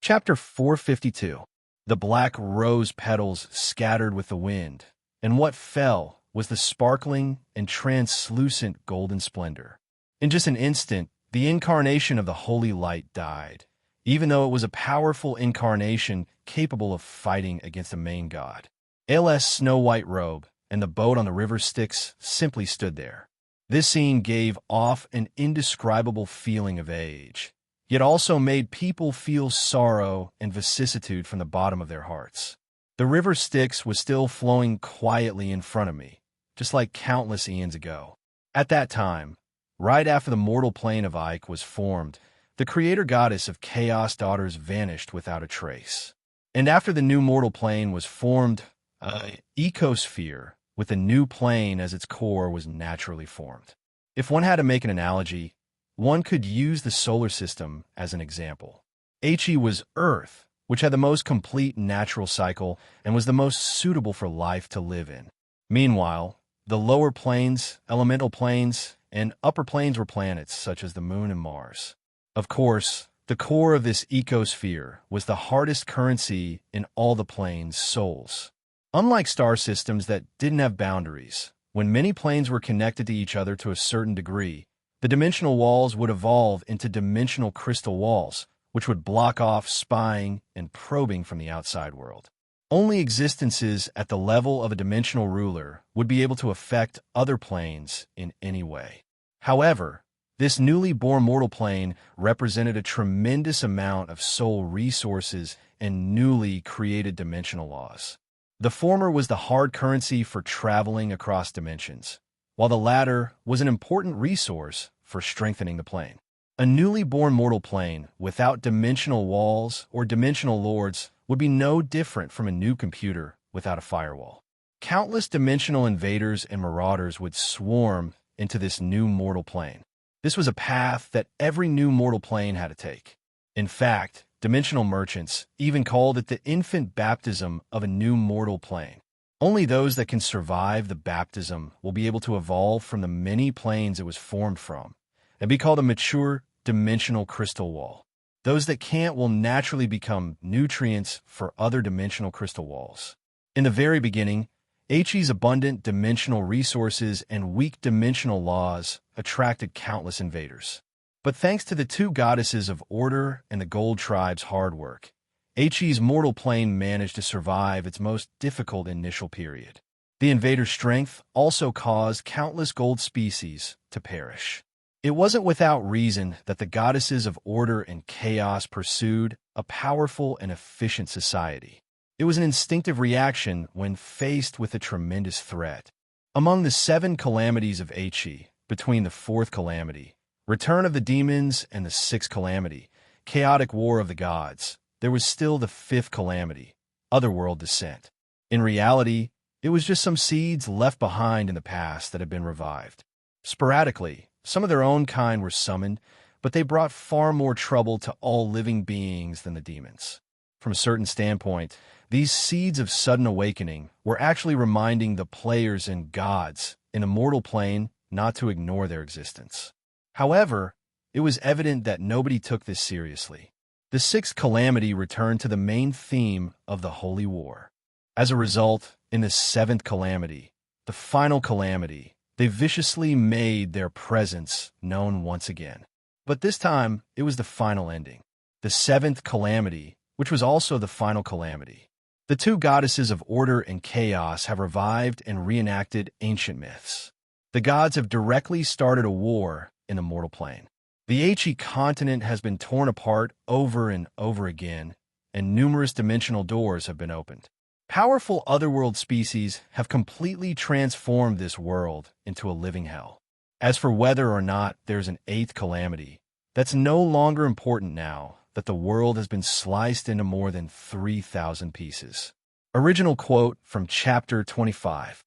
Chapter 452. The black rose petals scattered with the wind, and what fell was the sparkling and translucent golden splendor. In just an instant, the incarnation of the holy light died, even though it was a powerful incarnation capable of fighting against the main god. Ayla's snow-white robe and the boat on the river Styx simply stood there. This scene gave off an indescribable feeling of age, yet also made people feel sorrow and vicissitude from the bottom of their hearts. The river Styx was still flowing quietly in front of me, just like countless eons ago. At that time, right after the mortal plane of Ike was formed, the creator goddess of Chaos Daughters vanished without a trace. And after the new mortal plane was formed, an ecosphere with a new plane as its core was naturally formed. If one had to make an analogy, one could use the solar system as an example. HE was Earth, which had the most complete natural cycle and was the most suitable for life to live in. Meanwhile, the lower planes, elemental planes, and upper planes were planets such as the Moon and Mars. Of course, the core of this ecosphere was the hardest currency in all the planes' souls. Unlike star systems that didn't have boundaries, when many planes were connected to each other to a certain degree, the dimensional walls would evolve into dimensional crystal walls, which would block off spying and probing from the outside world. Only existences at the level of a dimensional ruler would be able to affect other planes in any way. However, this newly born mortal plane represented a tremendous amount of soul resources and newly created dimensional laws. The former was the hard currency for traveling across dimensions, while the latter was an important resource for strengthening the plane. A newly born mortal plane without dimensional walls or dimensional lords would be no different from a new computer without a firewall. Countless dimensional invaders and marauders would swarm into this new mortal plane. This was a path that every new mortal plane had to take. In fact, dimensional merchants even called it the infant baptism of a new mortal plane. Only those that can survive the baptism will be able to evolve from the many planes it was formed from and be called a mature dimensional crystal wall. Those that can't will naturally become nutrients for other dimensional crystal walls. In the very beginning, HE's abundant dimensional resources and weak dimensional laws attracted countless invaders. But thanks to the two goddesses of order and the gold tribe's hard work, HE's mortal plane managed to survive its most difficult initial period. The invader's strength also caused countless gold species to perish. It wasn't without reason that the goddesses of order and chaos pursued a powerful and efficient society. It was an instinctive reaction when faced with a tremendous threat. Among the 7 calamities of HE, between the 4th calamity, Return of the Demons, and the 6th calamity, Chaotic War of the Gods, there was still the 5th calamity, Otherworld Descent. In reality, it was just some seeds left behind in the past that had been revived. Sporadically, some of their own kind were summoned, but they brought far more trouble to all living beings than the demons. From a certain standpoint, these seeds of sudden awakening were actually reminding the players and gods in the mortal plane not to ignore their existence. However, it was evident that nobody took this seriously. The 6th calamity returned to the main theme of the Holy War. As a result, in the 7th calamity, the final calamity, they viciously made their presence known once again. But this time, it was the final ending. The 7th calamity, which was also the final calamity. The two goddesses of order and chaos have revived and reenacted ancient myths. The gods have directly started a war in the mortal plane. The HE continent has been torn apart over and over again, and numerous dimensional doors have been opened. Powerful otherworld species have completely transformed this world into a living hell. As for whether or not there's an 8th calamity, that's no longer important now that the world has been sliced into more than 3,000 pieces. Original quote from Chapter 25.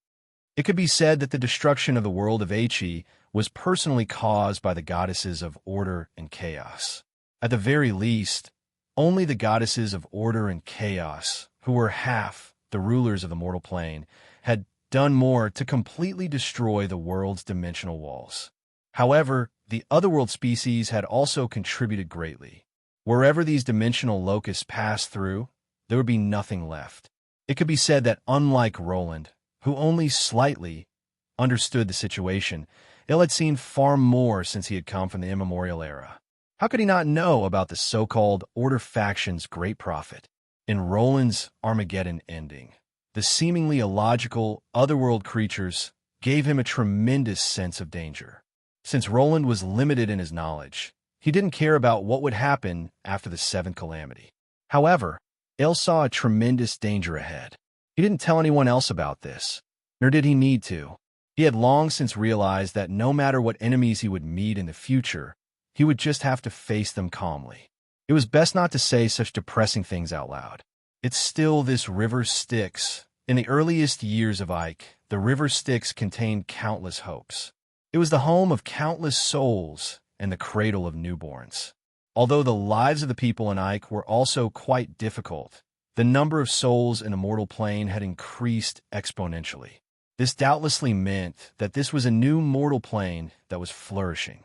It could be said that the destruction of the world of HE was personally caused by the goddesses of order and chaos. At the very least, only the goddesses of order and chaos, who were half the rulers of the mortal plane, had done more to completely destroy the world's dimensional walls. However, the otherworld species had also contributed greatly. Wherever these dimensional locusts passed through, there would be nothing left. It could be said that unlike Roland, who only slightly understood the situation, Il had seen far more since he had come from the immemorial era. How could he not know about the so-called Order faction's great prophet? In Roland's Armageddon ending, the seemingly illogical, otherworld creatures gave him a tremendous sense of danger. Since Roland was limited in his knowledge, he didn't care about what would happen after the seventh calamity. However, Ale saw a tremendous danger ahead. He didn't tell anyone else about this, nor did he need to. He had long since realized that no matter what enemies he would meet in the future, he would just have to face them calmly. It was best not to say such depressing things out loud. It's still this river Styx. In the earliest years of Ike, the river Styx contained countless hopes. It was the home of countless souls and the cradle of newborns. Although the lives of the people in Ike were also quite difficult, the number of souls in the mortal plane had increased exponentially. This doubtlessly meant that this was a new mortal plane that was flourishing.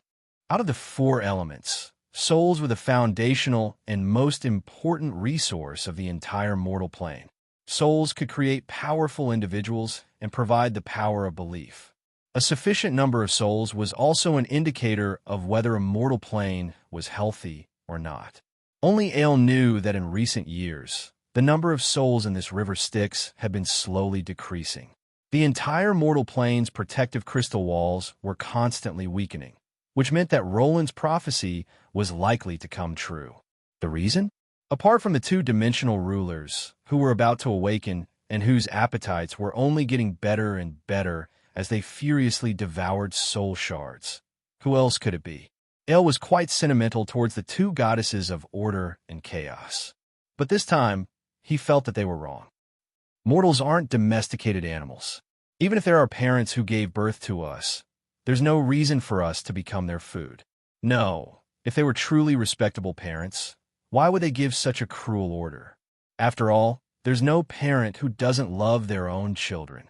Out of the four elements, souls were the foundational and most important resource of the entire mortal plane. Souls could create powerful individuals and provide the power of belief. A sufficient number of souls was also an indicator of whether a mortal plane was healthy or not. Only Ale knew that in recent years, the number of souls in this river Styx had been slowly decreasing. The entire mortal plane's protective crystal walls were constantly weakening, which meant that Roland's prophecy was likely to come true. The reason? Apart from the two-dimensional rulers who were about to awaken and whose appetites were only getting better and better as they furiously devoured soul shards, who else could it be? Ale was quite sentimental towards the two goddesses of order and chaos. But this time, he felt that they were wrong. Mortals aren't domesticated animals. Even if there are parents who gave birth to us, there's no reason for us to become their food. No, if they were truly respectable parents, why would they give such a cruel order? After all, there's no parent who doesn't love their own children.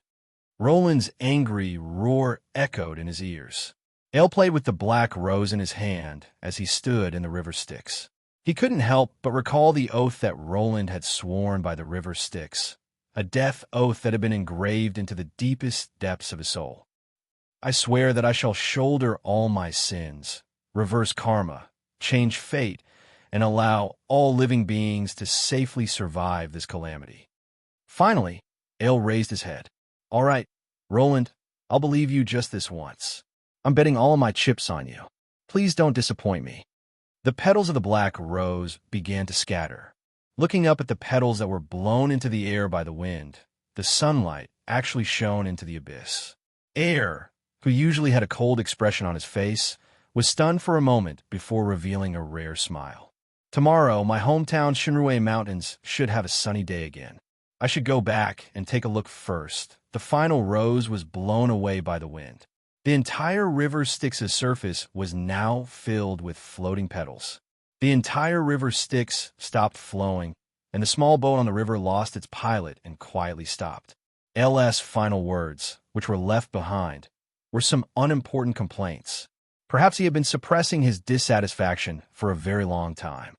Roland's angry roar echoed in his ears. Ale played with the black rose in his hand as he stood in the river Styx. He couldn't help but recall the oath that Roland had sworn by the river Styx, a death oath that had been engraved into the deepest depths of his soul. I swear that I shall shoulder all my sins, reverse karma, change fate, and allow all living beings to safely survive this calamity. Finally, Ale raised his head. All right, Roland, I'll believe you just this once. I'm betting all my chips on you. Please don't disappoint me. The petals of the black rose began to scatter. Looking up at the petals that were blown into the air by the wind, the sunlight actually shone into the abyss. Air, who usually had a cold expression on his face, was stunned for a moment before revealing a rare smile. Tomorrow, my hometown Shinrue Mountains should have a sunny day again. I should go back and take a look first. The final rose was blown away by the wind. The entire river Styx's surface was now filled with floating petals. The entire river Styx stopped flowing, and the small boat on the river lost its pilot and quietly stopped. Ale's final words, which were left behind, were some unimportant complaints. Perhaps he had been suppressing his dissatisfaction for a very long time.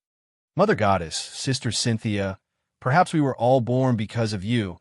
Mother Goddess, Sister Cynthia, perhaps we were all born because of you,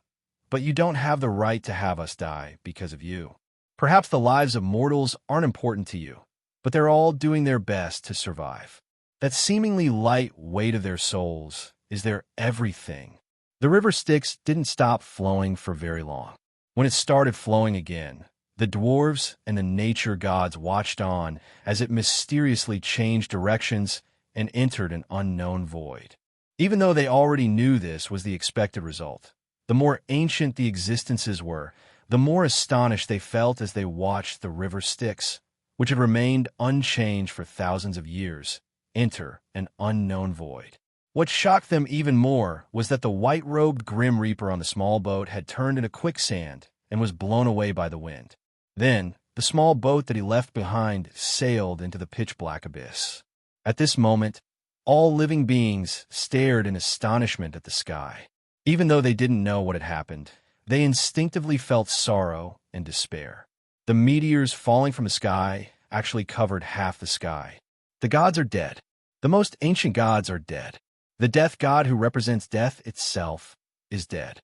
but you don't have the right to have us die because of you. Perhaps the lives of mortals aren't important to you, but they're all doing their best to survive. That seemingly light weight of their souls is their everything. The river Styx didn't stop flowing for very long. When it started flowing again, the dwarves and the nature gods watched on as it mysteriously changed directions and entered an unknown void. Even though they already knew this was the expected result, the more ancient the existences were, the more astonished they felt as they watched the river Styx, which had remained unchanged for thousands of years, enter an unknown void. What shocked them even more was that the white-robed Grim Reaper on the small boat had turned into quicksand and was blown away by the wind. Then, the small boat that he left behind sailed into the pitch-black abyss. At this moment, all living beings stared in astonishment at the sky. Even though they didn't know what had happened, they instinctively felt sorrow and despair. The meteors falling from the sky actually covered half the sky. The gods are dead. The most ancient gods are dead. The death god who represents death itself is dead.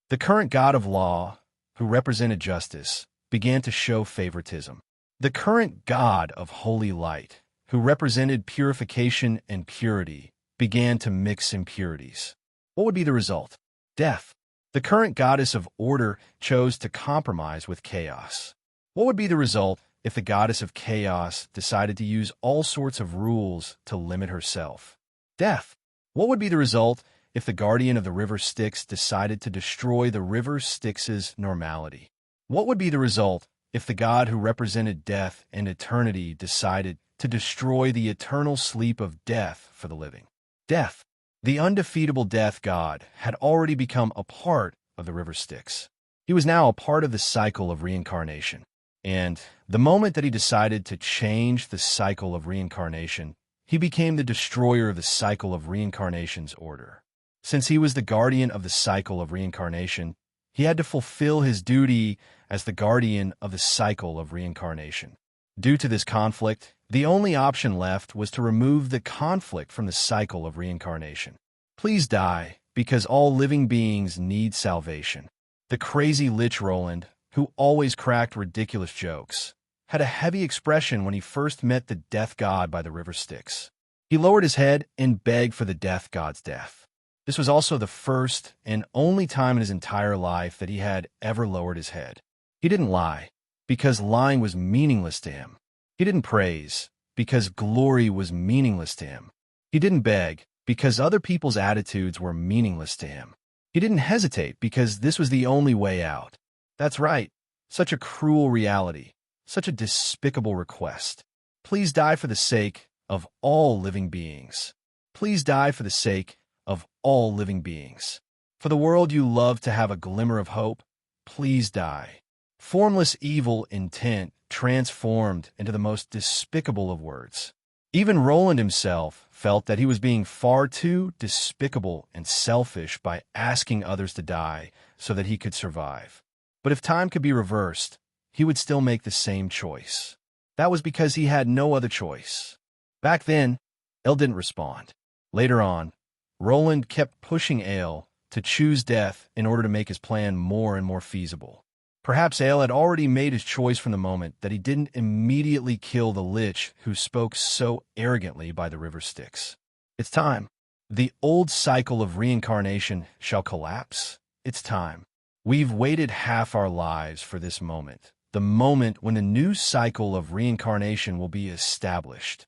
The current god of law, who represented justice, began to show favoritism. The current god of holy light, who represented purification and purity, began to mix impurities. What would be the result? Death. The current goddess of order chose to compromise with chaos. What would be the result if the goddess of chaos decided to use all sorts of rules to limit herself? Death. What would be the result if the guardian of the river Styx decided to destroy the river Styx's normality? What would be the result if the god who represented death and eternity decided to destroy the eternal sleep of death for the living? Death. The undefeatable death god had already become a part of the river Styx. He was now a part of the cycle of reincarnation. And the moment that he decided to change the cycle of reincarnation, he became the destroyer of the cycle of reincarnation's order. Since he was the guardian of the cycle of reincarnation, he had to fulfill his duty as the guardian of the cycle of reincarnation. Due to this conflict, the only option left was to remove the conflict from the cycle of reincarnation. Please die, because all living beings need salvation. The crazy Lich Roland, who always cracked ridiculous jokes, had a heavy expression when he first met the death god by the river Styx. He lowered his head and begged for the death god's death. This was also the first and only time in his entire life that he had ever lowered his head. He didn't lie, because lying was meaningless to him. He didn't praise, because glory was meaningless to him. He didn't beg, because other people's attitudes were meaningless to him. He didn't hesitate, because this was the only way out. That's right, such a cruel reality, such a despicable request. Please die for the sake of all living beings. Please die for the sake of all living beings. For the world you love to have a glimmer of hope, please die. Formless evil intent transformed into the most despicable of words. Even Roland himself felt that he was being far too despicable and selfish by asking others to die so that he could survive. But if time could be reversed, he would still make the same choice. That was because he had no other choice. Back then, Elle didn't respond. Later on, Roland kept pushing Ale to choose death in order to make his plan more and more feasible. Perhaps Ale had already made his choice from the moment that he didn't immediately kill the Lich who spoke so arrogantly by the river Styx. It's time. The old cycle of reincarnation shall collapse. It's time. We've waited half our lives for this moment, the moment when a new cycle of reincarnation will be established.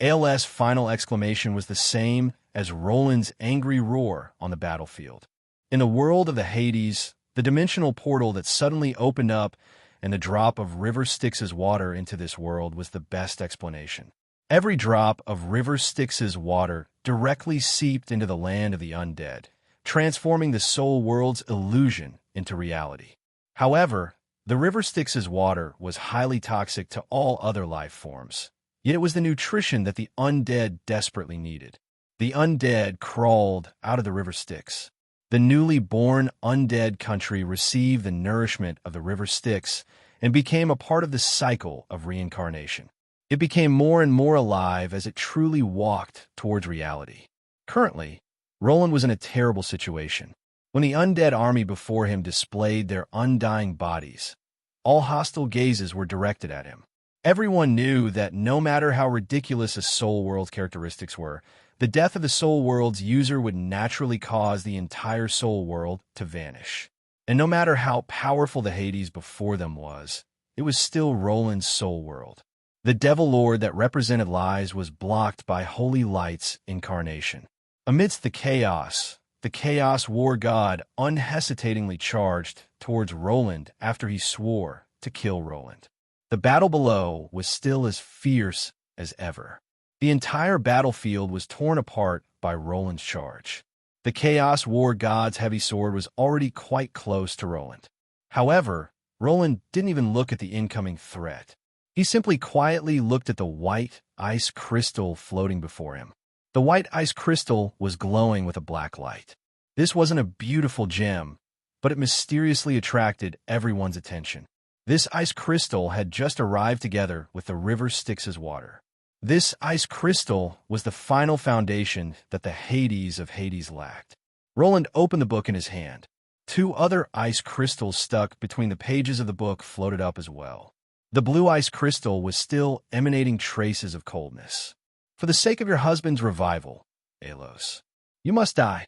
Ale's final exclamation was the same as Roland's angry roar on the battlefield. In the world of the Hades, the dimensional portal that suddenly opened up and the drop of River Styx's water into this world was the best explanation. Every drop of River Styx's water directly seeped into the land of the undead, transforming the soul world's illusion into reality. However, the River Styx's water was highly toxic to all other life forms, yet it was the nutrition that the undead desperately needed. The undead crawled out of the River Styx. The newly born undead country received the nourishment of the river Styx and became a part of the cycle of reincarnation. It became more and more alive as it truly walked towards reality. Currently, Roland was in a terrible situation. When the undead army before him displayed their undying bodies, all hostile gazes were directed at him. Everyone knew that no matter how ridiculous a soul world's characteristics were, the death of the soul world's user would naturally cause the entire soul world to vanish. And no matter how powerful the Hades before them was, it was still Roland's soul world. The devil lord that represented lies was blocked by Holy Light's incarnation. Amidst the chaos war god unhesitatingly charged towards Roland after he swore to kill Roland. The battle below was still as fierce as ever. The entire battlefield was torn apart by Roland's charge. The Chaos War God's heavy sword was already quite close to Roland. However, Roland didn't even look at the incoming threat. He simply quietly looked at the white ice crystal floating before him. The white ice crystal was glowing with a black light. This wasn't a beautiful gem, but it mysteriously attracted everyone's attention. This ice crystal had just arrived together with the river Styx's water. This ice crystal was the final foundation that the Hades of Hades lacked. Roland opened the book in his hand. Two other ice crystals stuck between the pages of the book floated up as well. The blue ice crystal was still emanating traces of coldness. For the sake of your husband's revival, Alos, you must die.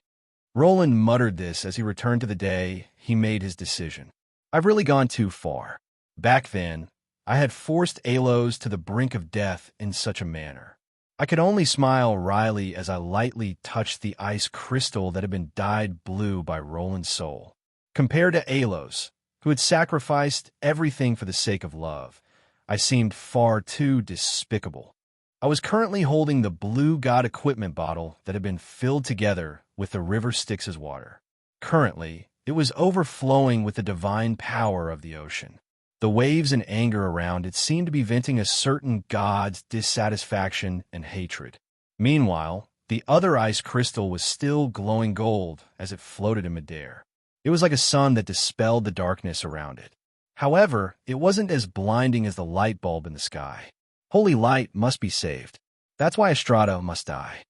Roland muttered this as he returned to the day he made his decision. I've really gone too far. Back then, I had forced Alos to the brink of death in such a manner. I could only smile wryly as I lightly touched the ice crystal that had been dyed blue by Roland's soul. Compared to Alos, who had sacrificed everything for the sake of love, I seemed far too despicable. I was currently holding the blue god equipment bottle that had been filled together with the river Styx's water. Currently, it was overflowing with the divine power of the ocean. The waves and anger around it seemed to be venting a certain god's dissatisfaction and hatred. Meanwhile, the other ice crystal was still glowing gold as it floated in midair. It was like a sun that dispelled the darkness around it. However, it wasn't as blinding as the light bulb in the sky. Holy light must be saved. That's why Estrada must die.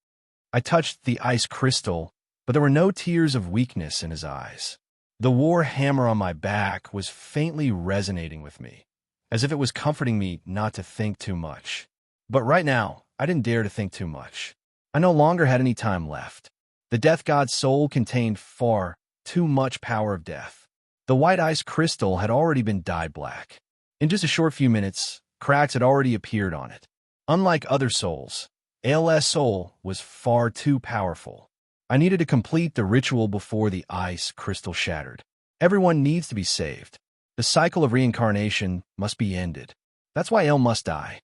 I touched the ice crystal, but there were no tears of weakness in his eyes. The war hammer on my back was faintly resonating with me, as if it was comforting me not to think too much. But right now, I didn't dare to think too much. I no longer had any time left. The death god's soul contained far too much power of death. The white ice crystal had already been dyed black. In just a short few minutes, cracks had already appeared on it. Unlike other souls, ALS soul was far too powerful. I needed to complete the ritual before the ice crystal shattered. Everyone needs to be saved. The cycle of reincarnation must be ended. That's why El must die.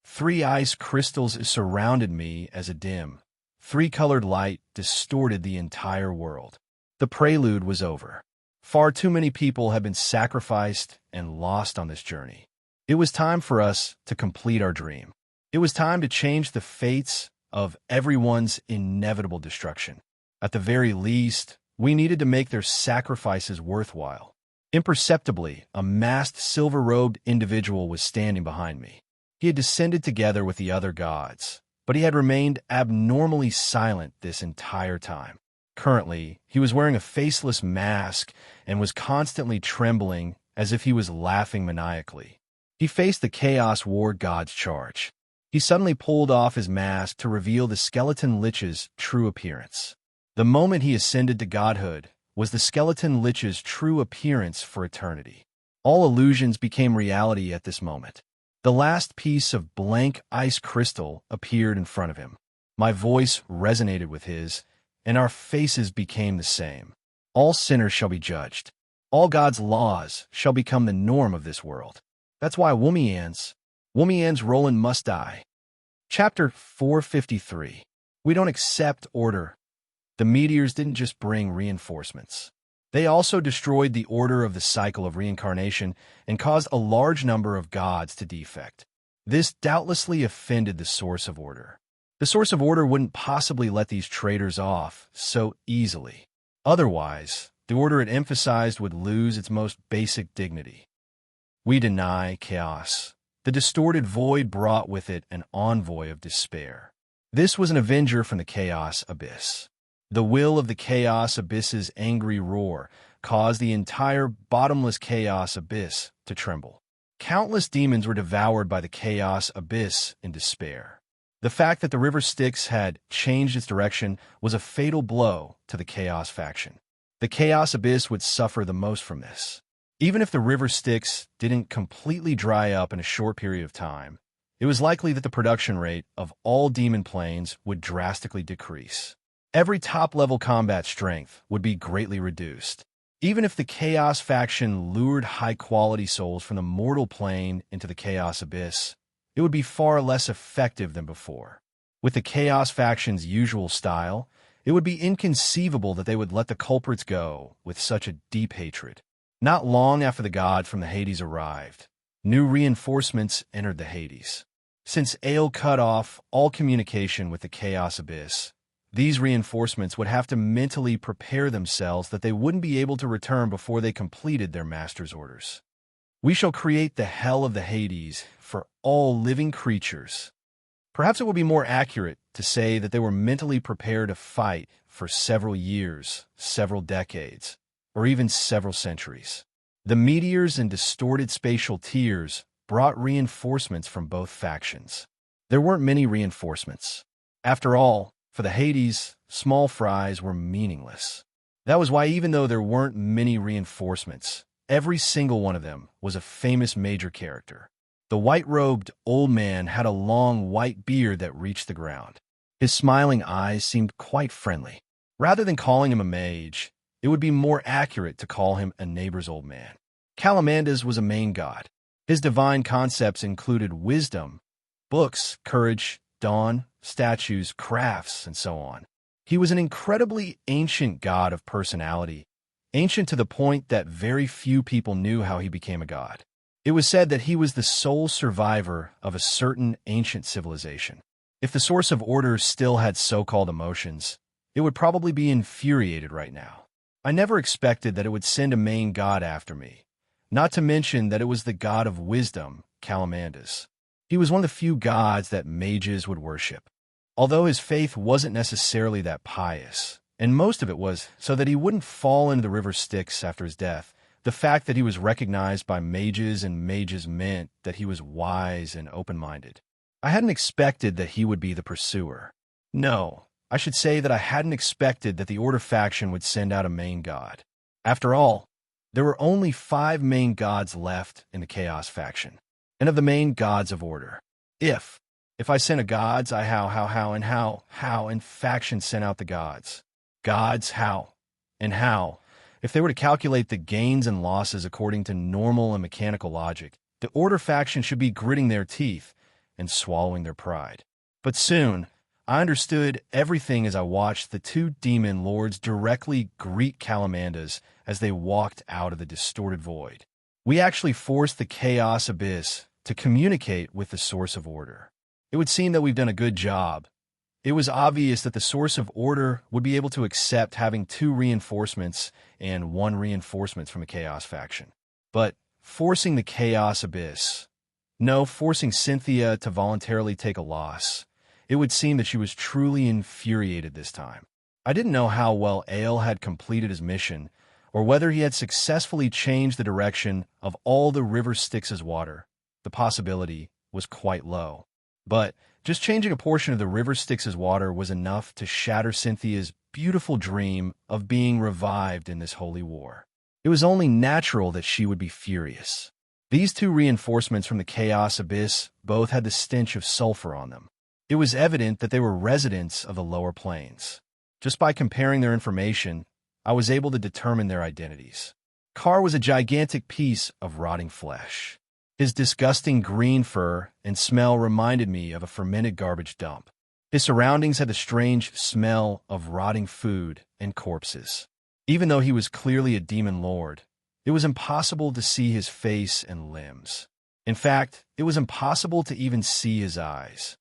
3 ice crystals surrounded me as a dim, 3-colored light distorted the entire world. The prelude was over. Far too many people had been sacrificed and lost on this journey. It was time for us to complete our dream. It was time to change the fates of everyone's inevitable destruction. At the very least, we needed to make their sacrifices worthwhile. Imperceptibly, a masked, silver-robed individual was standing behind me. He had descended together with the other gods, but he had remained abnormally silent this entire time. Currently, he was wearing a faceless mask and was constantly trembling as if he was laughing maniacally. He faced the Chaos War god's charge. He suddenly pulled off his mask to reveal the skeleton Lich's true appearance. The moment he ascended to godhood was the skeleton Lich's true appearance for eternity. All illusions became reality at this moment. The last piece of blank ice crystal appeared in front of him. My voice resonated with his, and our faces became the same. All sinners shall be judged. All God's laws shall become the norm of this world. That's why Womian's Roland must die. Chapter 453. We don't accept order. The meteors didn't just bring reinforcements. They also destroyed the order of the cycle of reincarnation and caused a large number of gods to defect. This doubtlessly offended the source of order. The source of order wouldn't possibly let these traitors off so easily. Otherwise, the order it emphasized would lose its most basic dignity. We deny chaos. The distorted void brought with it an envoy of despair. This was an avenger from the chaos abyss. The will of the chaos abyss's angry roar caused the entire bottomless chaos abyss to tremble. Countless demons were devoured by the chaos abyss in despair. The fact that the river Styx had changed its direction was a fatal blow to the chaos faction. The chaos abyss would suffer the most from this. Even if the river Styx didn't completely dry up in a short period of time, it was likely that the production rate of all demon planes would drastically decrease. Every top-level combat strength would be greatly reduced. Even if the Chaos faction lured high-quality souls from the mortal plane into the Chaos abyss, it would be far less effective than before. With the Chaos faction's usual style, it would be inconceivable that they would let the culprits go with such a deep hatred. Not long after the god from the Hades arrived, new reinforcements entered the Hades. Since Ale cut off all communication with the Chaos abyss, these reinforcements would have to mentally prepare themselves that they wouldn't be able to return before they completed their master's orders. We shall create the hell of the Hades for all living creatures. Perhaps it would be more accurate to say that they were mentally prepared to fight for several years, several decades, or even several centuries. The meteors and distorted spatial tears brought reinforcements from both factions. There weren't many reinforcements. After all, for the Hades, small fries were meaningless. That was why even though there weren't many reinforcements, every single one of them was a famous major character. The white-robed old man had a long white beard that reached the ground. His smiling eyes seemed quite friendly. Rather than calling him a mage, it would be more accurate to call him a neighbor's old man. Calamandas was a main god. His divine concepts included wisdom, books, courage, dawn, statues, crafts, and so on. He was an incredibly ancient god of personality, ancient to the point that very few people knew how he became a god. It was said that he was the sole survivor of a certain ancient civilization. If the source of order still had so-called emotions, it would probably be infuriated right now. I never expected that it would send a main god after me, not to mention that it was the god of wisdom, Calamandas. He was one of the few gods that mages would worship. Although his faith wasn't necessarily that pious, and most of it was so that he wouldn't fall into the river Styx after his death, the fact that he was recognized by mages and mages meant that he was wise and open-minded. I hadn't expected that he would be the pursuer. No, I should say that I hadn't expected that the Order faction would send out a main god. After all, there were only 5 main gods left in the Chaos faction, and of the main gods of Order. If I sent a gods, and faction sent out the gods. Gods, how, and how. If they were to calculate the gains and losses according to normal and mechanical logic, the Order faction should be gritting their teeth and swallowing their pride. But soon, I understood everything as I watched the 2 demon lords directly greet Calamandas as they walked out of the distorted void. We actually forced the Chaos Abyss to communicate with the source of order. It would seem that we've done a good job. It was obvious that the source of order would be able to accept having 2 reinforcements and 1 reinforcement from a Chaos faction. But forcing the Chaos Abyss, forcing Cynthia to voluntarily take a loss, it would seem that she was truly infuriated this time. I didn't know how well Ale had completed his mission, or whether he had successfully changed the direction of all the river Styx's water. The possibility was quite low. But just changing a portion of the river Styx's water was enough to shatter Cynthia's beautiful dream of being revived in this holy war. It was only natural that she would be furious. These 2 reinforcements from the Chaos Abyss both had the stench of sulfur on them. It was evident that they were residents of the lower planes. Just by comparing their information, I was able to determine their identities. Carr was a gigantic piece of rotting flesh. His disgusting green fur and smell reminded me of a fermented garbage dump. His surroundings had the strange smell of rotting food and corpses. Even though he was clearly a demon lord, it was impossible to see his face and limbs. In fact, it was impossible to even see his eyes.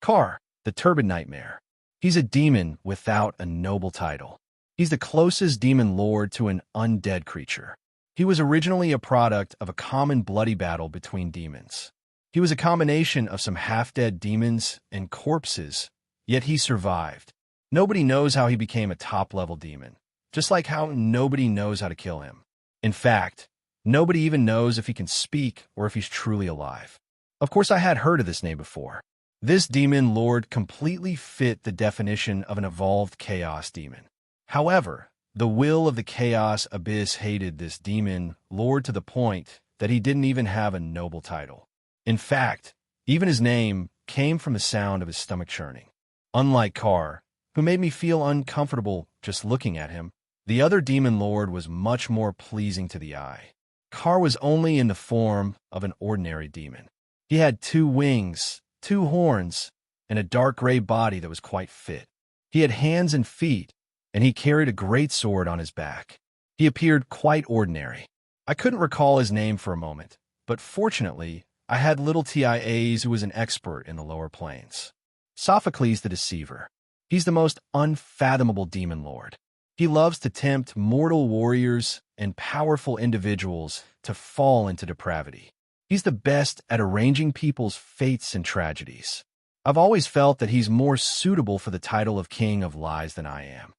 Carr, the Turbid Nightmare. He's a demon without a noble title. He's the closest demon lord to an undead creature. He was originally a product of a common bloody battle between demons. He was a combination of some half-dead demons and corpses, yet he survived. Nobody knows how he became a top-level demon, just like how nobody knows how to kill him. In fact, nobody even knows if he can speak or if he's truly alive. Of course, I had heard of this name before. This demon lord completely fit the definition of an evolved chaos demon. However, the will of the Chaos Abyss hated this demon lord to the point that he didn't even have a noble title. In fact, even his name came from the sound of his stomach churning. Unlike Carr, who made me feel uncomfortable just looking at him, the other demon lord was much more pleasing to the eye. Carr was only in the form of an ordinary demon. He had 2 wings, 2 horns, and a dark gray body that was quite fit. He had hands and feet, and he carried a great sword on his back. He appeared quite ordinary. I couldn't recall his name for a moment, but fortunately, I had little TIAs who was an expert in the lower planes. Sophocles the Deceiver. He's the most unfathomable demon lord. He loves to tempt mortal warriors and powerful individuals to fall into depravity. He's the best at arranging people's fates and tragedies. I've always felt that he's more suitable for the title of King of Lies than I am.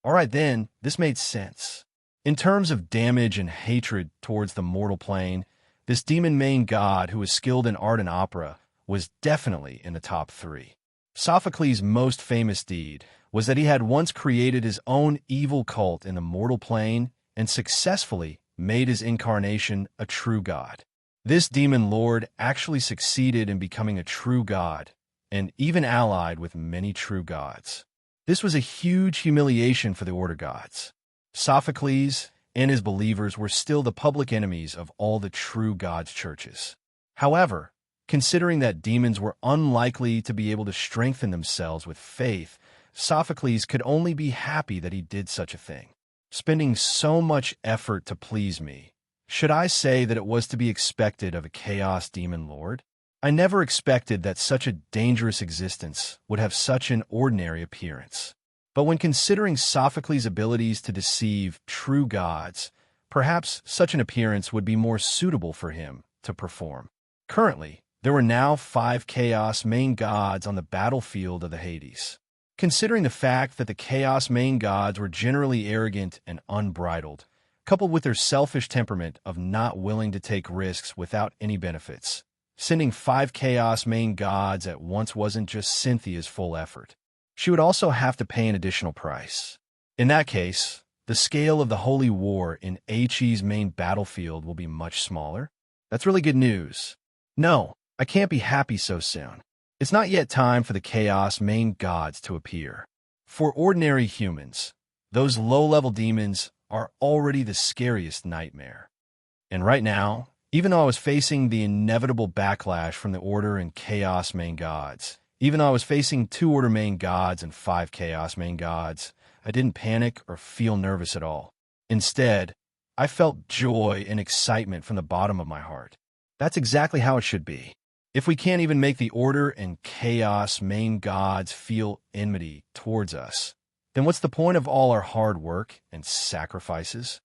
All right then, this made sense. In terms of damage and hatred towards the mortal plane, this demon main god who was skilled in art and opera was definitely in the top 3. Sophocles' most famous deed was that he had once created his own evil cult in the mortal plane and successfully made his incarnation a true god. This demon lord actually succeeded in becoming a true god and even allied with many true gods. This was a huge humiliation for the Order gods. Sophocles and his believers were still the public enemies of all the true gods' churches. However, considering that demons were unlikely to be able to strengthen themselves with faith, Sophocles could only be happy that he did such a thing. Spending so much effort to please me, should I say that it was to be expected of a chaos demon lord? I never expected that such a dangerous existence would have such an ordinary appearance. But when considering Sophocles' abilities to deceive true gods, perhaps such an appearance would be more suitable for him to perform. Currently, there were now 5 chaos main gods on the battlefield of the Hades. Considering the fact that the chaos main gods were generally arrogant and unbridled, coupled with their selfish temperament of not willing to take risks without any benefits, sending 5 chaos main gods at once wasn't just Cynthia's full effort. She would also have to pay an additional price. In that case, the scale of the holy war in He's main battlefield will be much smaller. That's really good news. No, I can't be happy so soon. It's not yet time for the chaos main gods to appear. For ordinary humans, those low-level demons are already the scariest nightmare. And right now, even though I was facing the inevitable backlash from the Order and chaos main gods, even though I was facing 2 Order main gods and 5 chaos main gods, I didn't panic or feel nervous at all. Instead, I felt joy and excitement from the bottom of my heart. That's exactly how it should be. If we can't even make the Order and chaos main gods feel enmity towards us, then what's the point of all our hard work and sacrifices?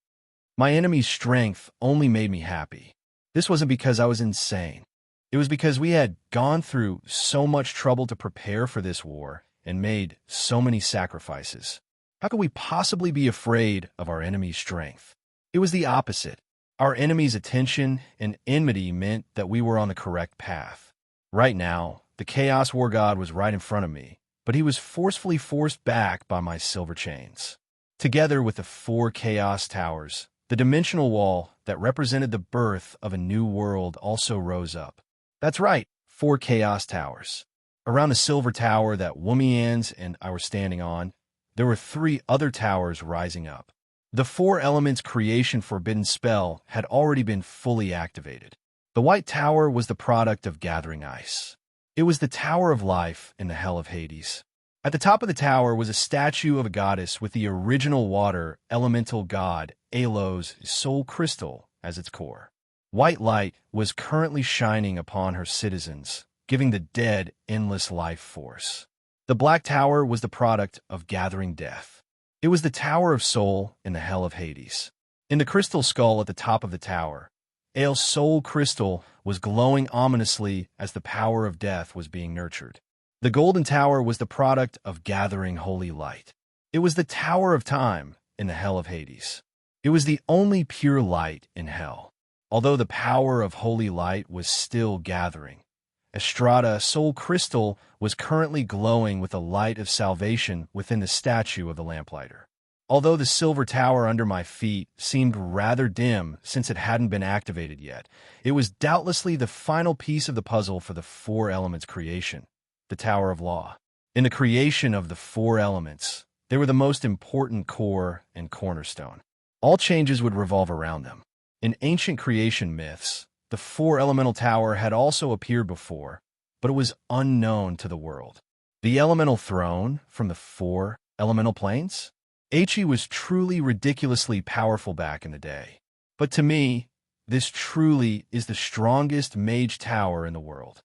My enemy's strength only made me happy. This wasn't because I was insane. It was because we had gone through so much trouble to prepare for this war and made so many sacrifices. How could we possibly be afraid of our enemy's strength? It was the opposite. Our enemy's attention and enmity meant that we were on the correct path. Right now, the Chaos War God was right in front of me, but he was forcefully forced back by my silver chains. Together with the 4 Chaos Towers, the dimensional wall that represented the birth of a new world also rose up. That's right, 4 Chaos Towers. Around the silver tower that Woomians and I were standing on, there were 3 other towers rising up. The 4 elements creation forbidden spell had already been fully activated. The white tower was the product of gathering ice. It was the tower of life in the hell of Hades. At the top of the tower was a statue of a goddess with the original water elemental god Alo's soul crystal as its core. White light was currently shining upon her citizens, giving the dead endless life force. The black tower was the product of gathering death. It was the Tower of Soul in the hell of Hades. In the crystal skull at the top of the tower, Ale's soul crystal was glowing ominously as the power of death was being nurtured. The golden tower was the product of gathering holy light. It was the Tower of Time in the hell of Hades. It was the only pure light in hell. Although the power of holy light was still gathering, Estrada soul crystal was currently glowing with the light of salvation within the statue of the lamplighter. Although the silver tower under my feet seemed rather dim since it hadn't been activated yet, it was doubtlessly the final piece of the puzzle for the 4 elements creation, the Tower of Law. In the creation of the 4 elements, they were the most important core and cornerstone. All changes would revolve around them. In ancient creation myths, the 4 elemental tower had also appeared before, but it was unknown to the world. The elemental throne from the 4 elemental planes? He was truly ridiculously powerful back in the day. But to me, this truly is the strongest mage tower in the world.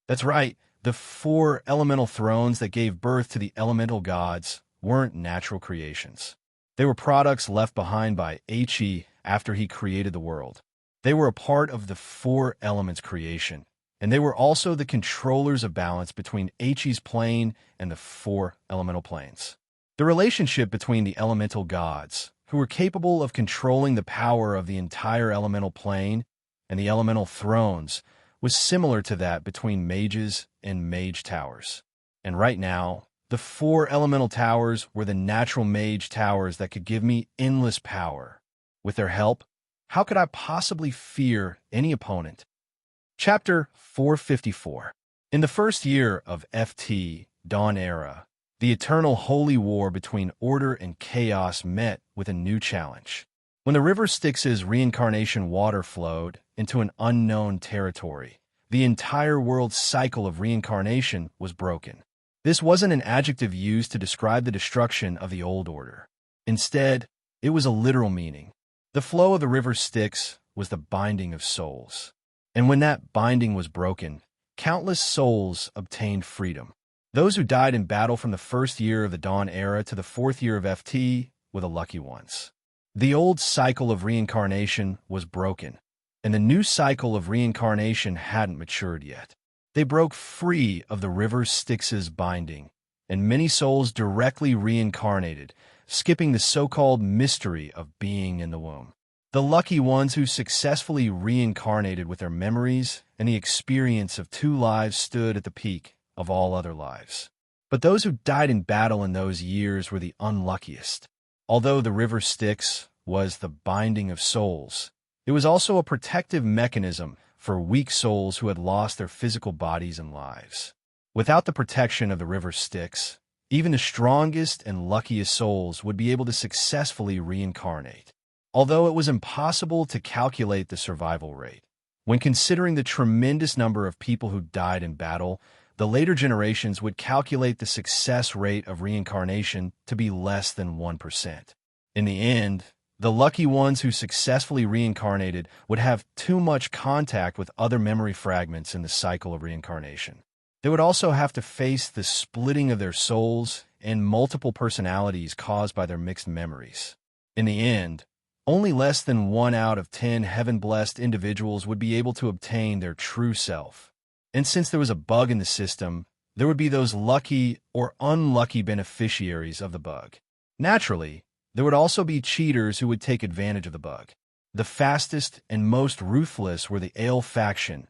That's right, the 4 elemental thrones that gave birth to the elemental gods weren't natural creations. They were products left behind by He after he created the world. They were a part of the 4 elements creation, and they were also the controllers of balance between He's plane and the 4 elemental planes. The relationship between the elemental gods, who were capable of controlling the power of the entire elemental plane, and the elemental thrones was similar to that between mages and mage towers. And right now, the 4 elemental towers were the natural mage towers that could give me endless power. With their help, how could I possibly fear any opponent? Chapter 454. In the first year of FT, Dawn Era, the eternal holy war between order and chaos met with a new challenge. When the river Styx's reincarnation water flowed into an unknown territory, the entire world's cycle of reincarnation was broken. This wasn't an adjective used to describe the destruction of the old order. Instead, it was a literal meaning. The flow of the river Styx was the binding of souls. And when that binding was broken, countless souls obtained freedom. Those who died in battle from the first year of the Dawn Era to the 4th year of FT were the lucky ones. The old cycle of reincarnation was broken, and the new cycle of reincarnation hadn't matured yet. They broke free of the river Styx's binding, and many souls directly reincarnated, skipping the so-called mystery of being in the womb. The lucky ones who successfully reincarnated with their memories and the experience of 2 lives stood at the peak of all other lives. But those who died in battle in those years were the unluckiest. Although the river Styx was the binding of souls, it was also a protective mechanism for weak souls who had lost their physical bodies and lives. Without the protection of the river Styx, even the strongest and luckiest souls would be able to successfully reincarnate. Although it was impossible to calculate the survival rate, when considering the tremendous number of people who died in battle, the later generations would calculate the success rate of reincarnation to be less than 1%. In the end, the lucky ones who successfully reincarnated would have too much contact with other memory fragments in the cycle of reincarnation. They would also have to face the splitting of their souls and multiple personalities caused by their mixed memories. In the end, only less than 1 out of 10 heaven-blessed individuals would be able to obtain their true self. And since there was a bug in the system, there would be those lucky or unlucky beneficiaries of the bug. Naturally, there would also be cheaters who would take advantage of the bug. The fastest and most ruthless were the Ale faction,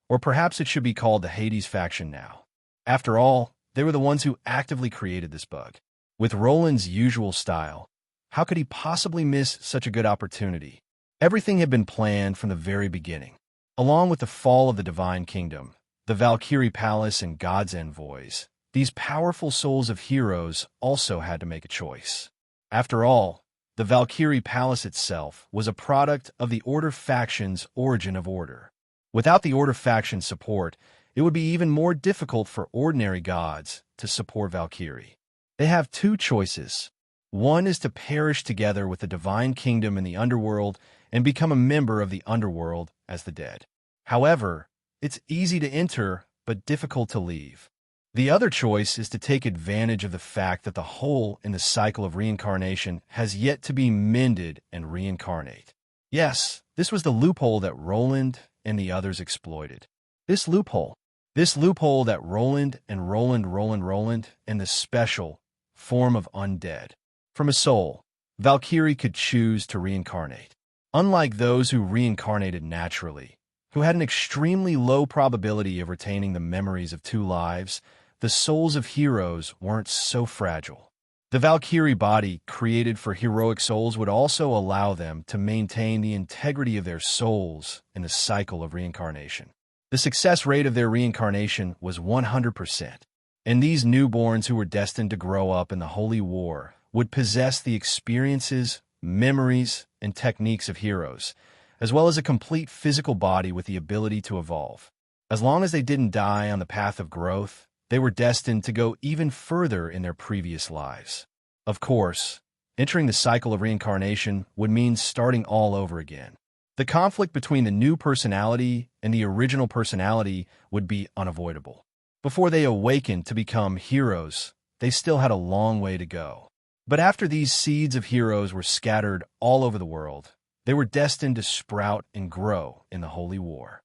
or perhaps it should be called the Hades faction now. After all, they were the ones who actively created this bug. With Roland's usual style, how could he possibly miss such a good opportunity? Everything had been planned from the very beginning. Along with the fall of the Divine Kingdom, the Valkyrie Palace and God's Envoys, these powerful souls of heroes also had to make a choice. After all, the Valkyrie Palace itself was a product of the Order faction's origin of order. Without the Order faction's support, it would be even more difficult for ordinary gods to support Valkyrie. They have 2 choices. One is to perish together with the Divine Kingdom in the underworld and become a member of the underworld as the dead. However, it's easy to enter, but difficult to leave. The other choice is to take advantage of the fact that the hole in the cycle of reincarnation has yet to be mended and reincarnate. Yes, this was the loophole that Roland and the others exploited. This loophole that Roland and the special form of undead. From a soul, Valkyrie could choose to reincarnate. Unlike those who reincarnated naturally, who had an extremely low probability of retaining the memories of 2 lives, the souls of heroes weren't so fragile. The Valkyrie body created for heroic souls would also allow them to maintain the integrity of their souls in the cycle of reincarnation. The success rate of their reincarnation was 100%, and these newborns who were destined to grow up in the Holy War would possess the experiences, memories, and techniques of heroes, as well as a complete physical body with the ability to evolve. As long as they didn't die on the path of growth, they were destined to go even further in their previous lives. Of course, entering the cycle of reincarnation would mean starting all over again. The conflict between the new personality and the original personality would be unavoidable. Before they awakened to become heroes, they still had a long way to go. But after these seeds of heroes were scattered all over the world, they were destined to sprout and grow in the Holy War.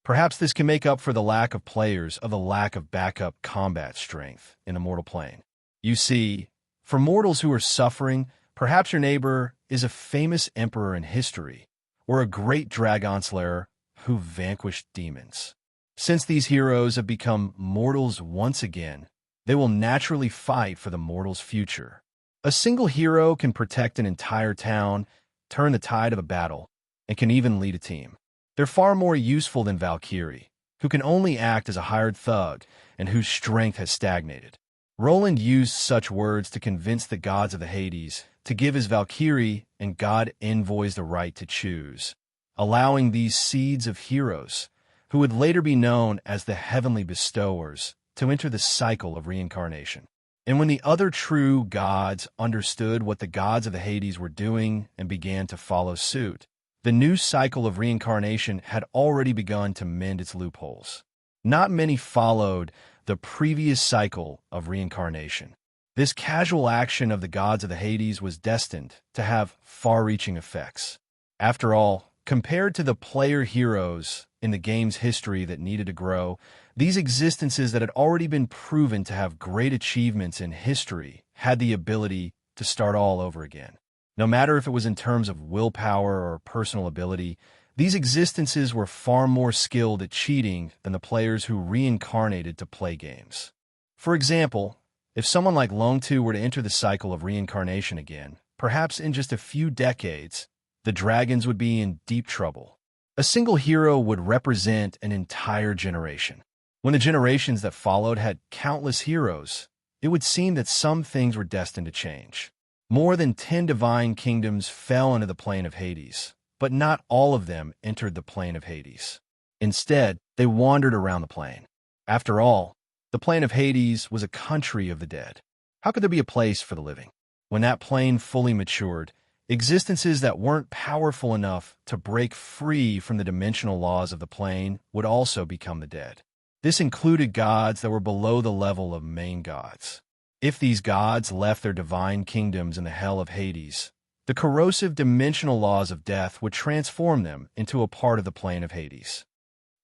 Perhaps this can make up for the lack of players of the lack of backup combat strength in the mortal plane. You see, for mortals who are suffering, perhaps your neighbor is a famous emperor in history, or a great dragon slayer who vanquished demons. Since these heroes have become mortals once again, they will naturally fight for the mortals' future. A single hero can protect an entire town, turn the tide of a battle, and can even lead a team. They're far more useful than Valkyrie, who can only act as a hired thug and whose strength has stagnated. Roland used such words to convince the gods of the Hades to give his Valkyrie and god envoys the right to choose, allowing these seeds of heroes, who would later be known as the heavenly bestowers, to enter the cycle of reincarnation. And when the other true gods understood what the gods of the Hades were doing and began to follow suit, the new cycle of reincarnation had already begun to mend its loopholes. Not many followed the previous cycle of reincarnation. This casual action of the gods of the Hades was destined to have far-reaching effects. After all, compared to the player heroes in the game's history that needed to grow, these existences that had already been proven to have great achievements in history had the ability to start all over again. No matter if it was in terms of willpower or personal ability, these existences were far more skilled at cheating than the players who reincarnated to play games. For example, if someone like Lone 2 were to enter the cycle of reincarnation again, perhaps in just a few decades, the dragons would be in deep trouble. A single hero would represent an entire generation. When the generations that followed had countless heroes, it would seem that some things were destined to change. More than 10 divine kingdoms fell into the plane of Hades, but not all of them entered the plane of Hades. Instead, they wandered around the plane. After all, the plane of Hades was a country of the dead. How could there be a place for the living? When that plane fully matured, existences that weren't powerful enough to break free from the dimensional laws of the plane would also become the dead. This included gods that were below the level of main gods. If these gods left their divine kingdoms in the hell of Hades, the corrosive dimensional laws of death would transform them into a part of the plane of Hades.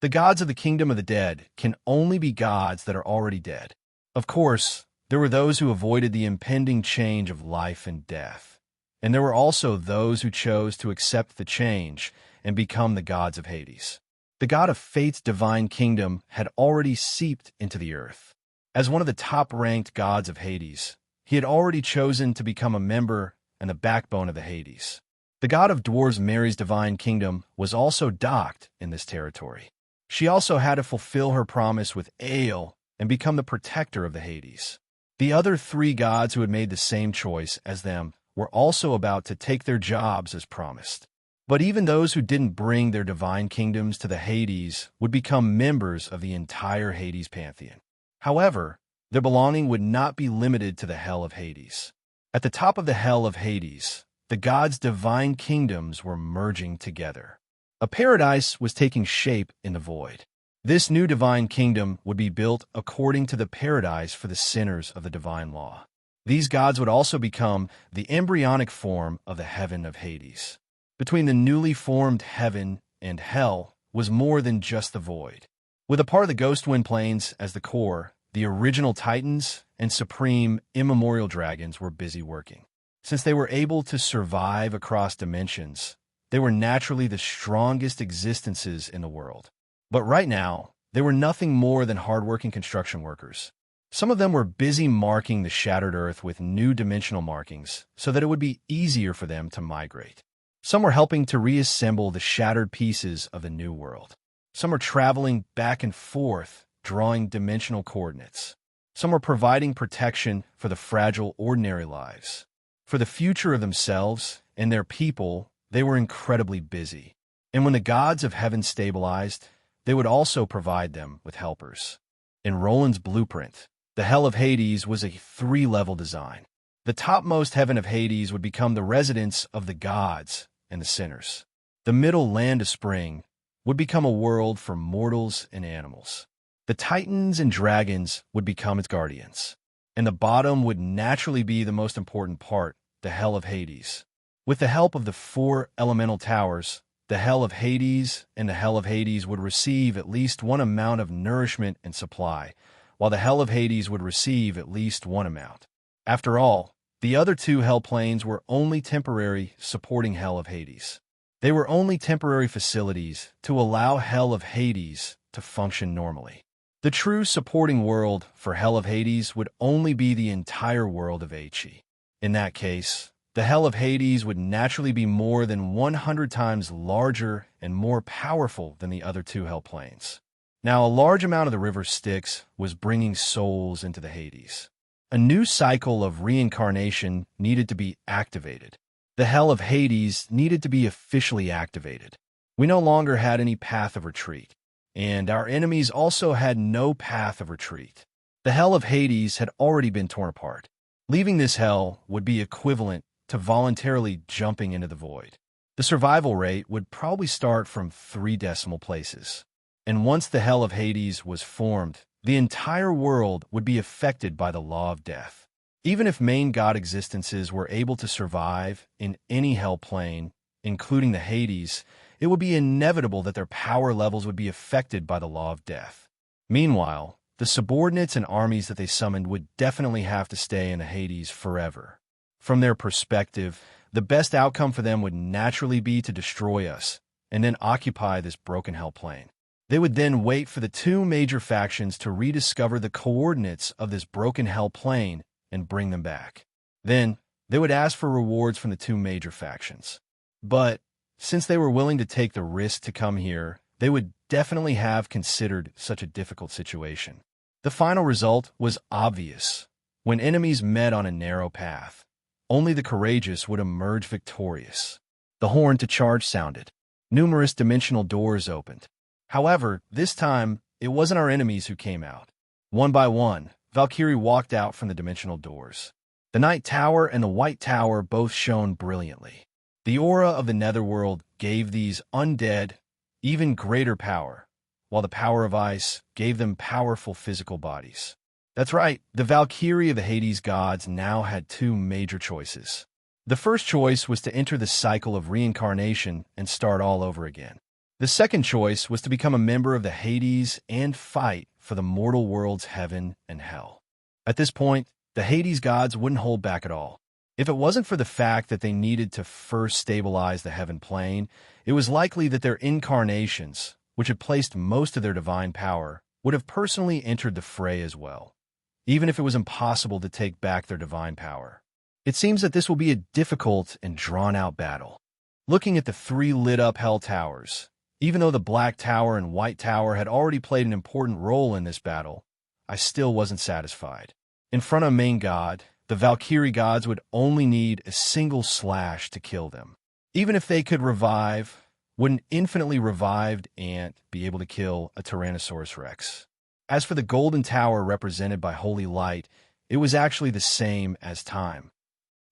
The gods of the kingdom of the dead can only be gods that are already dead. Of course, there were those who avoided the impending change of life and death, and there were also those who chose to accept the change and become the gods of Hades. The god of fate's divine kingdom had already seeped into the earth. As one of the top-ranked gods of Hades, he had already chosen to become a member and the backbone of the Hades. The god of dwarves Mary's divine kingdom was also docked in this territory. She also had to fulfill her promise with Ale and become the protector of the Hades. The other 3 gods who had made the same choice as them were also about to take their jobs as promised. But even those who didn't bring their divine kingdoms to the Hades would become members of the entire Hades pantheon. However, their belonging would not be limited to the hell of Hades. At the top of the hell of Hades, the gods' divine kingdoms were merging together. A paradise was taking shape in the void. This new divine kingdom would be built according to the paradise for the sinners of the divine law. These gods would also become the embryonic form of the heaven of Hades. Between the newly formed heaven and hell was more than just the void. With a part of the Ghost Wind Plains as the core, the original Titans and supreme immemorial dragons were busy working. Since they were able to survive across dimensions, they were naturally the strongest existences in the world. But right now, they were nothing more than hardworking construction workers. Some of them were busy marking the shattered earth with new dimensional markings so that it would be easier for them to migrate. Some were helping to reassemble the shattered pieces of the new world. Some were traveling back and forth, drawing dimensional coordinates. Some were providing protection for the fragile, ordinary lives. For the future of themselves and their people, they were incredibly busy. And when the gods of heaven stabilized, they would also provide them with helpers. In Roland's blueprint, the Hell of Hades was a 3-level design. The topmost heaven of Hades would become the residence of the gods and the sinners. The middle land of spring would become a world for mortals and animals. The titans and dragons would become its guardians. And the bottom would naturally be the most important part, the Hell of Hades. With the help of the 4 elemental towers, the Hell of Hades and the Hell of Hades would receive at least one amount of nourishment and supply, while the Hell of Hades would receive at least one amount. After all, the other 2 hell planes were only temporary, supporting Hell of Hades. They were only temporary facilities to allow Hell of Hades to function normally. The true supporting world for Hell of Hades would only be the entire world of He. In that case, the Hell of Hades would naturally be more than 100 times larger and more powerful than the other two Hell planes. Now, a large amount of the river Styx was bringing souls into the Hades. A new cycle of reincarnation needed to be activated. The Hell of Hades needed to be officially activated. We no longer had any path of retreat, and our enemies also had no path of retreat. The Hell of Hades had already been torn apart. Leaving this hell would be equivalent to voluntarily jumping into the void. The survival rate would probably start from 3 decimal places. And once the Hell of Hades was formed, the entire world would be affected by the law of death. Even if main god existences were able to survive in any hell plane, including the Hades, it would be inevitable that their power levels would be affected by the law of death. Meanwhile, the subordinates and armies that they summoned would definitely have to stay in the Hades forever. From their perspective, the best outcome for them would naturally be to destroy us and then occupy this broken hell plane. They would then wait for the 2 major factions to rediscover the coordinates of this broken hell plane and bring them back. Then, they would ask for rewards from the 2 major factions. But, since they were willing to take the risk to come here, they would definitely have considered such a difficult situation. The final result was obvious. When enemies met on a narrow path, only the courageous would emerge victorious. The horn to charge sounded. Numerous dimensional doors opened. However, this time, it wasn't our enemies who came out. One by one, Valkyrie walked out from the dimensional doors. The Night Tower and the White Tower both shone brilliantly. The aura of the Netherworld gave these undead even greater power, while the power of ice gave them powerful physical bodies. That's right, the Valkyrie of the Hades gods now had 2 major choices. The first choice was to enter the cycle of reincarnation and start all over again. The second choice was to become a member of the Hades and fight for the mortal world's heaven and hell. At this point, the Hades gods wouldn't hold back at all. If it wasn't for the fact that they needed to first stabilize the heaven plane, it was likely that their incarnations, which had placed most of their divine power, would have personally entered the fray as well, even if it was impossible to take back their divine power. It seems that this will be a difficult and drawn-out battle. Looking at the 3 lit-up hell towers, even though the Black Tower and White Tower had already played an important role in this battle, I still wasn't satisfied. In front of main god, the Valkyrie gods would only need a single slash to kill them. Even if they could revive, would an infinitely revived ant be able to kill a Tyrannosaurus Rex? As for the Golden Tower represented by Holy Light, it was actually the same as time.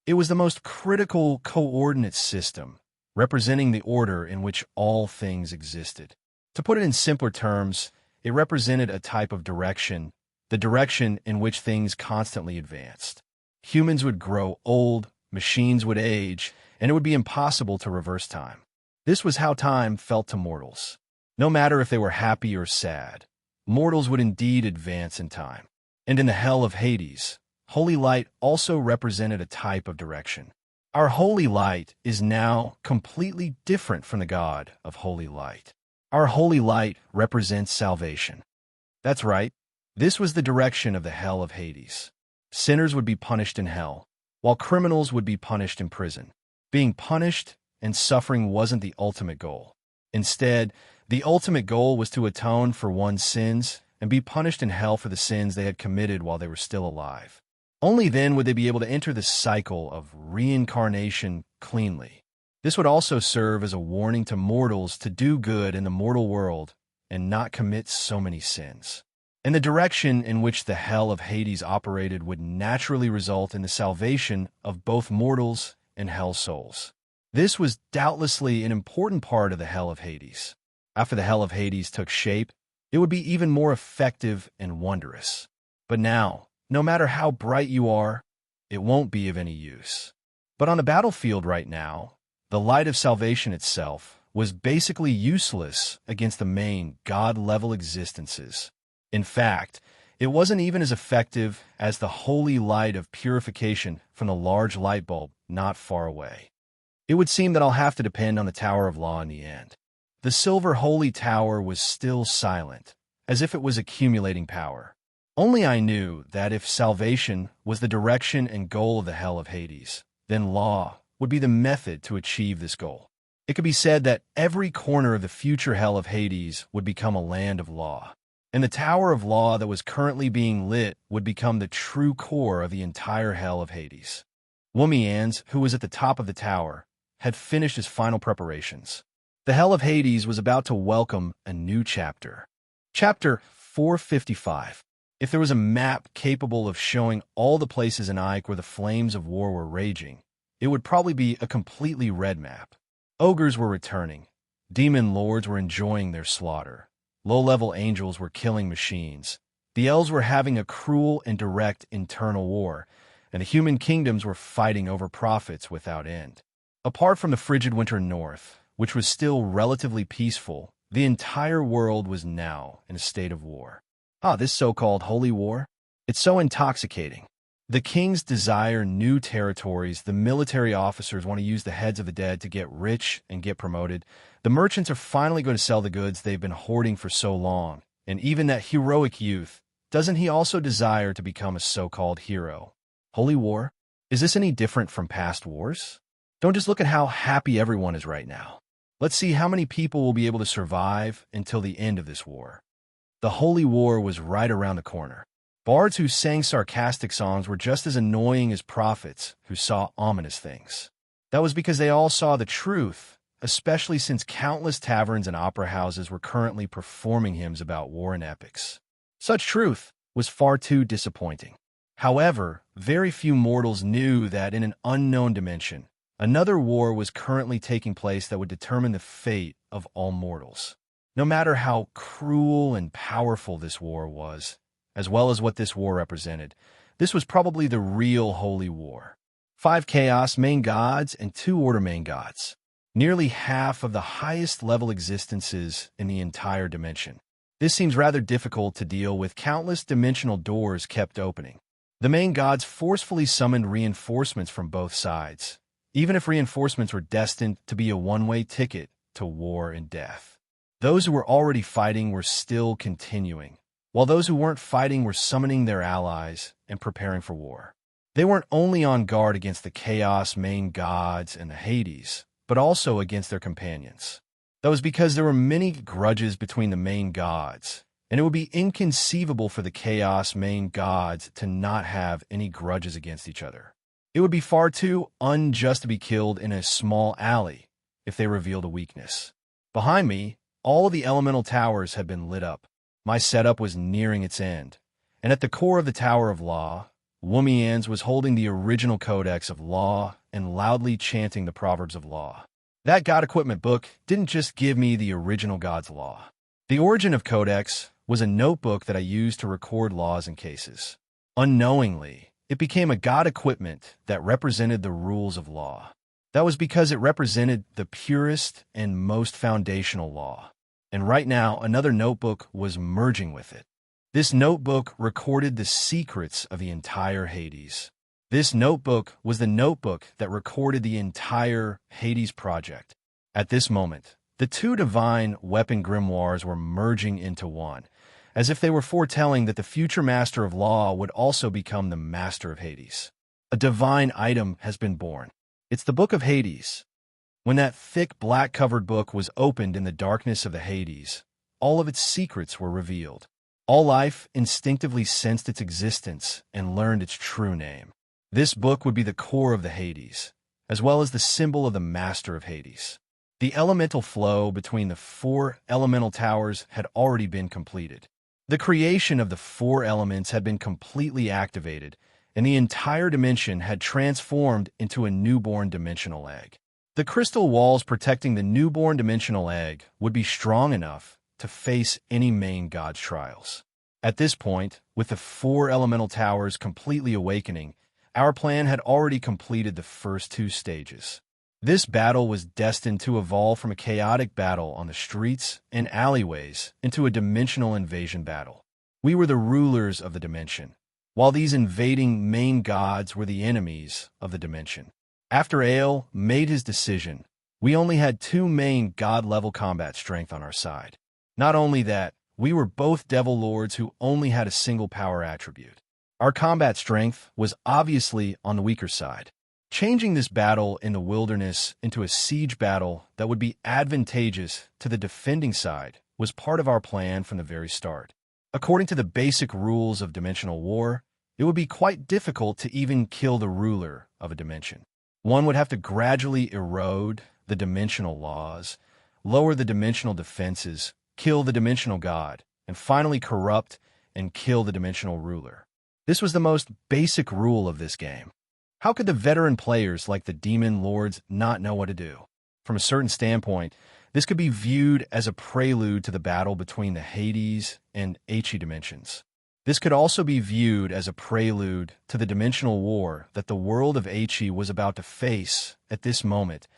It was the most critical coordinate system, representing the order in which all things existed. To put it in simpler terms, it represented a type of direction, the direction in which things constantly advanced. Humans would grow old, machines would age, and it would be impossible to reverse time. This was how time felt to mortals. No matter if they were happy or sad, mortals would indeed advance in time. And in the hell of Hades, Holy Light also represented a type of direction. Our Holy Light is now completely different from the God of Holy Light. Our Holy Light represents salvation. That's right, this was the direction of the hell of Hades. Sinners would be punished in hell, while criminals would be punished in prison. Being punished and suffering wasn't the ultimate goal. Instead, the ultimate goal was to atone for one's sins and be punished in hell for the sins they had committed while they were still alive. Only then would they be able to enter the cycle of reincarnation cleanly. This would also serve as a warning to mortals to do good in the mortal world and not commit so many sins. And the direction in which the hell of Hades operated would naturally result in the salvation of both mortals and hell souls. This was doubtlessly an important part of the hell of Hades. After the hell of Hades took shape, it would be even more effective and wondrous. But now, no matter how bright you are, it won't be of any use. But on the battlefield right now, the light of salvation itself was basically useless against the main God-level existences. In fact, it wasn't even as effective as the holy light of purification from the large light bulb not far away. It would seem that I'll have to depend on the Tower of Law in the end. The silver holy tower was still silent, as if it was accumulating power. Only I knew that if salvation was the direction and goal of the hell of Hades, then law would be the method to achieve this goal. It could be said that every corner of the future hell of Hades would become a land of law, and the Tower of Law that was currently being lit would become the true core of the entire hell of Hades. Womians, who was at the top of the tower, had finished his final preparations. The hell of Hades was about to welcome a new chapter. Chapter 455. If there was a map capable of showing all the places in Ike where the flames of war were raging, it would probably be a completely red map. Ogres were returning. Demon lords were enjoying their slaughter. Low-level angels were killing machines. The elves were having a cruel and direct internal war, and the human kingdoms were fighting over profits without end. Apart from the frigid winter north, which was still relatively peaceful, the entire world was now in a state of war. This so-called holy war? It's so intoxicating. The kings desire new territories, the military officers want to use the heads of the dead to get rich and get promoted, the merchants are finally going to sell the goods they've been hoarding for so long, and even that heroic youth, doesn't he also desire to become a so-called hero? Holy war? Is this any different from past wars? Don't just look at how happy everyone is right now. Let's see how many people will be able to survive until the end of this war. The holy war was right around the corner. Bards who sang sarcastic songs were just as annoying as prophets who saw ominous things. That was because they all saw the truth, especially since countless taverns and opera houses were currently performing hymns about war and epics. Such truth was far too disappointing. However, very few mortals knew that in an unknown dimension, another war was currently taking place that would determine the fate of all mortals. No matter how cruel and powerful this war was, as well as what this war represented, this was probably the real holy war. 5 chaos main gods and 2 order main gods. Nearly half of the highest level existences in the entire dimension. This seems rather difficult to deal with countless dimensional doors kept opening. The main gods forcefully summoned reinforcements from both sides, even if reinforcements were destined to be a one-way ticket to war and death. Those who were already fighting were still continuing, while those who weren't fighting were summoning their allies and preparing for war. They weren't only on guard against the Chaos main gods and the Hades, but also against their companions. That was because there were many grudges between the main gods, and it would be inconceivable for the Chaos main gods to not have any grudges against each other. It would be far too unjust to be killed in a small alley if they revealed a weakness. Behind me, all of the elemental towers had been lit up. My setup was nearing its end, and at the core of the Tower of Law, Womians was holding the original Codex of Law and loudly chanting the Proverbs of Law. That God Equipment book didn't just give me the original God's Law. The origin of Codex was a notebook that I used to record laws and cases. Unknowingly, it became a God Equipment that represented the rules of law. That was because it represented the purest and most foundational law. And right now, another notebook was merging with it. This notebook recorded the secrets of the entire Hades. This notebook was the notebook that recorded the entire Hades project. At this moment, the 2 divine weapon grimoires were merging into one, as if they were foretelling that the future Master of Law would also become the Master of Hades. A divine item has been born. It's the Book of Hades. When that thick black-covered book was opened in the darkness of the Hades, all of its secrets were revealed. All life instinctively sensed its existence and learned its true name. This book would be the core of the Hades, as well as the symbol of the Master of Hades. The elemental flow between the 4 elemental towers had already been completed. The creation of the 4 elements had been completely activated, and the entire dimension had transformed into a newborn dimensional egg. The crystal walls protecting the newborn dimensional egg would be strong enough to face any main god's trials. At this point, with the 4 elemental towers completely awakening, our plan had already completed the first 2 stages. This battle was destined to evolve from a chaotic battle on the streets and alleyways into a dimensional invasion battle. We were the rulers of the dimension, while these invading main gods were the enemies of the dimension. After Ale made his decision, we only had two main god-level combat strength on our side. Not only that, we were both devil lords who only had a single power attribute. Our combat strength was obviously on the weaker side. Changing this battle in the wilderness into a siege battle that would be advantageous to the defending side was part of our plan from the very start. According to the basic rules of dimensional war, it would be quite difficult to even kill the ruler of a dimension. One would have to gradually erode the dimensional laws, lower the dimensional defenses, kill the dimensional god, and finally corrupt and kill the dimensional ruler. This was the most basic rule of this game. How could the veteran players like the demon lords not know what to do? From a certain standpoint, this could be viewed as a prelude to the battle between the Hades and Achi dimensions. This could also be viewed as a prelude to the dimensional war that the world of Achi was about to face at this moment.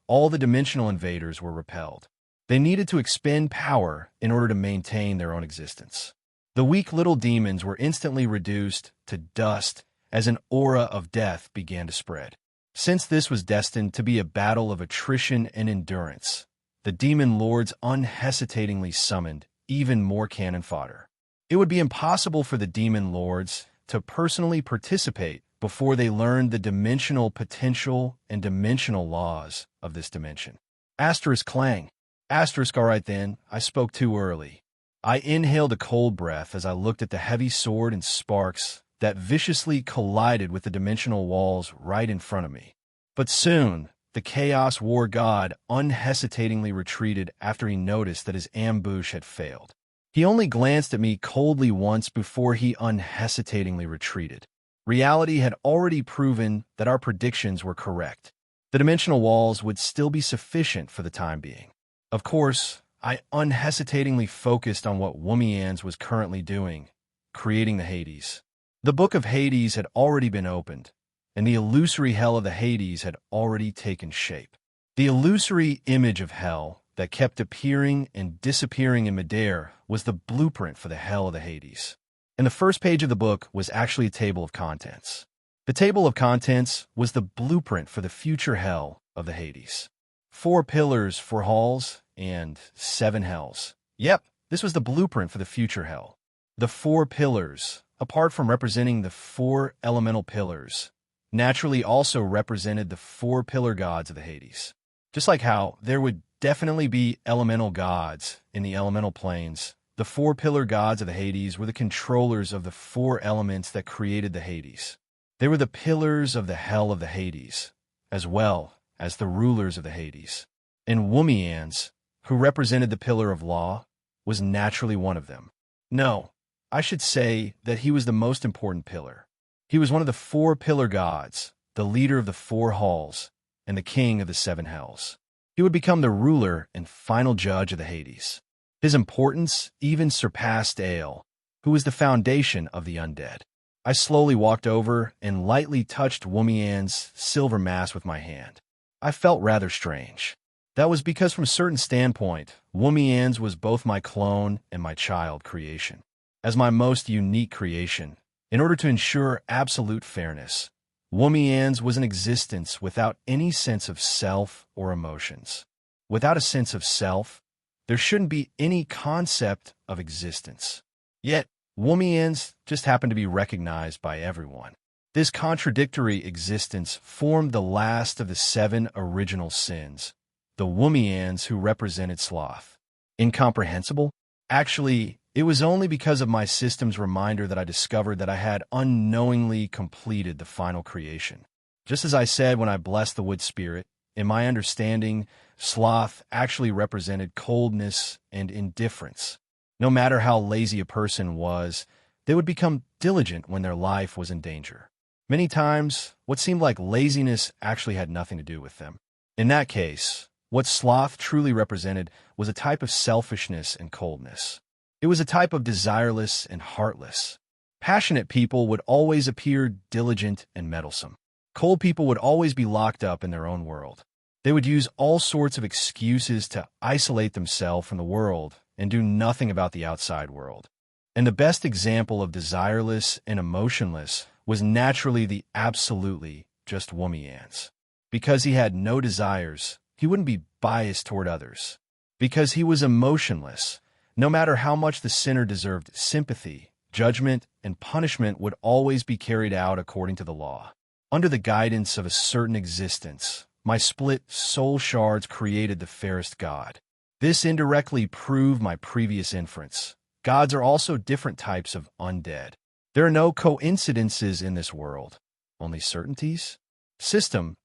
All the dimensional invaders were repelled. They needed to expend power in order to maintain their own existence. The weak little demons were instantly reduced to dust as an aura of death began to spread. Since this was destined to be a battle of attrition and endurance, the demon lords unhesitatingly summoned even more cannon fodder. It would be impossible for the demon lords to personally participate before they learned the dimensional potential and dimensional laws of this dimension. Asterisk clang. Asterisk, all right then, I spoke too early. I inhaled a cold breath as I looked at the heavy sword and sparks that viciously collided with the dimensional walls right in front of me. But soon, the Chaos War God unhesitatingly retreated after he noticed that his ambush had failed. He only glanced at me coldly once before he unhesitatingly retreated. Reality had already proven that our predictions were correct. The dimensional walls would still be sufficient for the time being. Of course, I unhesitatingly focused on what Wumians was currently doing, creating the Hades. The Book of Hades had already been opened, and the illusory hell of the Hades had already taken shape. The illusory image of hell that kept appearing and disappearing in midair was the blueprint for the hell of the Hades. And the first page of the book was actually a table of contents. The table of contents was the blueprint for the future hell of the Hades. 4 pillars for halls and 7 hells. Yep, this was the blueprint for the future hell. The 4 pillars, apart from representing the 4 elemental pillars, naturally also represented the 4 pillar gods of the Hades. Just like how there would definitely be elemental gods in the elemental planes, the 4 pillar gods of the Hades were the controllers of the 4 elements that created the Hades. They were the pillars of the hell of the Hades, as well as the rulers of the Hades. And Wumians, who represented the pillar of law, was naturally one of them. No, I should say that he was the most important pillar. He was one of the 4 pillar gods, the leader of the 4 halls, and the king of the 7 hells. He would become the ruler and final judge of the Hades. His importance even surpassed Ale, who was the foundation of the undead. I slowly walked over and lightly touched Wumian's silver mask with my hand. I felt rather strange. That was because from a certain standpoint, Wumian's was both my clone and my child creation. As my most unique creation, in order to ensure absolute fairness, Wumian's was an existence without any sense of self or emotions. Without a sense of self, there shouldn't be any concept of existence. Yet, Wumian's just happened to be recognized by everyone. This contradictory existence formed the last of the 7 original sins, the Wumians who represented sloth. Incomprehensible? Actually, it was only because of my system's reminder that I discovered that I had unknowingly completed the final creation. Just as I said when I blessed the wood spirit, in my understanding, sloth actually represented coldness and indifference. No matter how lazy a person was, they would become diligent when their life was in danger. Many times, what seemed like laziness actually had nothing to do with them. In that case, what sloth truly represented was a type of selfishness and coldness. It was a type of desireless and heartless. Passionate people would always appear diligent and meddlesome. Cold people would always be locked up in their own world. They would use all sorts of excuses to isolate themselves from the world and do nothing about the outside world. And the best example of desireless and emotionless was naturally the absolutely just Wumians. Because he had no desires, he wouldn't be biased toward others. Because he was emotionless, no matter how much the sinner deserved sympathy, judgment, and punishment would always be carried out according to the law. Under the guidance of a certain existence, my split soul shards created the fairest God. This indirectly proved my previous inference. Gods are also different types of undead. There are no coincidences in this world, only certainties. System,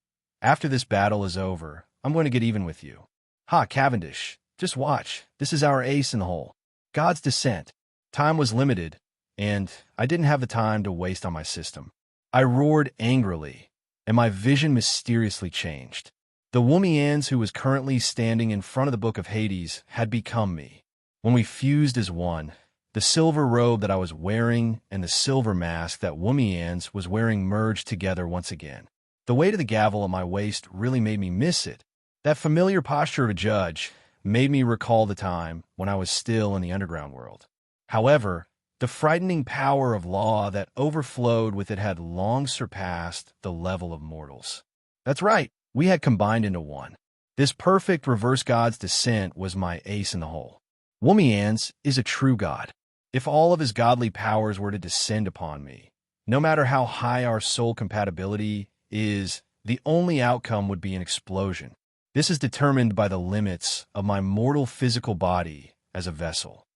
after this battle is over, I'm going to get even with you. Ha, Cavendish, just watch. This is our ace in the hole. God's descent. Time was limited, and I didn't have the time to waste on my system. I roared angrily, and my vision mysteriously changed. The Woomians who was currently standing in front of the Book of Hades had become me. When we fused as one, the silver robe that I was wearing and the silver mask that Woomians was wearing merged together once again. The weight of the gavel at my waist really made me miss it. That familiar posture of a judge made me recall the time when I was still in the underground world. However, the frightening power of law that overflowed with it had long surpassed the level of mortals. That's right, we had combined into one. This perfect reverse God's descent was my ace in the hole. Woomians is a true God. If all of his godly powers were to descend upon me, no matter how high our soul compatibility is, the only outcome would be an explosion. This is determined by the limits of my mortal physical body as a vessel.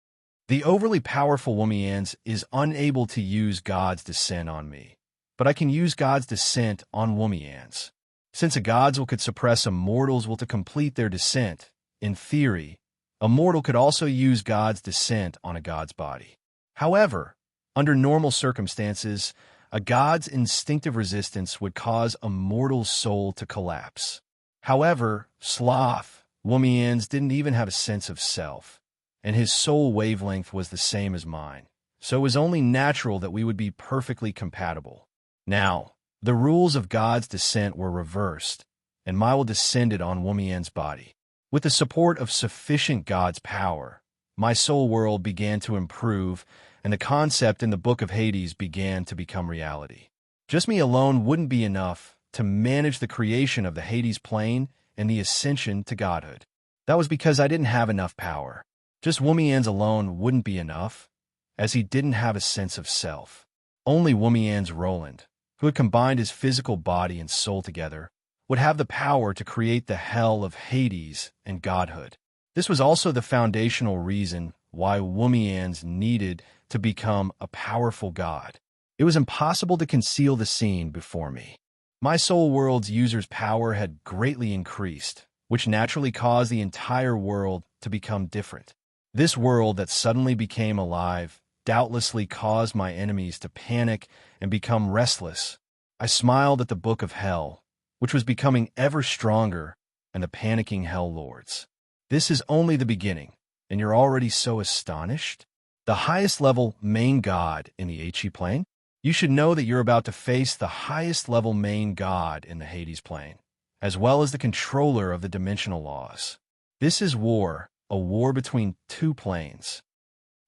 The overly powerful Woomians is unable to use God's descent on me, but I can use God's descent on Woomians. Since a God's will could suppress a mortal's will to complete their descent, in theory, a mortal could also use God's descent on a God's body. However, under normal circumstances, a God's instinctive resistance would cause a mortal's soul to collapse. However, Sloth, Woomians didn't even have a sense of self, and his soul wavelength was the same as mine, so it was only natural that we would be perfectly compatible. Now, the rules of God's descent were reversed, and my will descended on Woomian's body. With the support of sufficient God's power, my soul world began to improve, and the concept in the Book of Hades began to become reality. Just me alone wouldn't be enough to manage the creation of the Hades plane and the ascension to godhood. That was because I didn't have enough power. Just Woomians alone wouldn't be enough, as he didn't have a sense of self. Only Woomians Roland, who had combined his physical body and soul together, would have the power to create the hell of Hades and godhood. This was also the foundational reason why Woomians needed to become a powerful god. It was impossible to conceal the scene before me. My soul world's user's power had greatly increased, which naturally caused the entire world to become different. This world that suddenly became alive doubtlessly caused my enemies to panic and become restless. I smiled at the Book of Hell, which was becoming ever stronger, and the panicking Hell Lords. This is only the beginning, and you're already so astonished? The highest level main god in the HE plane? You should know that you're about to face the highest level main god in the Hades plane, as well as the controller of the dimensional laws. This is war, a war between two planes.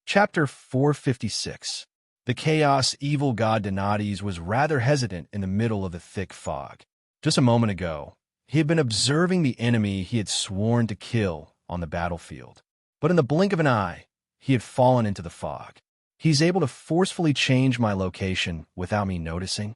Chapter 456. The chaos evil god Donades was rather hesitant in the middle of the thick fog. Just a moment ago, he had been observing the enemy he had sworn to kill on the battlefield. But in the blink of an eye, he had fallen into the fog. He's able to forcefully change my location without me noticing.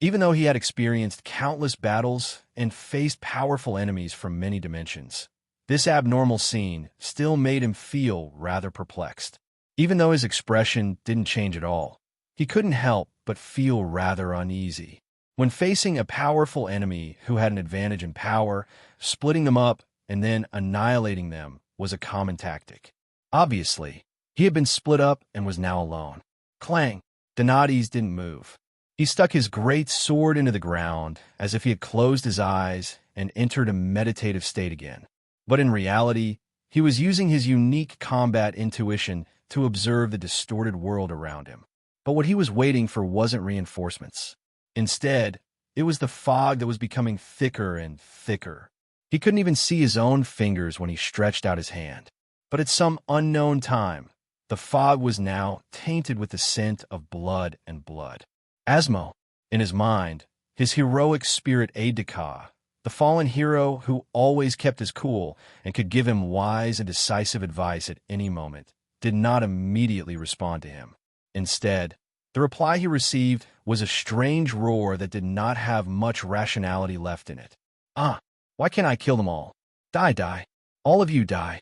Even though he had experienced countless battles and faced powerful enemies from many dimensions, this abnormal scene still made him feel rather perplexed. Even though his expression didn't change at all, he couldn't help but feel rather uneasy. When facing a powerful enemy who had an advantage in power, splitting them up and then annihilating them was a common tactic. Obviously, he had been split up and was now alone. Clang! Donades didn't move. He stuck his great sword into the ground as if he had closed his eyes and entered a meditative state again. But in reality, he was using his unique combat intuition to observe the distorted world around him. But what he was waiting for wasn't reinforcements. Instead, it was the fog that was becoming thicker and thicker. He couldn't even see his own fingers when he stretched out his hand. But at some unknown time, the fog was now tainted with the scent of blood and blood. Asmo, in his mind, his heroic spirit aide-de-camp, The fallen hero who always kept his cool and could give him wise and decisive advice at any moment, did not immediately respond to him. Instead, the reply he received was a strange roar that did not have much rationality left in it. "Ah, why can't I kill them all? Die, die. All of you die."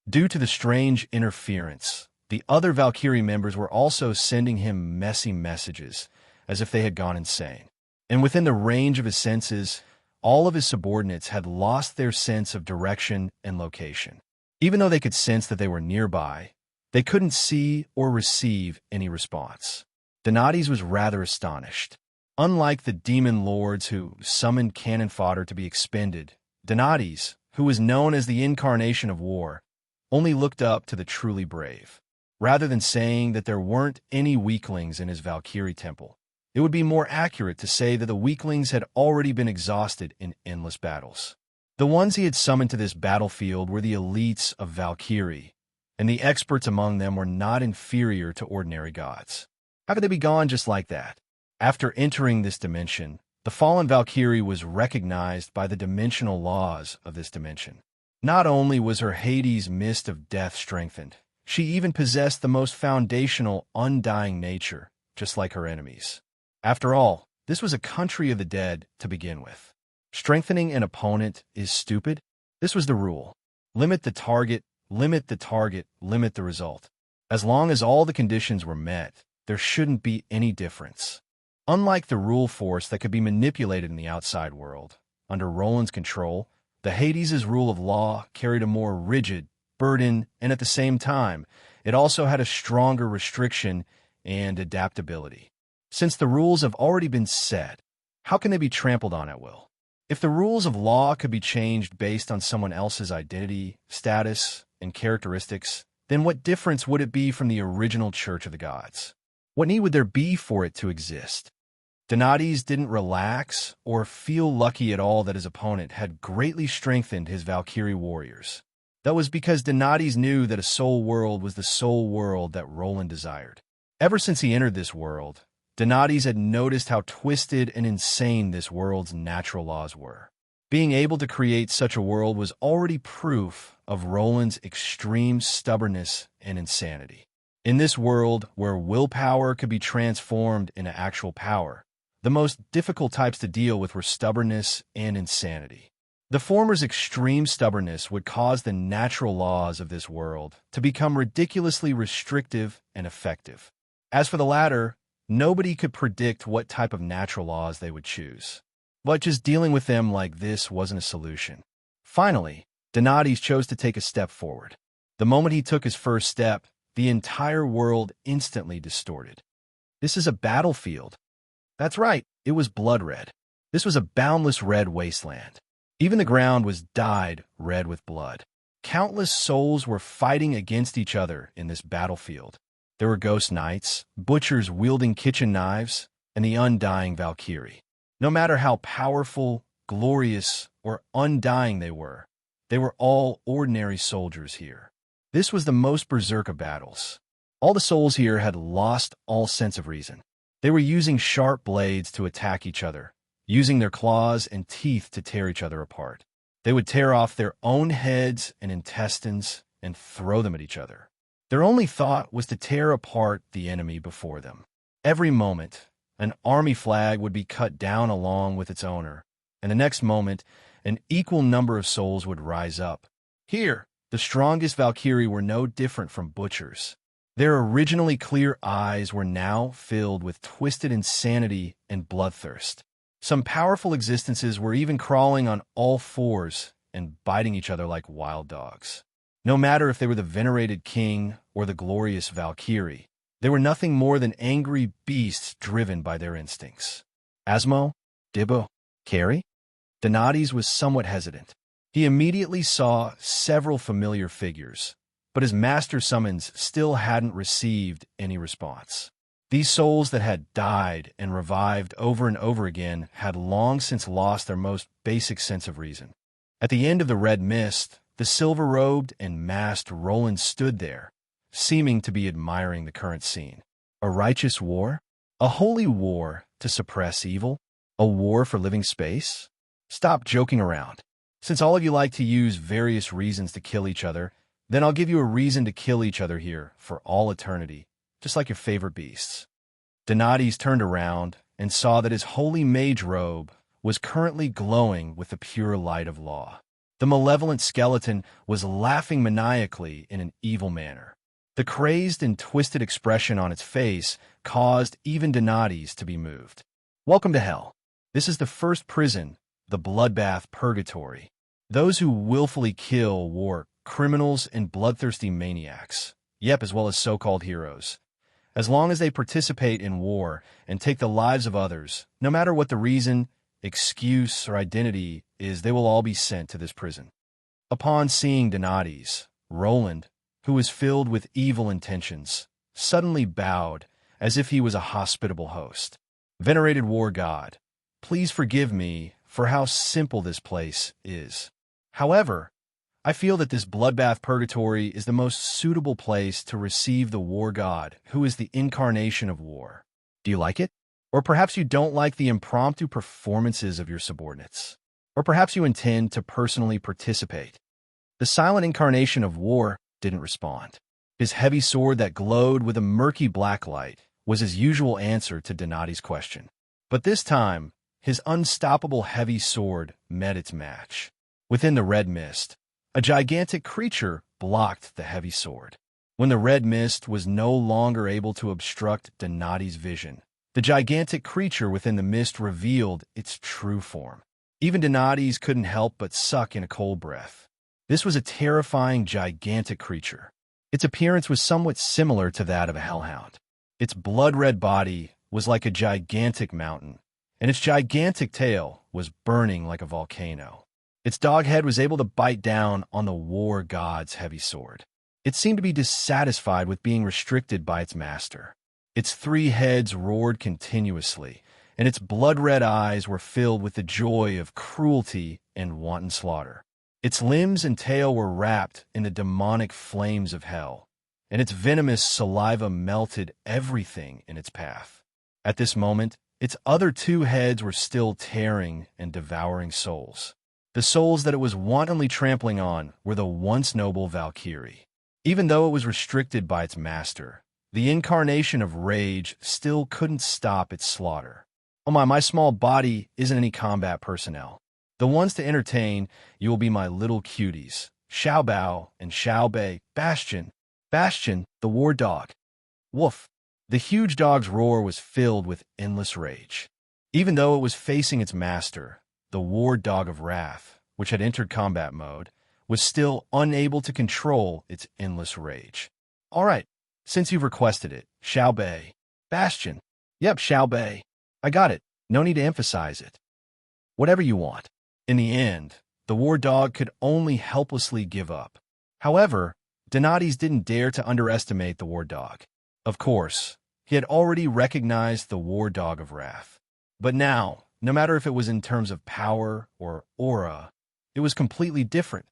Due to the strange interference, the other Valkyrie members were also sending him messy messages, as if they had gone insane. And within the range of his senses, all of his subordinates had lost their sense of direction and location. Even though they could sense that they were nearby, they couldn't see or receive any response. Donades was rather astonished. Unlike the demon lords who summoned cannon fodder to be expended, Donades, who was known as the incarnation of war, only looked up to the truly brave. Rather than saying that there weren't any weaklings in his Valkyrie temple, it would be more accurate to say that the weaklings had already been exhausted in endless battles. The ones he had summoned to this battlefield were the elites of Valkyrie, and the experts among them were not inferior to ordinary gods. How could they be gone just like that? After entering this dimension, the fallen Valkyrie was recognized by the dimensional laws of this dimension. Not only was her Hades' mist of death strengthened, she even possessed the most foundational, undying nature, just like her enemies. After all, this was a country of the dead to begin with. Strengthening an opponent is stupid. This was the rule. Limit the target, limit the target, limit the result. As long as all the conditions were met, there shouldn't be any difference. Unlike the rule force that could be manipulated in the outside world, under Roland's control, the Hades' rule of law carried a more rigid burden, and at the same time, it also had a stronger restriction and adaptability. Since the rules have already been set, how can they be trampled on at will? If the rules of law could be changed based on someone else's identity, status, and characteristics, then what difference would it be from the original Church of the Gods? What need would there be for it to exist? Donades didn't relax or feel lucky at all that his opponent had greatly strengthened his Valkyrie warriors. That was because Donades knew that a soul world was the soul world that Roland desired. Ever since he entered this world, Donades had noticed how twisted and insane this world's natural laws were. Being able to create such a world was already proof of Roland's extreme stubbornness and insanity. In this world, where willpower could be transformed into actual power, the most difficult types to deal with were stubbornness and insanity. The former's extreme stubbornness would cause the natural laws of this world to become ridiculously restrictive and effective. As for the latter, nobody could predict what type of natural laws they would choose. But just dealing with them like this wasn't a solution. Finally, Donades chose to take a step forward. The moment he took his first step, the entire world instantly distorted. This is a battlefield. That's right, it was blood red. This was a boundless red wasteland. Even the ground was dyed red with blood. Countless souls were fighting against each other in this battlefield. There were ghost knights, butchers wielding kitchen knives, and the undying Valkyrie. No matter how powerful, glorious, or undying they were all ordinary soldiers here. This was the most berserk of battles. All the souls here had lost all sense of reason. They were using sharp blades to attack each other, using their claws and teeth to tear each other apart. They would tear off their own heads and intestines and throw them at each other. Their only thought was to tear apart the enemy before them. Every moment, an army flag would be cut down along with its owner, and the next moment, an equal number of souls would rise up. Here, the strongest Valkyrie were no different from butchers. Their originally clear eyes were now filled with twisted insanity and bloodthirst. Some powerful existences were even crawling on all fours and biting each other like wild dogs. No matter if they were the venerated king or the glorious Valkyrie, they were nothing more than angry beasts driven by their instincts. Asmo? Dibbo? Carrie? Donades was somewhat hesitant. He immediately saw several familiar figures, but his master summons still hadn't received any response. These souls that had died and revived over and over again had long since lost their most basic sense of reason. At the end of the red mist, the silver-robed and masked Roland stood there, seeming to be admiring the current scene. A righteous war? A holy war to suppress evil? A war for living space? Stop joking around. Since all of you like to use various reasons to kill each other, then I'll give you a reason to kill each other here for all eternity, just like your favorite beasts. Donades turned around and saw that his holy mage robe was currently glowing with the pure light of law. The malevolent skeleton was laughing maniacally in an evil manner. The crazed and twisted expression on its face caused even Donades to be moved. Welcome to hell. This is the first prison, the bloodbath purgatory. Those who willfully kill war criminals and bloodthirsty maniacs. Yep, as well as so-called heroes. As long as they participate in war and take the lives of others, no matter what the reason, excuse, or identity is, they will all be sent to this prison. Upon seeing Donades, Roland, who was filled with evil intentions, suddenly bowed as if he was a hospitable host. Venerated war god, please forgive me for how simple this place is. However, I feel that this bloodbath purgatory is the most suitable place to receive the war god, who is the incarnation of war. Do you like it? Or perhaps you don't like the impromptu performances of your subordinates. Or perhaps you intend to personally participate. The silent incarnation of war didn't respond. His heavy sword that glowed with a murky black light was his usual answer to Donati's question. But this time, his unstoppable heavy sword met its match. Within the red mist, a gigantic creature blocked the heavy sword. When the red mist was no longer able to obstruct Donati's vision, the gigantic creature within the mist revealed its true form. Even Donati's couldn't help but suck in a cold breath. This was a terrifying, gigantic creature. Its appearance was somewhat similar to that of a hellhound. Its blood-red body was like a gigantic mountain, and its gigantic tail was burning like a volcano. Its dog head was able to bite down on the war god's heavy sword. It seemed to be dissatisfied with being restricted by its master. Its 3 heads roared continuously, and its blood-red eyes were filled with the joy of cruelty and wanton slaughter. Its limbs and tail were wrapped in the demonic flames of hell, and its venomous saliva melted everything in its path. At this moment, its other 2 heads were still tearing and devouring souls. The souls that it was wantonly trampling on were the once noble Valkyrie. Even though it was restricted by its master, the incarnation of rage still couldn't stop its slaughter. Oh my small body isn't any combat personnel. The ones to entertain you will be my little cuties, Xiao Bao and Xiao Bei. Bastion, the war dog. Woof. The huge dog's roar was filled with endless rage. Even though it was facing its master, the war dog of wrath, which had entered combat mode, was still unable to control its endless rage. All right, since you've requested it, Xiao Bei. Bastion. Yep, Xiao Bei. I got it. No need to emphasize it. Whatever you want. In the end, the war dog could only helplessly give up. However, Donades didn't dare to underestimate the war dog. Of course, he had already recognized the war dog of wrath. But now, no matter if it was in terms of power or aura, it was completely different.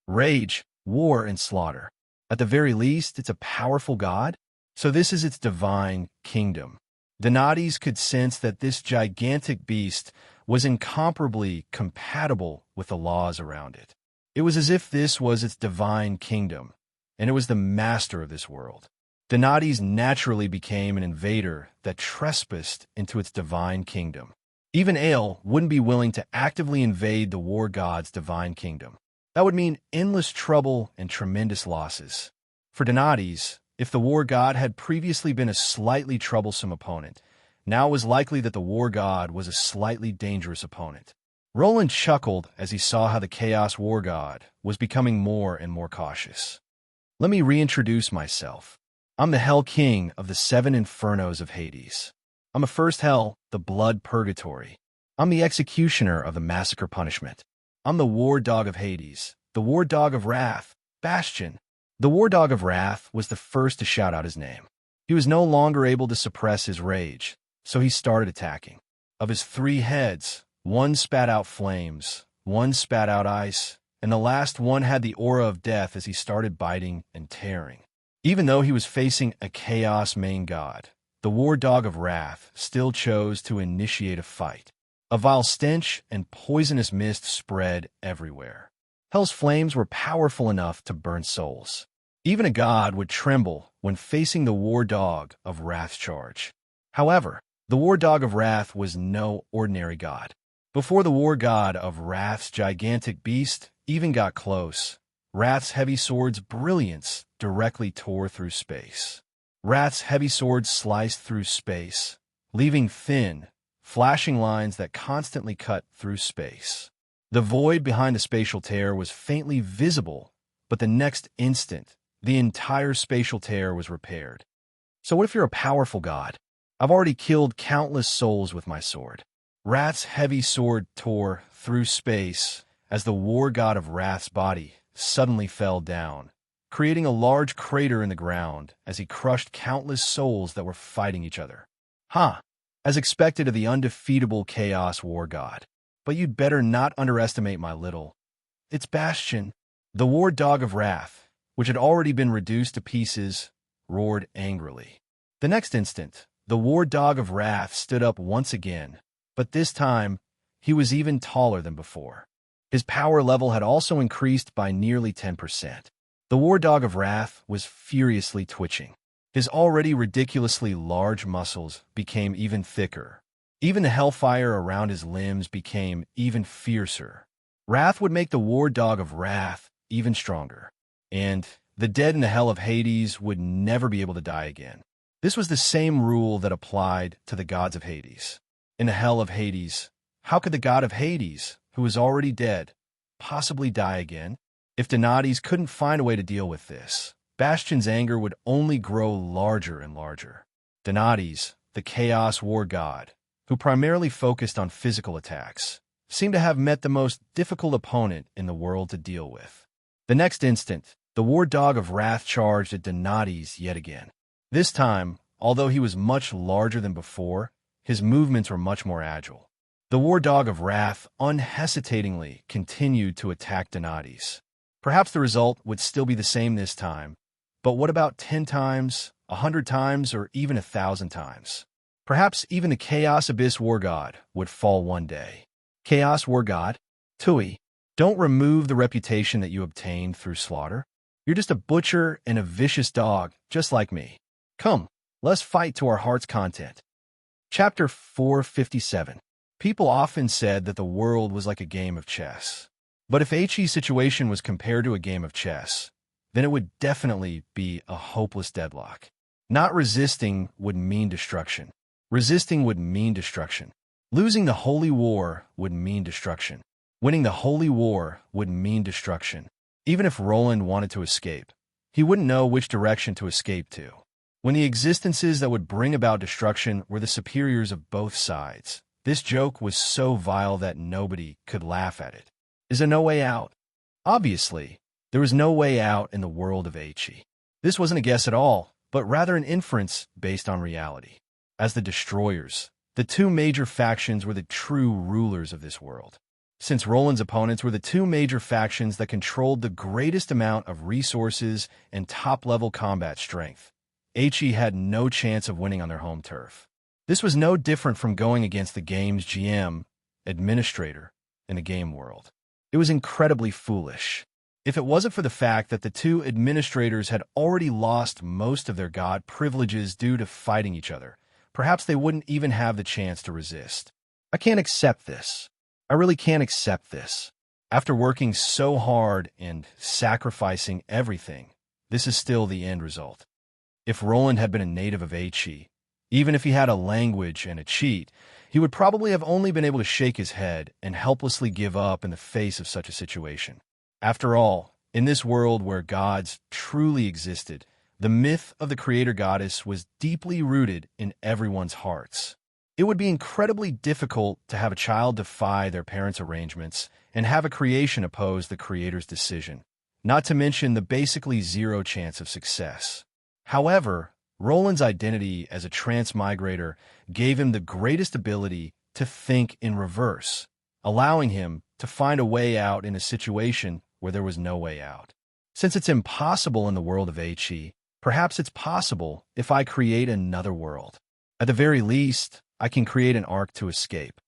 Rage, war, and slaughter. At the very least, it's a powerful god. So this is its divine kingdom. Donades could sense that this gigantic beast was incomparably compatible with the laws around it. It was as if this was its divine kingdom, and it was the master of this world. Donades naturally became an invader that trespassed into its divine kingdom. Even Ale wouldn't be willing to actively invade the war god's divine kingdom. That would mean endless trouble and tremendous losses. For Donades, if the war god had previously been a slightly troublesome opponent, now it was likely that the war god was a slightly dangerous opponent. Roland chuckled as he saw how the Chaos War God was becoming more and more cautious. Let me reintroduce myself. I'm the Hell King of the 7 Infernos of Hades. I'm a first hell, the Blood Purgatory. I'm the executioner of the Massacre Punishment. I'm the War Dog of Hades, the War Dog of Wrath, Bastion. The War Dog of Wrath was the first to shout out his name. He was no longer able to suppress his rage, so he started attacking. Of his 3 heads, one spat out flames, one spat out ice, and the last one had the aura of death as he started biting and tearing. Even though he was facing a chaos main god, the War Dog of Wrath still chose to initiate a fight. A vile stench and poisonous mist spread everywhere. Hell's flames were powerful enough to burn souls. Even a god would tremble when facing the war dog of Wrath's charge. However, the war dog of Wrath was no ordinary god. Before the war god of Wrath's gigantic beast even got close, Wrath's heavy sword's brilliance directly tore through space. Wrath's heavy sword sliced through space, leaving thin, flashing lines that constantly cut through space. The void behind the spatial tear was faintly visible, but the next instant, the entire spatial tear was repaired. So what if you're a powerful god? I've already killed countless souls with my sword. Wrath's heavy sword tore through space as the war god of Wrath's body suddenly fell down, creating a large crater in the ground as he crushed countless souls that were fighting each other. As expected of the undefeatable Chaos War God. But you'd better not underestimate my little. It's Bastion, the war dog of Wrath, which had already been reduced to pieces, roared angrily. The next instant, the war dog of Wrath stood up once again, but this time, he was even taller than before. His power level had also increased by nearly 10%. The war dog of Wrath was furiously twitching. His already ridiculously large muscles became even thicker. Even the hellfire around his limbs became even fiercer. Wrath would make the war dog of Wrath even stronger, and the dead in the hell of Hades would never be able to die again. This was the same rule that applied to the gods of Hades. In the hell of Hades, how could the god of Hades, who is already dead, possibly die again? If Donades couldn't find a way to deal with this, Bastion's anger would only grow larger and larger. Donades, the Chaos War God, who primarily focused on physical attacks, seemed to have met the most difficult opponent in the world to deal with. The next instant, the war dog of Wrath charged at Donades yet again. This time, although he was much larger than before, his movements were much more agile. The war dog of Wrath unhesitatingly continued to attack Donades. Perhaps the result would still be the same this time, but what about 10 times, 100 times, or even 1,000 times? Perhaps even the Chaos Abyss War God would fall one day. Chaos War God? Tui, don't remove the reputation that you obtained through slaughter. You're just a butcher and a vicious dog, just like me. Come, let's fight to our heart's content. Chapter 457. People often said that the world was like a game of chess. But if Hei's situation was compared to a game of chess, then it would definitely be a hopeless deadlock. Not resisting would mean destruction. Resisting would mean destruction. Losing the holy war would mean destruction. Winning the holy war would mean destruction. Even if Roland wanted to escape, he wouldn't know which direction to escape to. When the existences that would bring about destruction were the superiors of both sides, this joke was so vile that nobody could laugh at it. Is there no way out? Obviously, there was no way out in the world of Heichi. This wasn't a guess at all, but rather an inference based on reality. As the destroyers, the two major factions were the true rulers of this world. Since Roland's opponents were the two major factions that controlled the greatest amount of resources and top-level combat strength, Heichi had no chance of winning on their home turf. This was no different from going against the game's GM, administrator, in the game world. It was incredibly foolish. If it wasn't for the fact that the two administrators had already lost most of their god privileges due to fighting each other, perhaps they wouldn't even have the chance to resist. I can't accept this. I really can't accept this. After working so hard and sacrificing everything, this is still the end result. If Roland had been a native of Heichi, even if he had a language and a cheat, he would probably have only been able to shake his head and helplessly give up in the face of such a situation. After all, in this world where gods truly existed, the myth of the creator goddess was deeply rooted in everyone's hearts. It would be incredibly difficult to have a child defy their parents' arrangements and have a creation oppose the creator's decision, not to mention the basically zero chance of success. However, Roland's identity as a transmigrator gave him the greatest ability to think in reverse, allowing him to find a way out in a situation where there was no way out. Since it's impossible in the world of Heichi, perhaps it's possible if I create another world. At the very least, I can create an arc to escape.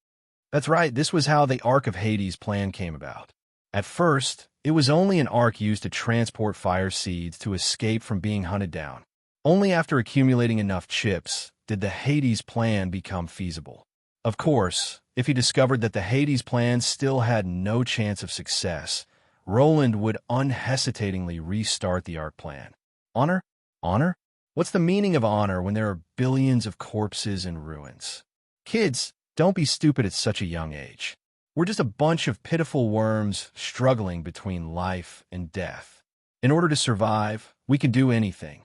That's right, this was how the Ark of Hades plan came about. At first, it was only an ark used to transport fire seeds to escape from being hunted down. Only after accumulating enough chips did the Hades plan become feasible. Of course, if he discovered that the Hades plan still had no chance of success, Roland would unhesitatingly restart the Ark plan. Honor? Honor? What's the meaning of honor when there are billions of corpses and ruins? Kids, don't be stupid at such a young age. We're just a bunch of pitiful worms struggling between life and death. In order to survive, we can do anything.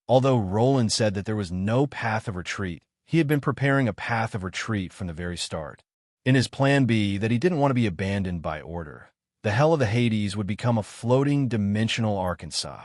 Although Roland said that there was no path of retreat, he had been preparing a path of retreat from the very start. In his plan B, that he didn't want to be abandoned by order, the Hell of the Hades would become a floating dimensional Arkansas.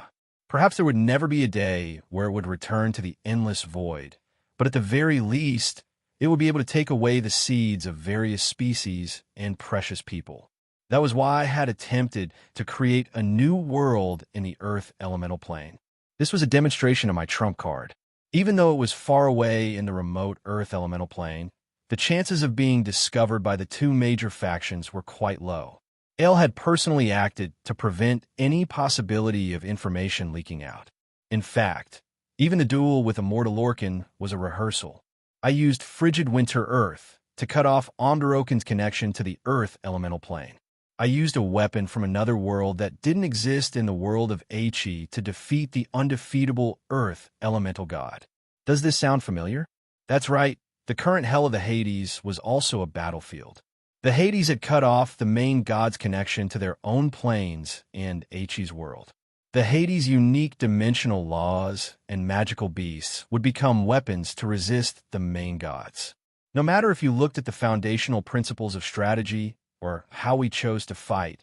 Perhaps there would never be a day where it would return to the endless void, but at the very least, it would be able to take away the seeds of various species and precious people. That was why I had attempted to create a new world in the Earth elemental plane. This was a demonstration of my trump card. Even though it was far away in the remote Earth elemental plane, the chances of being discovered by the two major factions were quite low. Ale had personally acted to prevent any possibility of information leaking out. In fact, even the duel with Immortal Orkin was a rehearsal. I used Frigid Winter Earth to cut off Omdarokin's connection to the Earth elemental plane. I used a weapon from another world that didn't exist in the world of Aichi to defeat the undefeatable Earth elemental god. Does this sound familiar? That's right, the current Hell of the Hades was also a battlefield. The Hades had cut off the main god's connection to their own planes and Aichi's world. The Hades' unique dimensional laws and magical beasts would become weapons to resist the main gods. No matter if you looked at the foundational principles of strategy or how we chose to fight,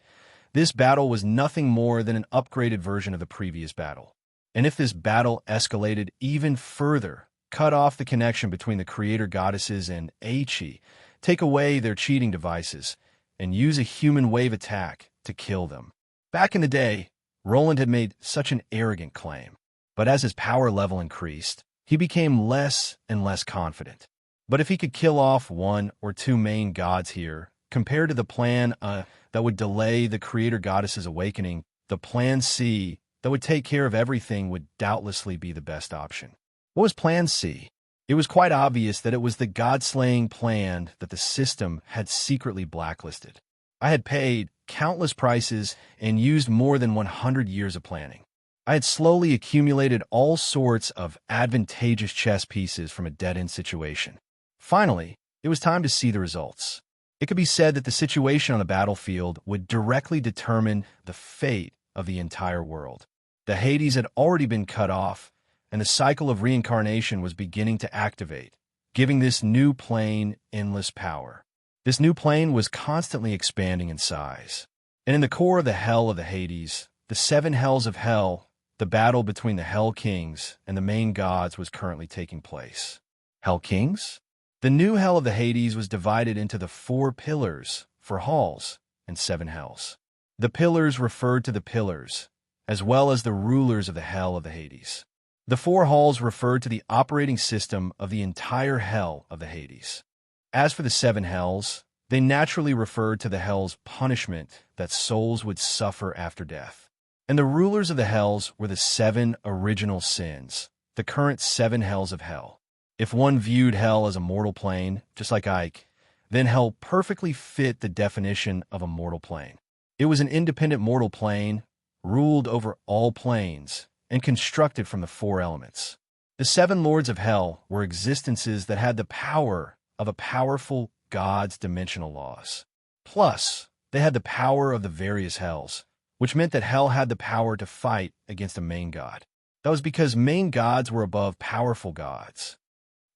this battle was nothing more than an upgraded version of the previous battle. And if this battle escalated even further, cut off the connection between the creator goddesses and Aichi, take away their cheating devices, and use a human wave attack to kill them. Back in the day, Roland had made such an arrogant claim, but as his power level increased, he became less and less confident. But if he could kill off one or two main gods here, compared to the plan that would delay the creator goddess's awakening, the plan C that would take care of everything would doubtlessly be the best option. What was plan C? It was quite obvious that it was the god-slaying plan that the system had secretly blacklisted. I had paid countless prices and used more than 100 years of planning. I had slowly accumulated all sorts of advantageous chess pieces from a dead-end situation. Finally, it was time to see the results. It could be said that the situation on the battlefield would directly determine the fate of the entire world. The Hades had already been cut off, and the cycle of reincarnation was beginning to activate, giving this new plane endless power. This new plane was constantly expanding in size. And in the core of the Hell of the Hades, the seven hells of hell, the battle between the Hell Kings and the main gods was currently taking place. Hell Kings? The new Hell of the Hades was divided into the 4 pillars for halls and 7 hells. The pillars referred to the pillars, as well as the rulers of the Hell of the Hades. The 4 halls referred to the operating system of the entire Hell of the Hades. As for the 7 hells, they naturally referred to the hell's punishment that souls would suffer after death. And the rulers of the hells were the 7 original sins, the current 7 hells of hell. If one viewed hell as a mortal plane, just like Ike, then hell perfectly fit the definition of a mortal plane. It was an independent mortal plane, ruled over all planes, and constructed from the 4 elements. The 7 lords of hell were existences that had the power of a powerful god's dimensional laws. Plus, they had the power of the various hells, which meant that hell had the power to fight against a main god. That was because main gods were above powerful gods.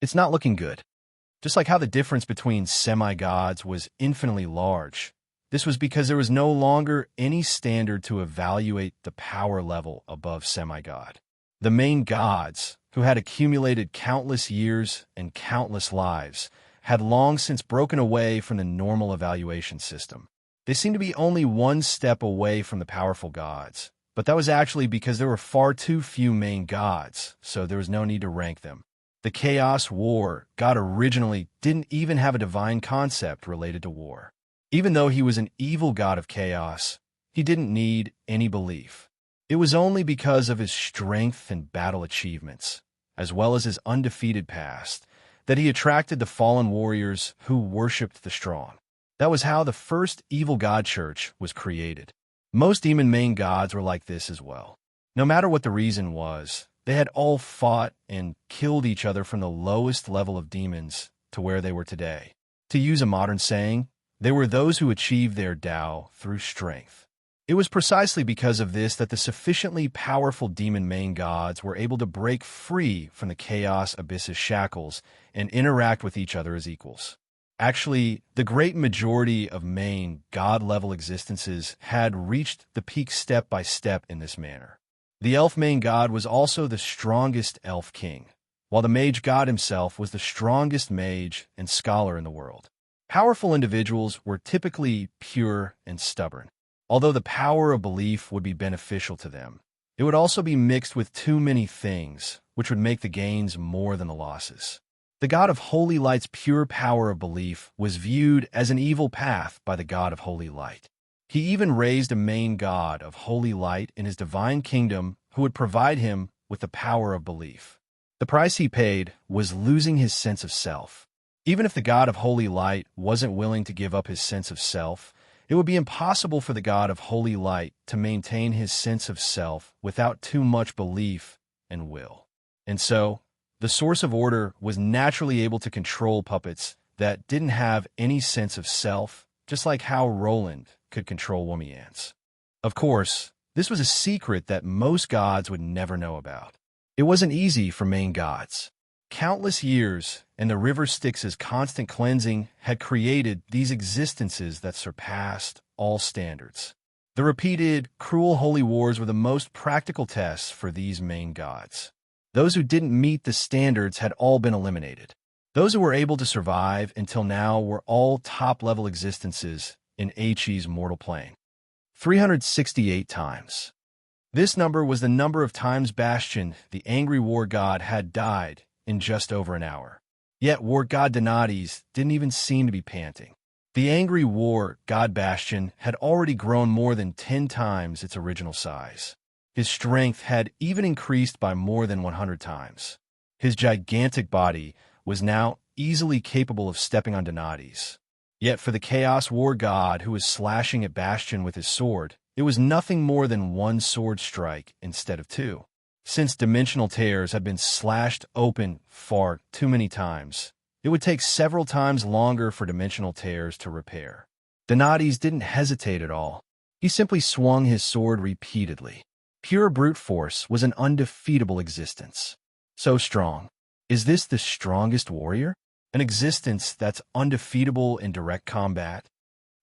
It's not looking good. Just like how the difference between semi-gods was infinitely large, this was because there was no longer any standard to evaluate the power level above semi-god. The main gods, who had accumulated countless years and countless lives, had long since broken away from the normal evaluation system. They seemed to be only one step away from the powerful gods, but that was actually because there were far too few main gods, so there was no need to rank them. The Chaos War god originally didn't even have a divine concept related to war. Even though he was an evil god of chaos, he didn't need any belief. It was only because of his strength and battle achievements, as well as his undefeated past, that he attracted the fallen warriors who worshipped the strong. That was how the first evil god church was created. Most demon main gods were like this as well. No matter what the reason was, they had all fought and killed each other from the lowest level of demons to where they were today. To use a modern saying, they were those who achieved their Tao through strength. It was precisely because of this that the sufficiently powerful demon main gods were able to break free from the chaos abyss's shackles and interact with each other as equals. Actually, the great majority of main god-level existences had reached the peak step by step in this manner. The elf main god was also the strongest elf king, while the mage god himself was the strongest mage and scholar in the world. Powerful individuals were typically pure and stubborn. Although the power of belief would be beneficial to them, it would also be mixed with too many things, which would make the gains more than the losses. The god of holy light's pure power of belief was viewed as an evil path by the god of holy light. He even raised a main god of holy light in his divine kingdom who would provide him with the power of belief. The price he paid was losing his sense of self. Even if the god of holy light wasn't willing to give up his sense of self, it would be impossible for the god of holy light to maintain his sense of self without too much belief and will. And so, the source of order was naturally able to control puppets that didn't have any sense of self, just like how Roland could control Womiance. Of course, this was a secret that most gods would never know about. It wasn't easy for main gods. Countless years and the river Styx's constant cleansing had created these existences that surpassed all standards. The repeated, cruel holy wars were the most practical tests for these main gods. Those who didn't meet the standards had all been eliminated. Those who were able to survive until now were all top-level existences in Aichi's mortal plane. 368 times. This number was the number of times Bastion, the angry war god, had died in just over an hour. Yet war god Donati's didn't even seem to be panting. The angry war god Bastion had already grown more than 10 times its original size. His strength had even increased by more than 100 times. His gigantic body was now easily capable of stepping on Donati's. Yet for the Chaos War god who was slashing at Bastion with his sword, it was nothing more than one sword strike instead of two. Since dimensional tears had been slashed open far too many times, it would take several times longer for dimensional tears to repair. Donati's didn't hesitate at all. He simply swung his sword repeatedly. Pure brute force was an undefeatable existence. So strong. Is this the strongest warrior? An existence that's undefeatable in direct combat?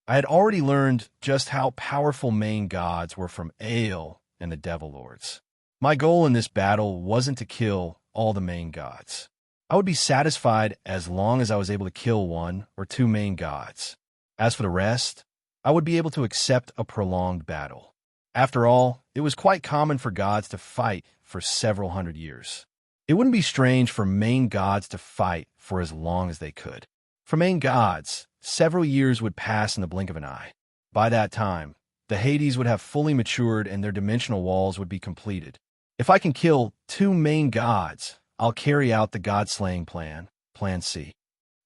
I had already learned just how powerful main gods were from Ael and the Devil Lords. My goal in this battle wasn't to kill all the main gods. I would be satisfied as long as I was able to kill one or two main gods. As for the rest, I would be able to accept a prolonged battle. After all, it was quite common for gods to fight for several hundred years. It wouldn't be strange for main gods to fight for as long as they could. For main gods, several years would pass in the blink of an eye. By that time, the Hades would have fully matured and their dimensional walls would be completed. If I can kill two main gods, I'll carry out the god-slaying plan, Plan C.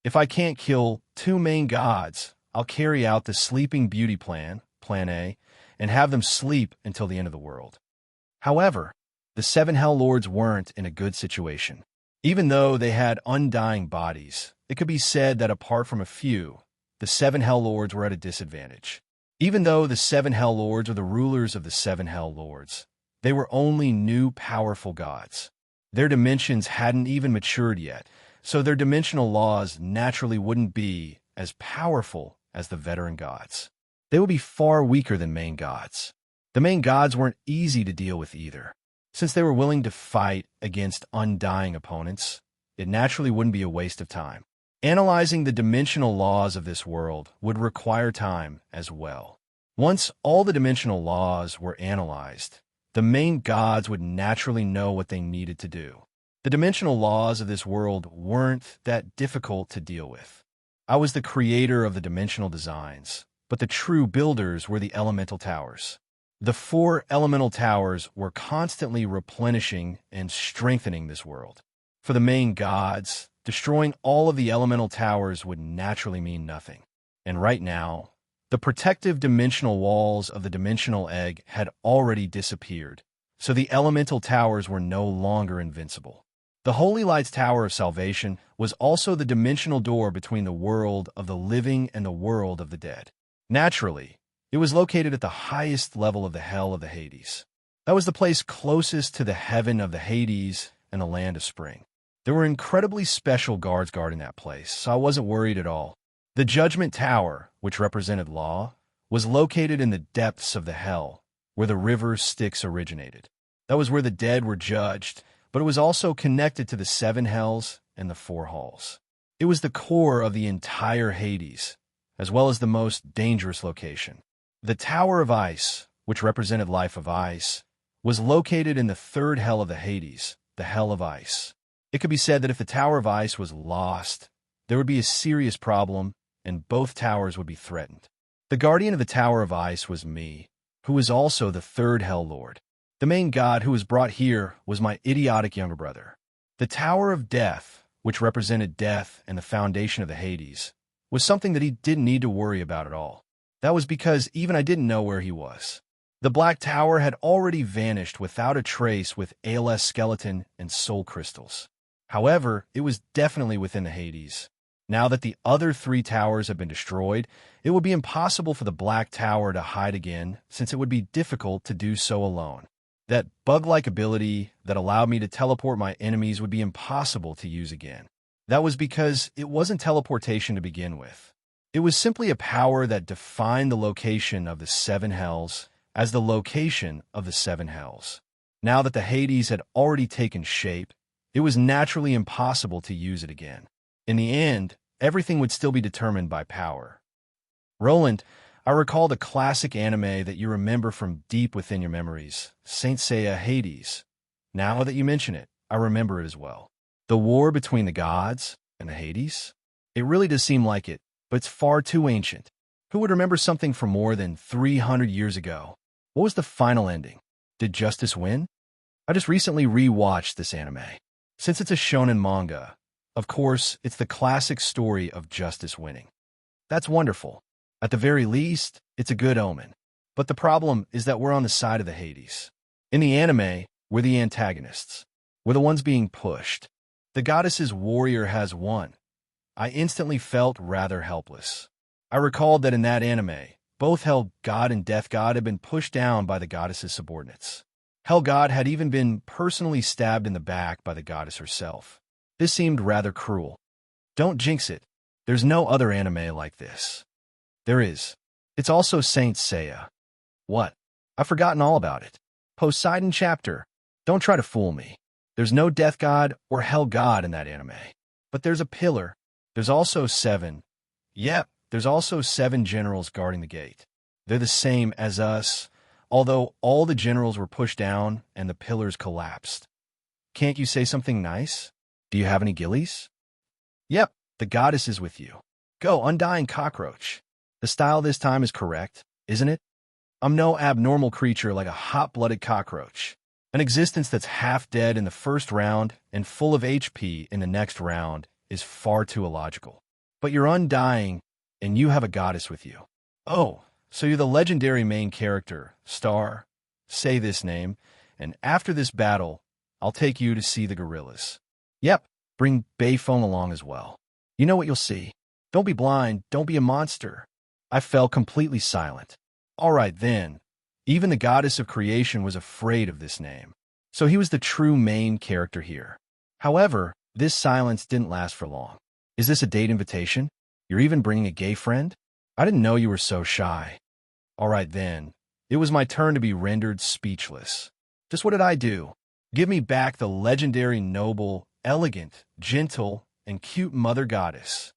If I can't kill two main gods, I'll carry out the sleeping beauty plan, Plan A, and have them sleep until the end of the world. However, the 7 Hell Lords weren't in a good situation. Even though they had undying bodies, it could be said that apart from a few, the 7 Hell Lords were at a disadvantage. Even though the 7 Hell Lords were the rulers of the 7 Hell Lords, they were only new powerful gods. Their dimensions hadn't even matured yet, so their dimensional laws naturally wouldn't be as powerful as the veteran gods. They would be far weaker than main gods. The main gods weren't easy to deal with either. Since they were willing to fight against undying opponents, it naturally wouldn't be a waste of time. Analyzing the dimensional laws of this world would require time as well. Once all the dimensional laws were analyzed, the main gods would naturally know what they needed to do. The dimensional laws of this world weren't that difficult to deal with. I was the creator of the dimensional designs, but the true builders were the elemental towers. The 4 elemental towers were constantly replenishing and strengthening this world. For the main gods, destroying all of the elemental towers would naturally mean nothing. And right now, the protective dimensional walls of the dimensional egg had already disappeared, so the elemental towers were no longer invincible. The Holy Light's Tower of Salvation was also the dimensional door between the world of the living and the world of the dead. Naturally, it was located at the highest level of the Hell of the Hades. That was the place closest to the heaven of the Hades and the land of spring. There were incredibly special guards guarding that place, so I wasn't worried at all. The Judgment Tower, which represented law, was located in the depths of the Hell, where the river Styx originated. That was where the dead were judged, but it was also connected to the 7 hells and the 4 halls. It was the core of the entire Hades, as well as the most dangerous location. The Tower of Ice, which represented life of ice, was located in the 3rd hell of the Hades, the Hell of Ice. It could be said that if the Tower of Ice was lost, there would be a serious problem, and both towers would be threatened. The guardian of the Tower of Ice was me, who was also the 3rd Hell Lord. The main god who was brought here was my idiotic younger brother. The Tower of Death, which represented death and the foundation of the Hades, was something that he didn't need to worry about at all. That was because even I didn't know where he was. The Black Tower had already vanished without a trace with ALS skeleton and soul crystals. However, it was definitely within the Hades. Now that the other 3 towers have been destroyed, it would be impossible for the Black Tower to hide again, since it would be difficult to do so alone. That bug-like ability that allowed me to teleport my enemies would be impossible to use again. That was because it wasn't teleportation to begin with. It was simply a power that defined the location of the 7 hells as the location of the 7 hells. Now that the Hades had already taken shape, it was naturally impossible to use it again. In the end, everything would still be determined by power. Roland, I recall the classic anime that you remember from deep within your memories, Saint Seiya Hades. Now that you mention it, I remember it as well. The war between the gods and the Hades? It really does seem like it, but it's far too ancient. Who would remember something from more than 300 years ago? What was the final ending? Did justice win? I just recently re-watched this anime. Since it's a shonen manga, of course, it's the classic story of justice winning. That's wonderful. At the very least, it's a good omen. But the problem is that we're on the side of the Hades. In the anime, we're the antagonists. We're the ones being pushed. The goddess's warrior has won. I instantly felt rather helpless. I recalled that in that anime, both Hell God and Death God had been pushed down by the goddess's subordinates. Hell God had even been personally stabbed in the back by the goddess herself. This seemed rather cruel. Don't jinx it. There's no other anime like this. There is. It's also Saint Seiya. What? I've forgotten all about it. Poseidon chapter. Don't try to fool me. There's no Death God or Hell God in that anime. But there's a pillar. There's also 7. Yep, there's also 7 generals guarding the gate. They're the same as us, although all the generals were pushed down and the pillars collapsed. Can't you say something nice? Do you have any gillies? Yep, the goddess is with you. Go, undying cockroach. The style this time is correct, isn't it? I'm no abnormal creature like a hot-blooded cockroach. An existence that's half dead in the first round and full of HP in the next round is far too illogical. But you're undying, and you have a goddess with you. Oh, so you're the legendary main character, Star. Say this name, and after this battle, I'll take you to see the gorillas. Yep, bring Bayphone along as well. You know what you'll see. Don't be blind, don't be a monster. I fell completely silent. All right then. Even the goddess of creation was afraid of this name. So he was the true main character here. However, this silence didn't last for long. Is this a date invitation? You're even bringing a gay friend? I didn't know you were so shy. All right then. It was my turn to be rendered speechless. Just what did I do? Give me back the legendary noble, elegant, gentle, and cute mother goddess.